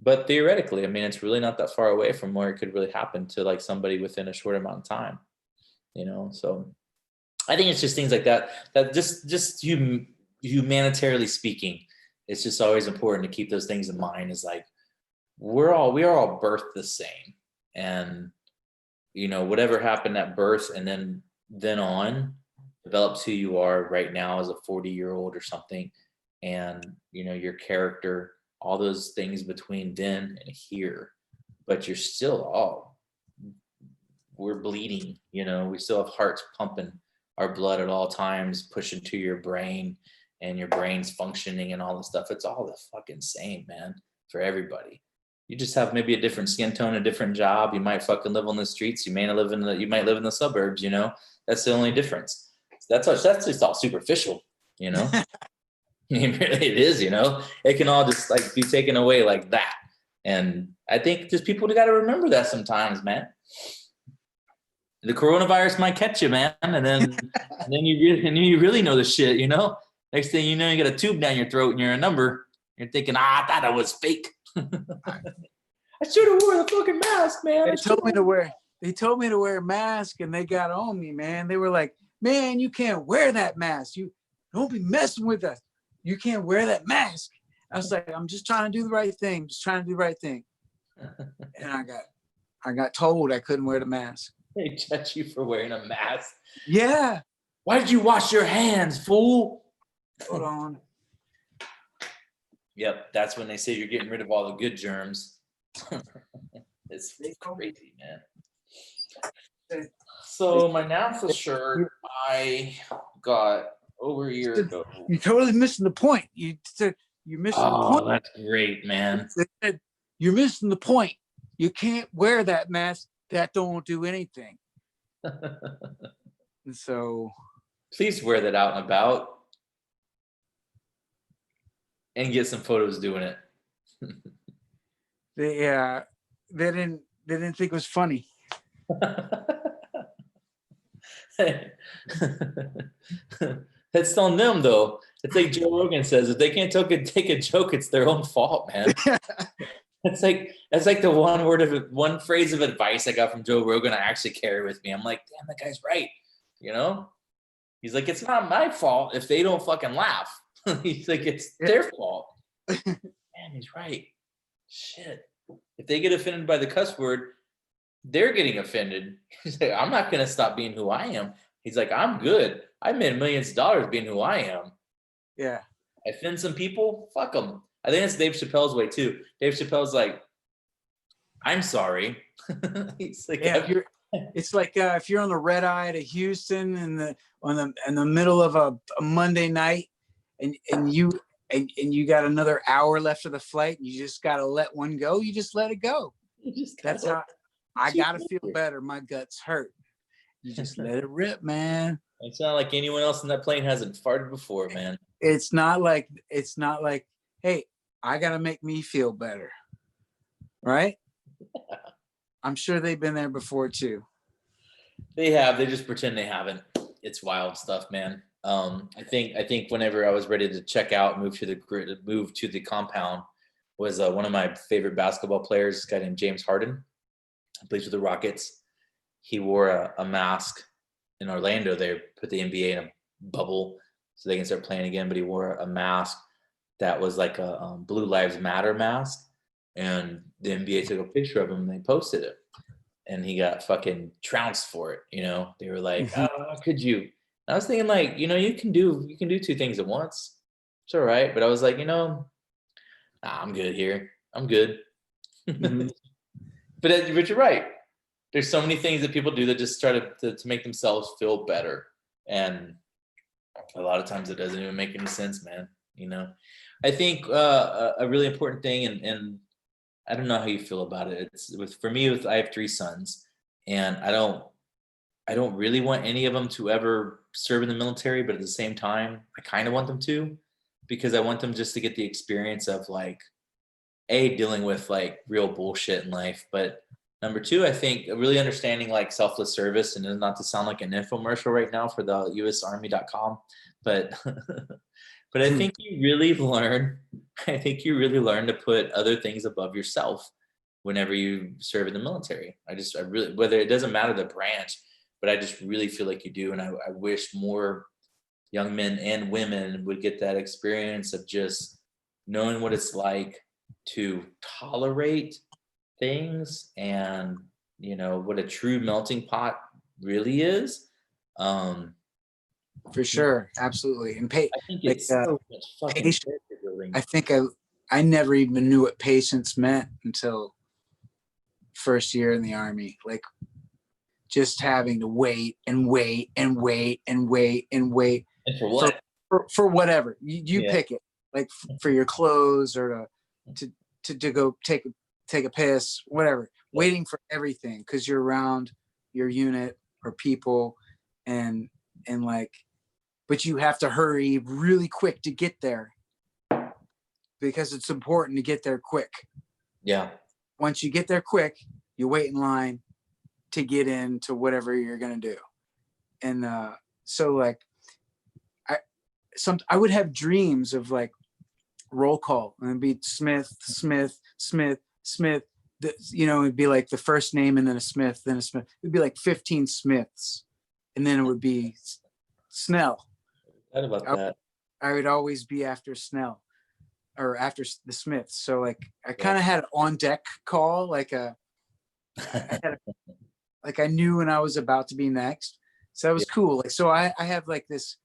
but theoretically, I mean, it's really not that far away from where it could really happen to like somebody within a short amount of time, you know? So I think it's just things like that, that just humanitarily speaking, it's just always important to keep those things in mind. Is like, we are all birthed the same, and you know, whatever happened at birth and then on develops who you are right now as a 40-year-old or something. And you know, your character, all those things between then and here, but you're still we're bleeding, you know, we still have hearts pumping our blood at all times, pushing to your brain, and your brain's functioning and all this stuff. It's all the fucking same, man, for everybody. You just have maybe a different skin tone, a different job. You might fucking live on the streets. You might live in the suburbs, you know, that's the only difference. That's just all superficial, you know. I mean, really it is, you know, it can all just like be taken away like that. And I think just people got to remember that sometimes, man. The coronavirus might catch you, man, and then you really know the shit, you know. Next thing you know, you got a tube down your throat and you're a number. You're thinking, I thought it was fake. I should have wore the fucking mask, man. They told me to wear a mask, and they got on me, man. They were like, man, you can't wear that mask. You don't be messing with us. You can't wear that mask. I was like, I'm just trying to do the right thing. Just trying to do the right thing. And I got told I couldn't wear the mask. They judge you for wearing a mask. Yeah. Why did you wash your hands, fool? Hold on. Yep, that's when they say you're getting rid of all the good germs. It's crazy, man. So my NASA shirt I got over a year ago. You're totally missing the point. You're missing the point. Oh, that's great, man. You're missing the point. You can't wear that mask. That don't do anything. And so please wear that out and about and get some photos doing it. they didn't think it was funny. It's on them though. It's like Joe Rogan says, if they can't take a joke, it's their own fault, man. That's like the one phrase of advice I got from Joe Rogan I actually carry with me. I'm like, damn, that guy's right. You know? He's like, it's not my fault if they don't fucking laugh. He's like, it's their fault. Man, he's right. Shit. If they get offended by the cuss word, they're getting offended. He's like, I'm not gonna stop being who I am. He's like, I'm good. I made millions of dollars being who I am. Yeah. I offend some people, fuck them. I think that's Dave Chappelle's way too. Dave Chappelle's like, I'm sorry. He's like, yeah, it's like if you're on the red eye to Houston in the middle of a Monday night, and you got another hour left of the flight, and you just gotta let one go. You just let it go. That's how I gotta feel better. My guts hurt. You just let it rip, man. It's not like anyone else in that plane hasn't farted before, man. It's not like, hey, I gotta make me feel better, right? Yeah. I'm sure they've been there before too. They have. They just pretend they haven't. It's wild stuff, man. I think whenever I was ready to check out, move to the compound, was one of my favorite basketball players, this guy named James Harden. He plays with the Rockets. He wore a mask in Orlando. They put the NBA in a bubble so they can start playing again. But he wore a mask that was like a Blue Lives Matter mask, and the NBA took a picture of him and they posted it, and he got fucking trounced for it. They were like, "Oh, how could you?" And I was thinking, like, you can do two things at once. It's all right, but I was like, nah, I'm good here. I'm good. Mhm. But you're right. There's so many things that people do that just try to make themselves feel better, and a lot of times it doesn't even make any sense, man. I think a really important thing, and I don't know how you feel about it. It's for me. I have three sons, and I don't really want any of them to ever serve in the military, but at the same time, I kind of want them to, because I want them just to get the experience of, like, dealing with like real bullshit in life, but number two, I think really understanding like selfless service, and not to sound like an infomercial right now for the usarmy.com, but but I think you really learn I think you really learn to put other things above yourself whenever you serve in the military. I really, whether it doesn't matter the branch, but I just really feel like you do, and I wish more young men and women would get that experience of just knowing what it's like to tolerate things, and what a true melting pot really is. For sure, absolutely. And I think like it's so much fucking patience. character building. I think I never even knew what patience meant until first year in the Army. Like, just having to wait and wait and wait and wait and wait And for what? for whatever you Yeah. pick it, like for your clothes, or to go take a piss, whatever. Waiting for everything because you're around your unit or people, and like, but you have to hurry really quick to get there because it's important to get there quick. Yeah. Once you get there quick, you wait in line to get into whatever you're gonna do. And so like I would have dreams of like roll call, and it'd be Smith, Smith, Smith, Smith. It'd be like the first name and then a Smith, then a Smith. It'd be like 15 Smiths, and then it would be Snell. What about that? I would always be after Snell or after the Smiths. So like I kind of had an on deck call, like like I knew when I was about to be next. So that was cool. Like, so I have like this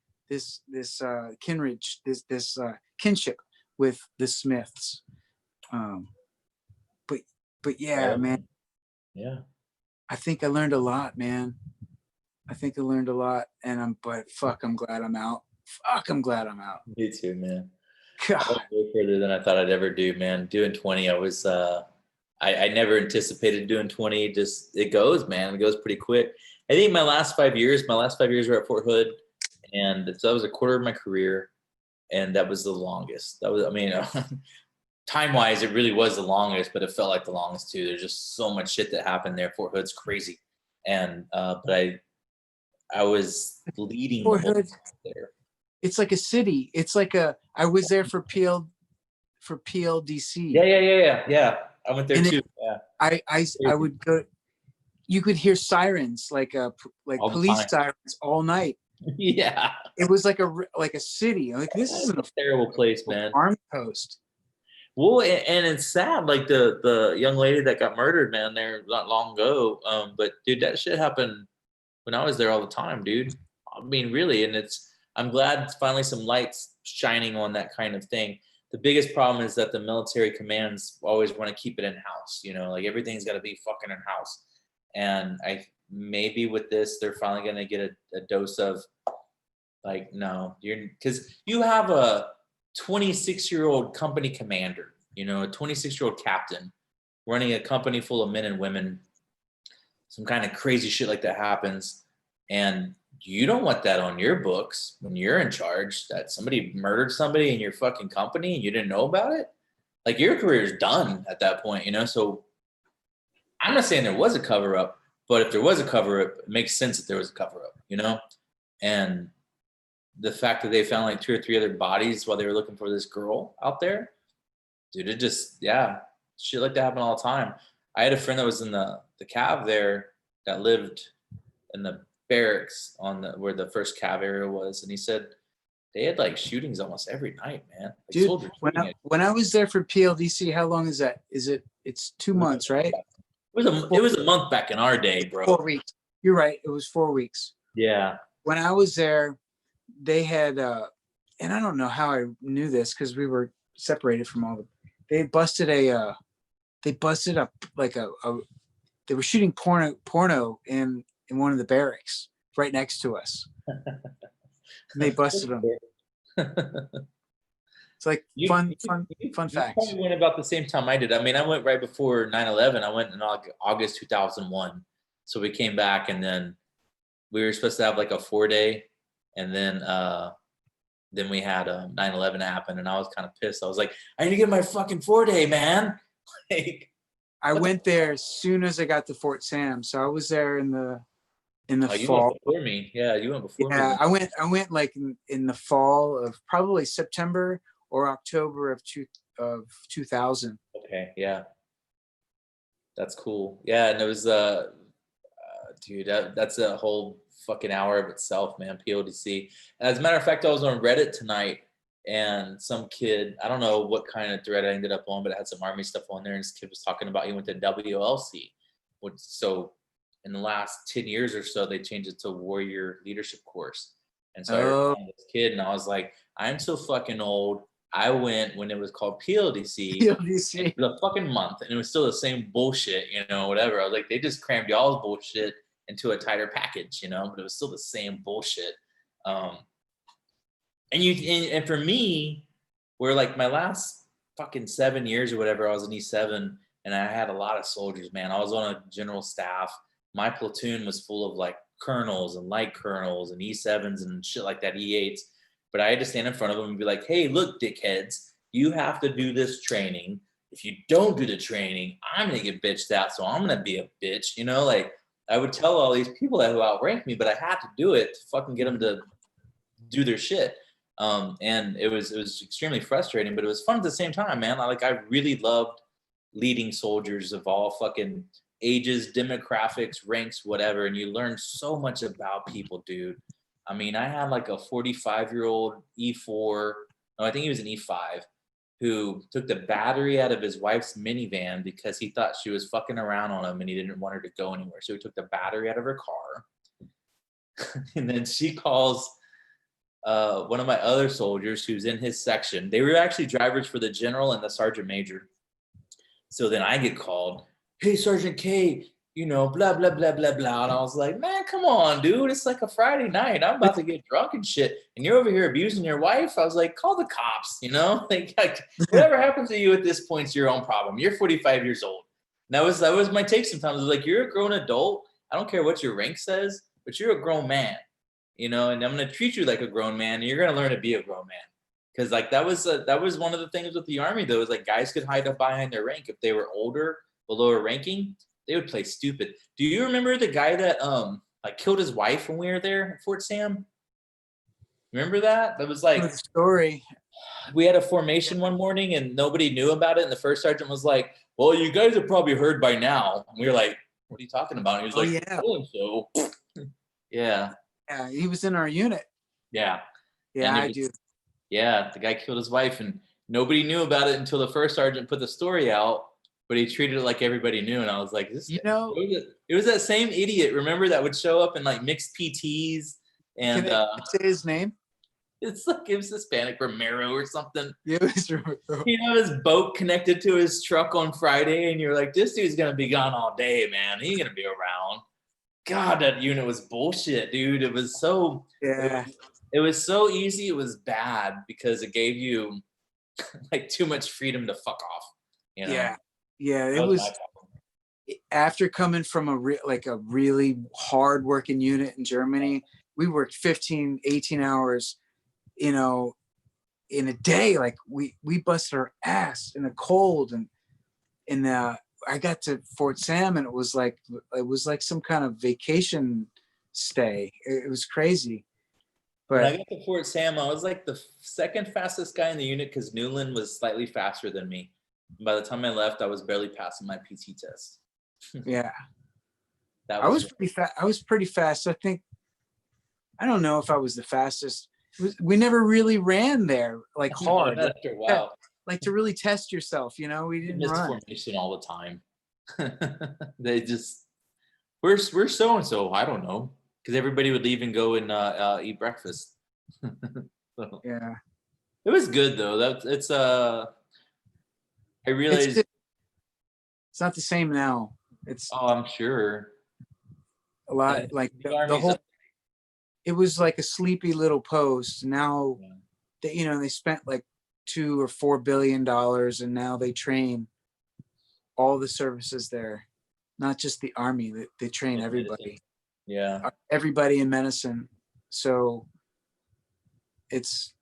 kinship with the Smiths. But yeah, man, Yeah. I think I learned a lot, man. I think I learned a lot, and fuck, I'm glad I'm out. Fuck, I'm glad I'm out. Me too, man. God. I went way further than I thought I'd ever do, man. Doing 20, I was I never anticipated doing 20. Just it goes, man. It goes pretty quick. I think my last 5 years were at Fort Hood, and so that was a quarter of my career, and that was the longest. That was, I mean, time-wise, it really was the longest, but it felt like the longest too. There's just so much shit that happened there. Fort Hood's crazy, and but I was leading Fort Hood there. It's like a city. It's like I was there for PLDC. Yeah. I went there And too. Yeah. I would go. You could hear sirens, like All the police time. sirens all night. Yeah. It was like a city. Like, this isn't a terrible place, man. army post. Well, and it's sad, like the young lady that got murdered, man, there not long ago. But dude, that shit happened when I was there all the time, dude. I mean, really, and I'm glad finally some lights shining on that kind of thing. The biggest problem is that the military commands always want to keep it in house, like everything's got to be fucking in house. And maybe with this, they're finally going to get a dose of like, no, because you have a 26-year-old company commander, a 26-year-old captain running a company full of men and women. Some kind of crazy shit like that happens, and you don't want that on your books when you're in charge, that somebody murdered somebody in your fucking company and you didn't know about it. Like, your career is done at that point, So I'm not saying there was a cover up, but if there was a cover up, it makes sense that there was a cover up, And the fact that they found like 2 or 3 other bodies while they were looking for this girl out there, dude, it just, yeah, shit like that happen all the time. I had a friend that was in the cav there that lived in the barracks on the where the first cav area was, and he said they had like shootings almost every night, man. Like Dude, soldiers shooting at- when I was there for PLDC, how long is that? It's 2 months, right? it was a month back in our day, bro. 4 weeks. You're right. It was 4 weeks. Yeah. When I was there, they had and I don't know how I knew this because we were separated from all the they busted up like a they were shooting porno in one of the barracks right next to us. And they busted them. It's like fun You facts. probably went about the same time I did. I mean, I went right before 9/11. I went in August 2001. So we came back, and then we were supposed to have like a 4-day, and then we had 9/11 happen, and I was kind of pissed. I was like, I need to get my fucking 4-day, man. Like, I went there as soon as I got to Fort Sam. So I was there in the oh, you fall. went before me. Yeah, you went before me. Yeah, I went like in the fall of probably September or October of 2000. Okay, yeah. That's cool. Yeah, and it was dude, that's a whole fucking hour of itself, man. PODC. As a matter of fact, I was on Reddit tonight, and some kid, I don't know what kind of thread I ended up on, but it had some Army stuff on there, and this kid was talking about he went to WLC. So in the last 10 years or so, they changed it to Warrior Leadership Course. And so I heard from this kid, and I was like, I'm so fucking old. I went when it was called PLDC. PLDC. For the fucking month, and it was still the same bullshit, whatever. I was like, they just crammed y'all's bullshit into a tighter package, but it was still the same bullshit. And for me, where like my last fucking 7 years or whatever, I was in E7, and I had a lot of soldiers, man. I was on a general staff. My platoon was full of like colonels and light colonels and E7s and shit like that, E8s. But I had to stand in front of them and be like, hey, look, dickheads, you have to do this training. If you don't do the training, I'm going to get bitched out, so I'm going to be a bitch. Like I would tell all these people that who outranked me, but I had to do it to fucking get them to do their shit. And it was extremely frustrating, but it was fun at the same time, man. I really loved leading soldiers of all fucking ages, demographics, ranks, whatever. And you learn so much about people, dude. I mean, I had like a 45-year-old E4, no, I think he was an E5, who took the battery out of his wife's minivan because he thought she was fucking around on him and he didn't want her to go anywhere. So he took the battery out of her car. And then she calls one of my other soldiers who's in his section. They were actually drivers for the general and the sergeant major. So then I get called, hey, Sergeant K, blah, blah, blah, blah, blah. And I was like, man, come on, dude. It's like a Friday night. I'm about to get drunk and shit. And you're over here abusing your wife. I was like, call the cops, like whatever happens to you at this point is your own problem. You're 45 years old. And that was my take sometimes. I was like, you're a grown adult. I don't care what your rank says, but you're a grown man, and I'm going to treat you like a grown man. And you're going to learn to be a grown man. Because like that was one of the things with the Army, though, is like guys could hide up behind their rank. If they were older, or lower ranking, they would play stupid. Do you remember the guy that killed his wife when we were there at Fort Sam? Remember that? That was like the story. We had a formation one morning and nobody knew about it. And the first sergeant was like, well, you guys have probably heard by now. And we were like, what are you talking about? And he was like, yeah. So yeah. Yeah, he was in our unit. Yeah. Yeah, I do. Yeah, the guy killed his wife and nobody knew about it until the first sergeant put the story out. But he treated it like everybody knew, and I was like, "This." It was that same idiot. Remember that would show up in like mixed PTs and Can I say his name? It's like it was Hispanic Romero or something. Yeah, it was Romero. His boat connected to his truck on Friday, and you're like, "This dude's gonna be gone all day, man. He ain't gonna be around." God, that unit was bullshit, dude. It was so. Yeah. It was so easy. It was bad because it gave you like too much freedom to fuck off. Yeah. Yeah, it was after coming from a really hard working unit in Germany. We worked 15, 18 hours, in a day. Like we busted our ass in the cold, and I got to Fort Sam and it was like some kind of vacation stay. It was crazy. When I But got to Fort Sam, I was like the second fastest guy in the unit because Newland was slightly faster than me. And by the time I left, I was barely passing my PT test. yeah, That I was was pretty fast. I was pretty fast. I think, I don't know if I was the fastest. We never really ran there like hard, not after a while. like to really test yourself. You know, we We didn't missed run. formation all the time. They just we're so and so. I don't know because everybody would leave and go and eat breakfast. So, Yeah, it was good though. That it's I it's realized. good. It's not the same now. It's Oh, I'm sure. a lot And like the the Army's whole. up It was like a sleepy little post. Now, there. they spent like $2 or $4 billion, and now they train all the services there, not just the Army. They train everybody, Yeah. everybody in medicine. So it's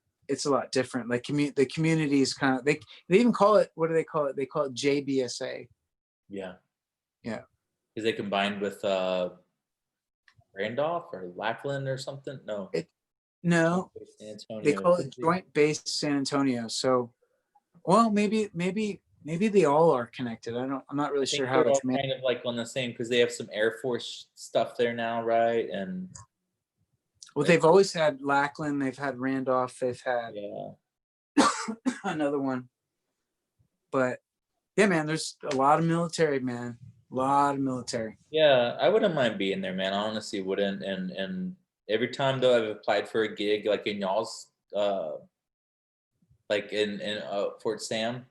a lot different. Like the community is kind of, they even call it, what do they call it? They call it JBSA. Yeah. Yeah. Because they combined with Randolph or Lackland or something. No. No, San Antonio. they call it Joint Base San Antonio. So, well, maybe they all are connected. I'm not really I think sure how they're the all command. kind of like on the same because they have some Air Force stuff there now, right? And Well, they've always had Lackland. They've had Randolph. They've had yeah, another one. But yeah, man, there's a lot of military, man. A lot of military. yeah, I wouldn't mind being there, man. I honestly wouldn't. And every time though I've applied for a gig like in y'all's like in Fort Sam,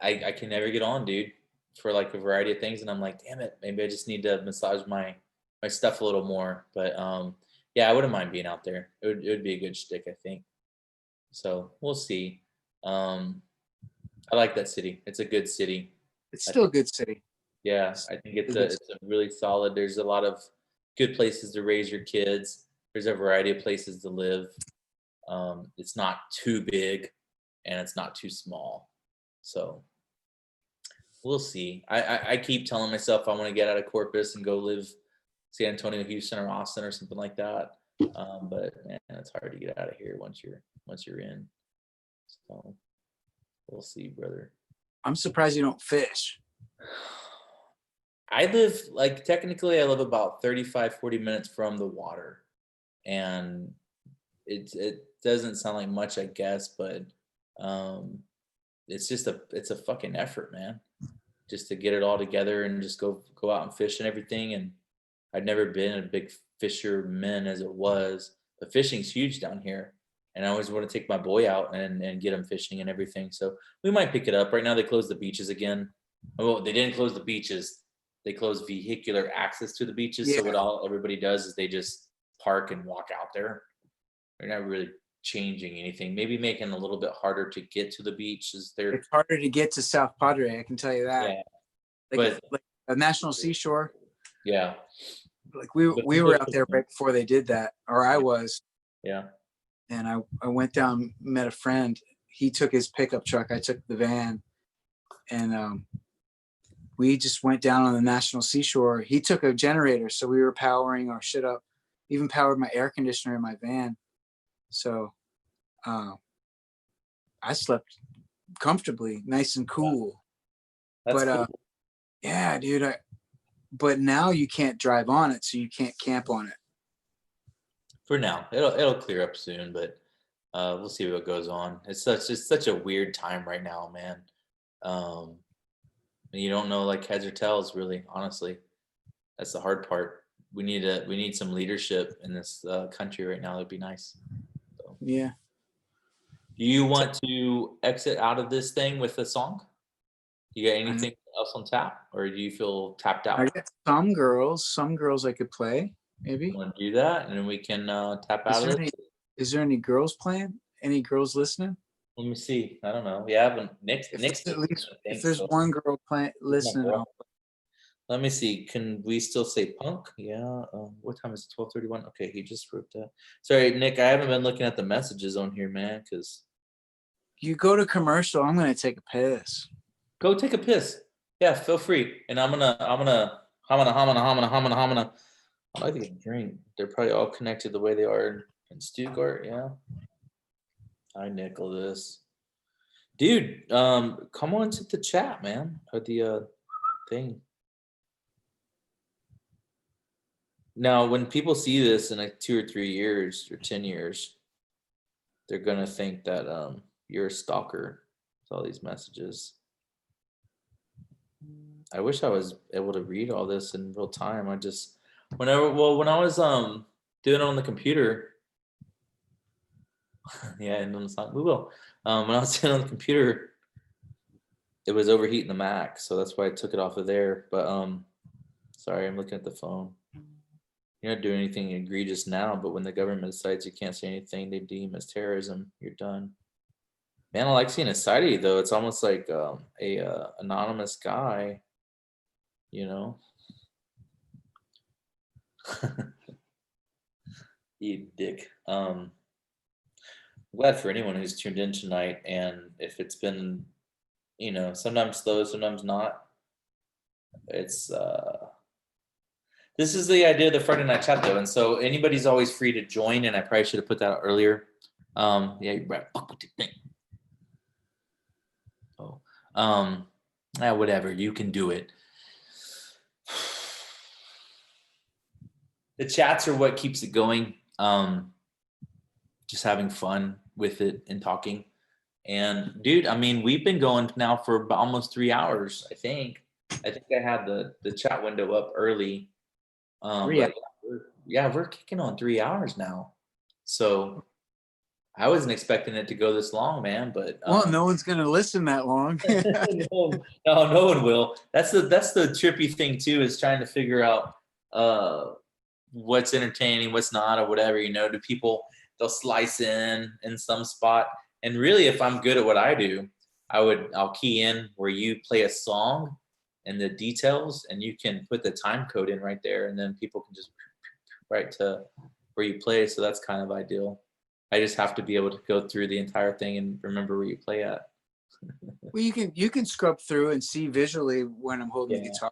I can never get on, dude, for like a variety of things, and I'm like, damn it, maybe I just need to massage my stuff a little more. But yeah, I wouldn't mind being out there. It would be a good shtick, I think. So we'll see. I like that city. It's a good city. It's still a good city. Yeah, I think it's It is. a really solid. There's a lot of good places to raise your kids. There's a variety of places to live. It's not too big, and it's not too small. So we'll see. I keep telling myself I want to get out of Corpus and go live San Antonio, Houston, or Austin or something like that. But man, it's hard to get out of here once you're in. So we'll see, brother. I'm surprised you don't fish. I live like technically I live about 35, 40 minutes from the water. And it doesn't sound like much, I guess, but it's a fucking effort, man. Just to get it all together and just go out and fish and everything. And I'd never been a big fisherman as it was, but fishing's huge down here. And I always want to take my boy out and get him fishing and everything. So we might pick it up. Right now they closed the beaches again. Well, they didn't close the beaches. They closed vehicular access to the beaches. Yeah. So what everybody does is they just park and walk out there. They're not really changing anything. Maybe making it a little bit harder to get to the beach. It's harder to get to South Padre, I can tell you that. Yeah, Like a National Seashore. yeah, Like we were out there right before they did that, or I was. yeah. And I went down, met a friend. He took his pickup truck. I took the van, and we just went down on the National Seashore. He took a generator, so we were powering our shit up. Even powered my air conditioner in my van. So I slept comfortably, nice and cool. That's But cool. yeah, dude. But now you can't drive on it, so you can't camp on it. For now, it'll clear up soon, but we'll see what goes on. It's just such a weird time right now, man. You don't know like heads or tails, really. Honestly, that's the hard part. We need some leadership in this country right now. That'd be nice. So, Yeah. do you want to exit out of this thing with a song? You got anything else on tap, or do you feel tapped out? I got some girls I could play, maybe. Want to do that, and then we can tap out of it. Is there any girls playing? Any girls listening? Let me see. I don't know. Yeah, but Nick's At least I think if there's so. one girl playing listening, girl. Let me see. Can we still say punk? Yeah. What time is it? 12:31. Okay, he just wrote that. Sorry, Nick. I haven't been looking at the messages on here, man. Because you go to commercial. I'm gonna take a piss. go take a piss. Yeah, feel free. And I'm gonna. I like to get a drink. They're probably all connected the way they are In Stuttgart, yeah. Hi, Nicholas. Dude, come on to the chat, man, or the thing. Now, when people see this in like 2 or 3 years or 10 years, they're gonna think that you're a stalker with all these messages. I wish I was able to read all this in real time. I just when I was doing it on the computer, yeah, and on the song, we will. When I was doing it on the computer, it was overheating the Mac, so that's why I took it off of there. But sorry, I'm looking at the phone. You're not doing anything egregious now, but when the government decides you can't say anything they deem as terrorism, you're done. Man, I like seeing a side of you though. It's almost like a anonymous guy, you know. You dick. Glad for anyone who's tuned in tonight, and if it's been, you know, sometimes slow, sometimes not. It's this is the idea of the Friday night chat though, and so anybody's always free to join, and I probably should have put that out earlier. Yeah, you're right. Oh, whatever, you can do it. The chats are what keeps it going. Just having fun with it and talking. And dude, I mean, we've been going now for almost 3 hours. I think I had the chat window up early. But we're kicking on 3 hours now. So I wasn't expecting it to go this long, man. But well, no one's gonna listen that long. no one will. That's the trippy thing too, is trying to figure out what's entertaining, what's not, or whatever. You know, do people, they'll slice in some spot. And really, if I'm good at what I do, I'll key in where you play a song and the details, and you can put the time code in right there, and then people can just right to where you play. So that's kind of ideal. I just have to be able to go through the entire thing and remember where you play at. Well, you can scrub through and see visually when I'm holding the guitar.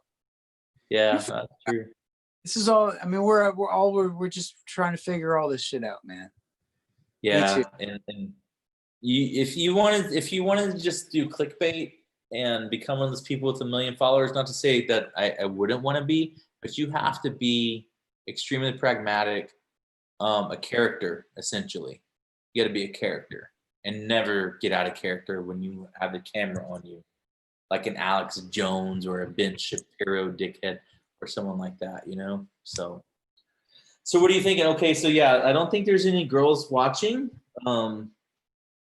Yeah, that's true. This is all. I mean, we're just trying to figure all this shit out, man. Yeah, and you, if you wanted to just do clickbait and become one of those people with 1 million followers, not to say that I wouldn't want to be, but you have to be extremely pragmatic, a character essentially. You got to be a character and never get out of character when you have the camera on you, like an Alex Jones or a Ben Shapiro dickhead or someone like that, you know. So what are you thinking? Okay, so yeah, I don't think there's any girls watching. Well,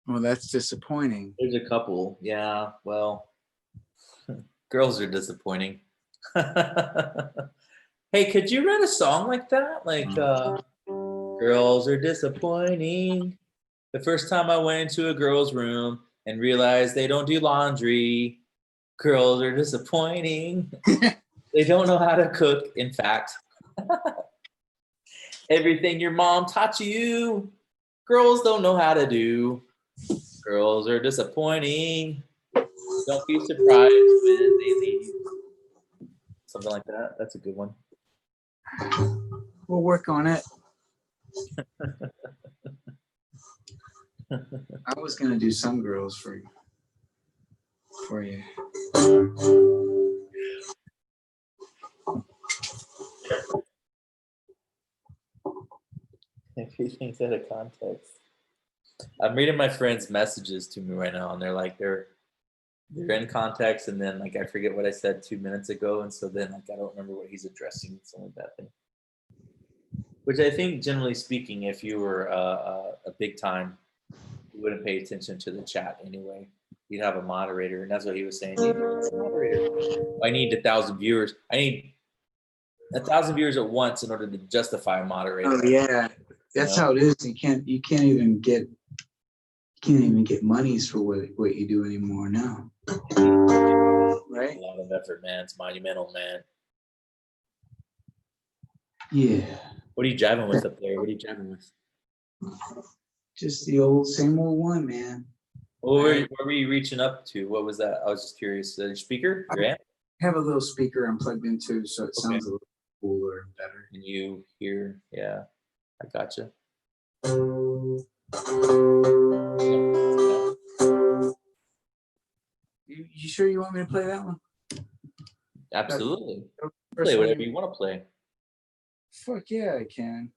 that's disappointing. There's a couple. Yeah, well, girls are disappointing. Hey, could you write a song like that? Like, girls are disappointing. The first time I went into a girl's room and realized they don't do laundry. Girls are disappointing. They don't know how to cook, in fact. Everything your mom taught you, girls don't know how to do. Girls are disappointing. Don't be surprised when they leave. Something like that. That's a good one. We'll work on it. I was gonna do some girls for you. Everything's out of context. I'm reading my friends' messages to me right now, and they're like they're in context, and then like I forget what I said 2 minutes ago, and so then like I don't remember what he's addressing. It's only that thing. Which I think, generally speaking, if you were a big time, you wouldn't pay attention to the chat anyway. You'd have a moderator, and that's what he was saying. You need a moderator. I need 1,000 viewers. I need 1,000 viewers at once in order to justify a moderator. Oh yeah, that's how it is. You can't even get monies for what you do anymore now. Right? A lot of effort, man. It's monumental, man. Yeah. What are you jiving with up there? What are you jiving with? Just the same old one, man. Where were you reaching up to? What was that? I was just curious. Your speaker? Your amp? I have a little speaker I'm plugged into, so it sounds a little cooler and better. And you hear, yeah, I gotcha. You sure you want me to play that one? Absolutely. First Play one whatever you- you want to play. Fuck yeah, I can.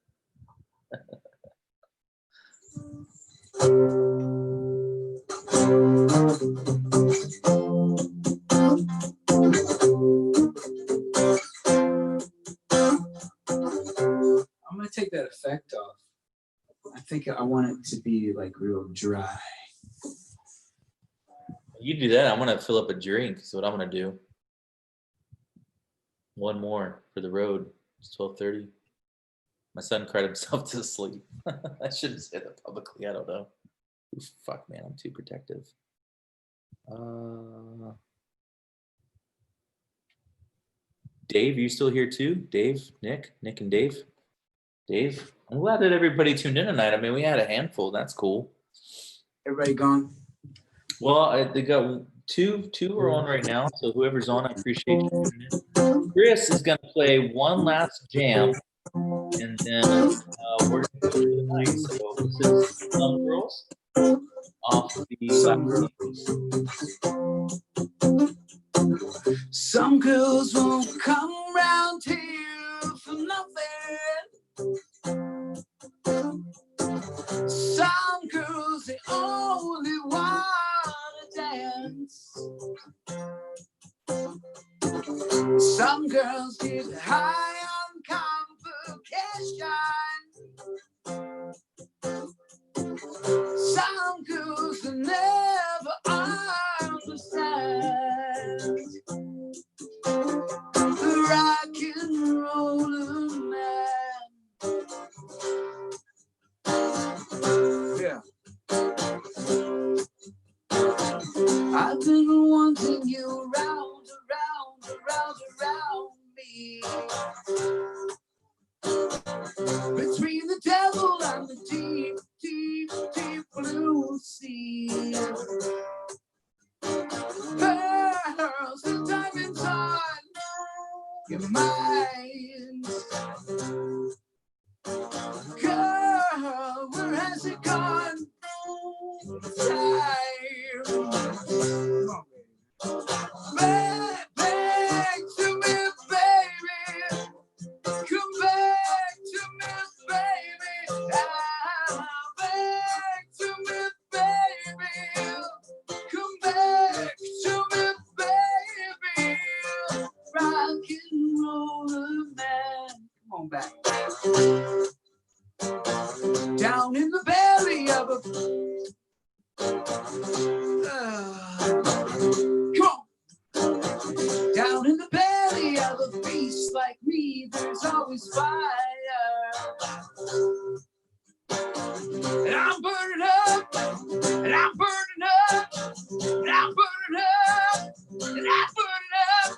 I'm gonna take that effect off. I think I want it to be like real dry. You do that. I'm gonna fill up a drink. Is what I'm gonna do. One more for the road. It's 12:30. My son cried himself to sleep. I shouldn't say that publicly. I don't know. Ooh, fuck, man. I'm too protective. Dave, you still here too? Dave, Nick, and Dave. Dave, I'm glad that everybody tuned in tonight. I mean, we had a handful. That's cool. Everybody gone? Well, they got two are on right now. So whoever's on, I appreciate you tuning in. Chris is gonna play one last jam, and then we're gonna go for the night. So this is Some Girls off the Some girls. Some girls won't come round here for nothing. Some girls, they only want to dance. Some girls get high on convocation. Some girls will never understand the rock and roller man. Yeah. I've been wanting you around me. Between the devil and the deep, deep, deep blue sea. Pearls and diamonds on your mind. Girl, where has it gone? Time. Back to me, baby. Come back to me, baby. Back to me, baby. Come back to me, baby. Rock and roller man. Come on back. Down in the belly of a come on. Down in the belly of a beast like me, there's always fire. And I'm burning up, and I'm burning up, and I'm burning up, and I'm burning up.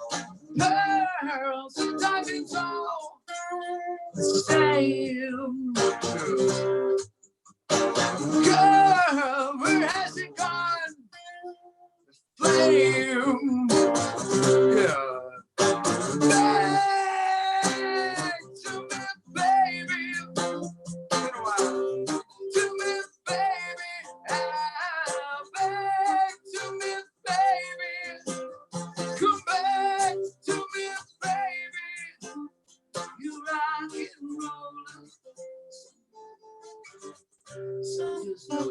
Pearls and diamonds all the same. Girl, where has it gone? Flame. Yeah. Back to me, baby. Been a while. To me, baby. Back to me, baby. Come back to me, baby. You rock and roll. So just know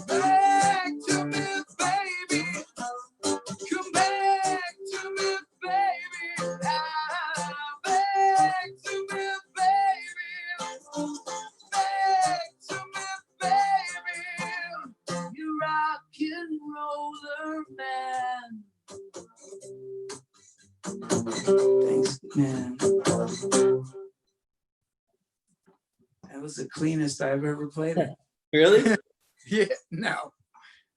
back to me, baby. Come back to me, baby. Back to me, baby. Back to me, baby. You rock and roller man. Thanks, man. was the cleanest I've ever played it. Really? Yeah, no.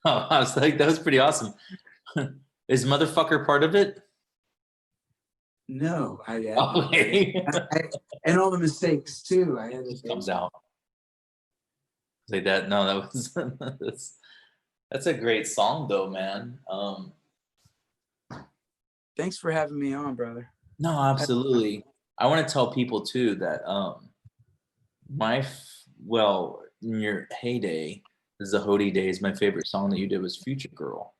Oh, I was like, that was pretty awesome. Is motherfucker part of it? No, Okay. and all the mistakes too. I had Just to comes out like that. No, that was that's a great song though, man. Thanks for having me on, brother. No, absolutely. I want to tell people too that well, in your heyday, the Zahodi days, my favorite song that you did was Future Girl.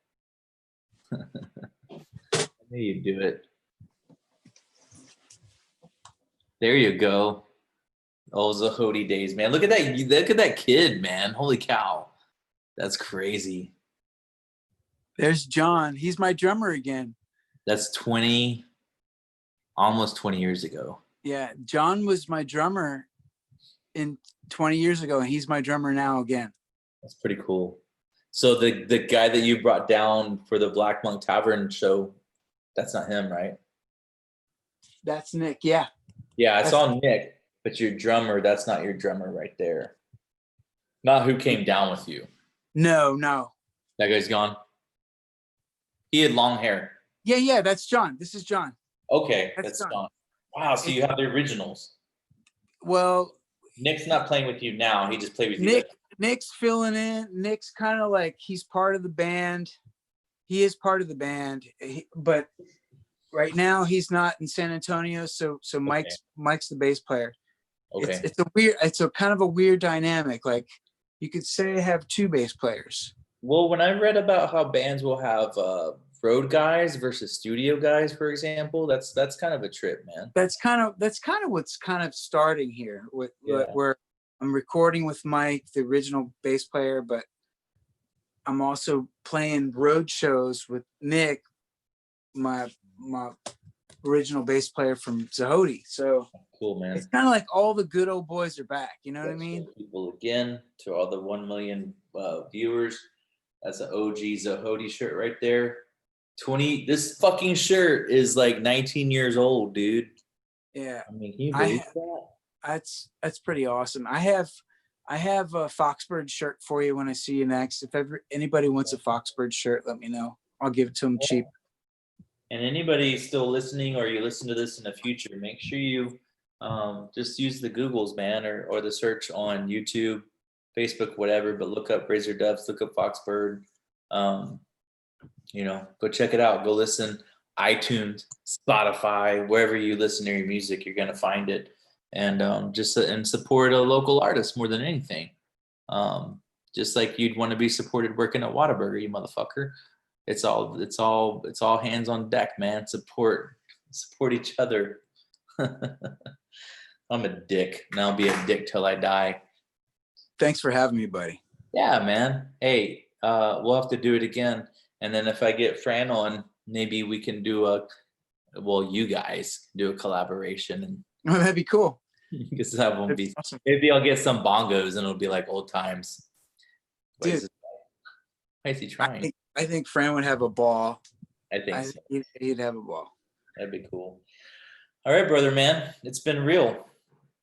I knew you'd do it. There you go. Oh, Zahodi days, man. Look at that. Look at that kid, man. Holy cow. That's crazy. There's John. He's my drummer again. That's almost 20 years ago. Yeah, John was my drummer in 20 years ago, and he's my drummer now again. That's pretty cool. So the guy that you brought down for the Black Monk Tavern show, that's not him, right? That's Nick. Yeah. Yeah, I saw Nick, but your drummer, that's not your drummer right there. Not who came down with you. No. That guy's gone. He had long hair. Yeah, that's John. This is John. Okay, That's that's John. gone. Wow, so you have the originals. Well, Nick's not playing with you now. He just played with you. Nick's filling in. Nick's kind of like he's part of the band. He is part of the band, but right now he's not in San Antonio. So Mike's the bass player. Okay. It's a kind of a weird dynamic. Like you could say I have two bass players. Well, when I read about how bands will have road guys versus studio guys, for example, that's kind of a trip, man. That's kind of what's kind of starting here with where I'm recording with Mike, the original bass player, but I'm also playing road shows with Nick, my original bass player from Zahodi. So Cool, man. it's kind of like all the good old boys are back. You know what I mean? People, again, to all the 1 million viewers, that's an OG Zahodi shirt right there. This fucking shirt is like 19 years old, dude. Yeah. I mean, can you believe that? That's pretty awesome. I have a Foxbird shirt for you when I see you next. If ever anybody wants a Foxbird shirt, let me know. I'll give it to them cheap. And anybody still listening, or you listen to this in the future, make sure you just use the Googles, man, or the search on YouTube, Facebook, whatever. But look up Razor Doves, look up Foxbird. Go check it out. Go listen. iTunes, Spotify, wherever you listen to your music, you're gonna find it. And and support a local artist more than anything. Just like you'd want to be supported working at Whataburger, you motherfucker. It's all hands on deck, man. Support each other. I'm a dick, and I'll be a dick till I die. Thanks for having me, buddy. Yeah, man. Hey, we'll have to do it again. And then if I get Fran on, maybe we can do you guys do a collaboration. And Oh, that'd be cool. because that won't be Awesome. Maybe I'll get some bongos and it'll be like old times. Dude, Why is he trying? I think Fran would have a ball. I think so. He'd have a ball. That'd be cool. All right, brother, man. It's been real.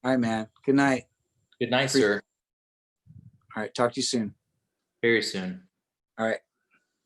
All right, man. Good night. Good night, sir. All right. Talk to you soon. Very soon. All right.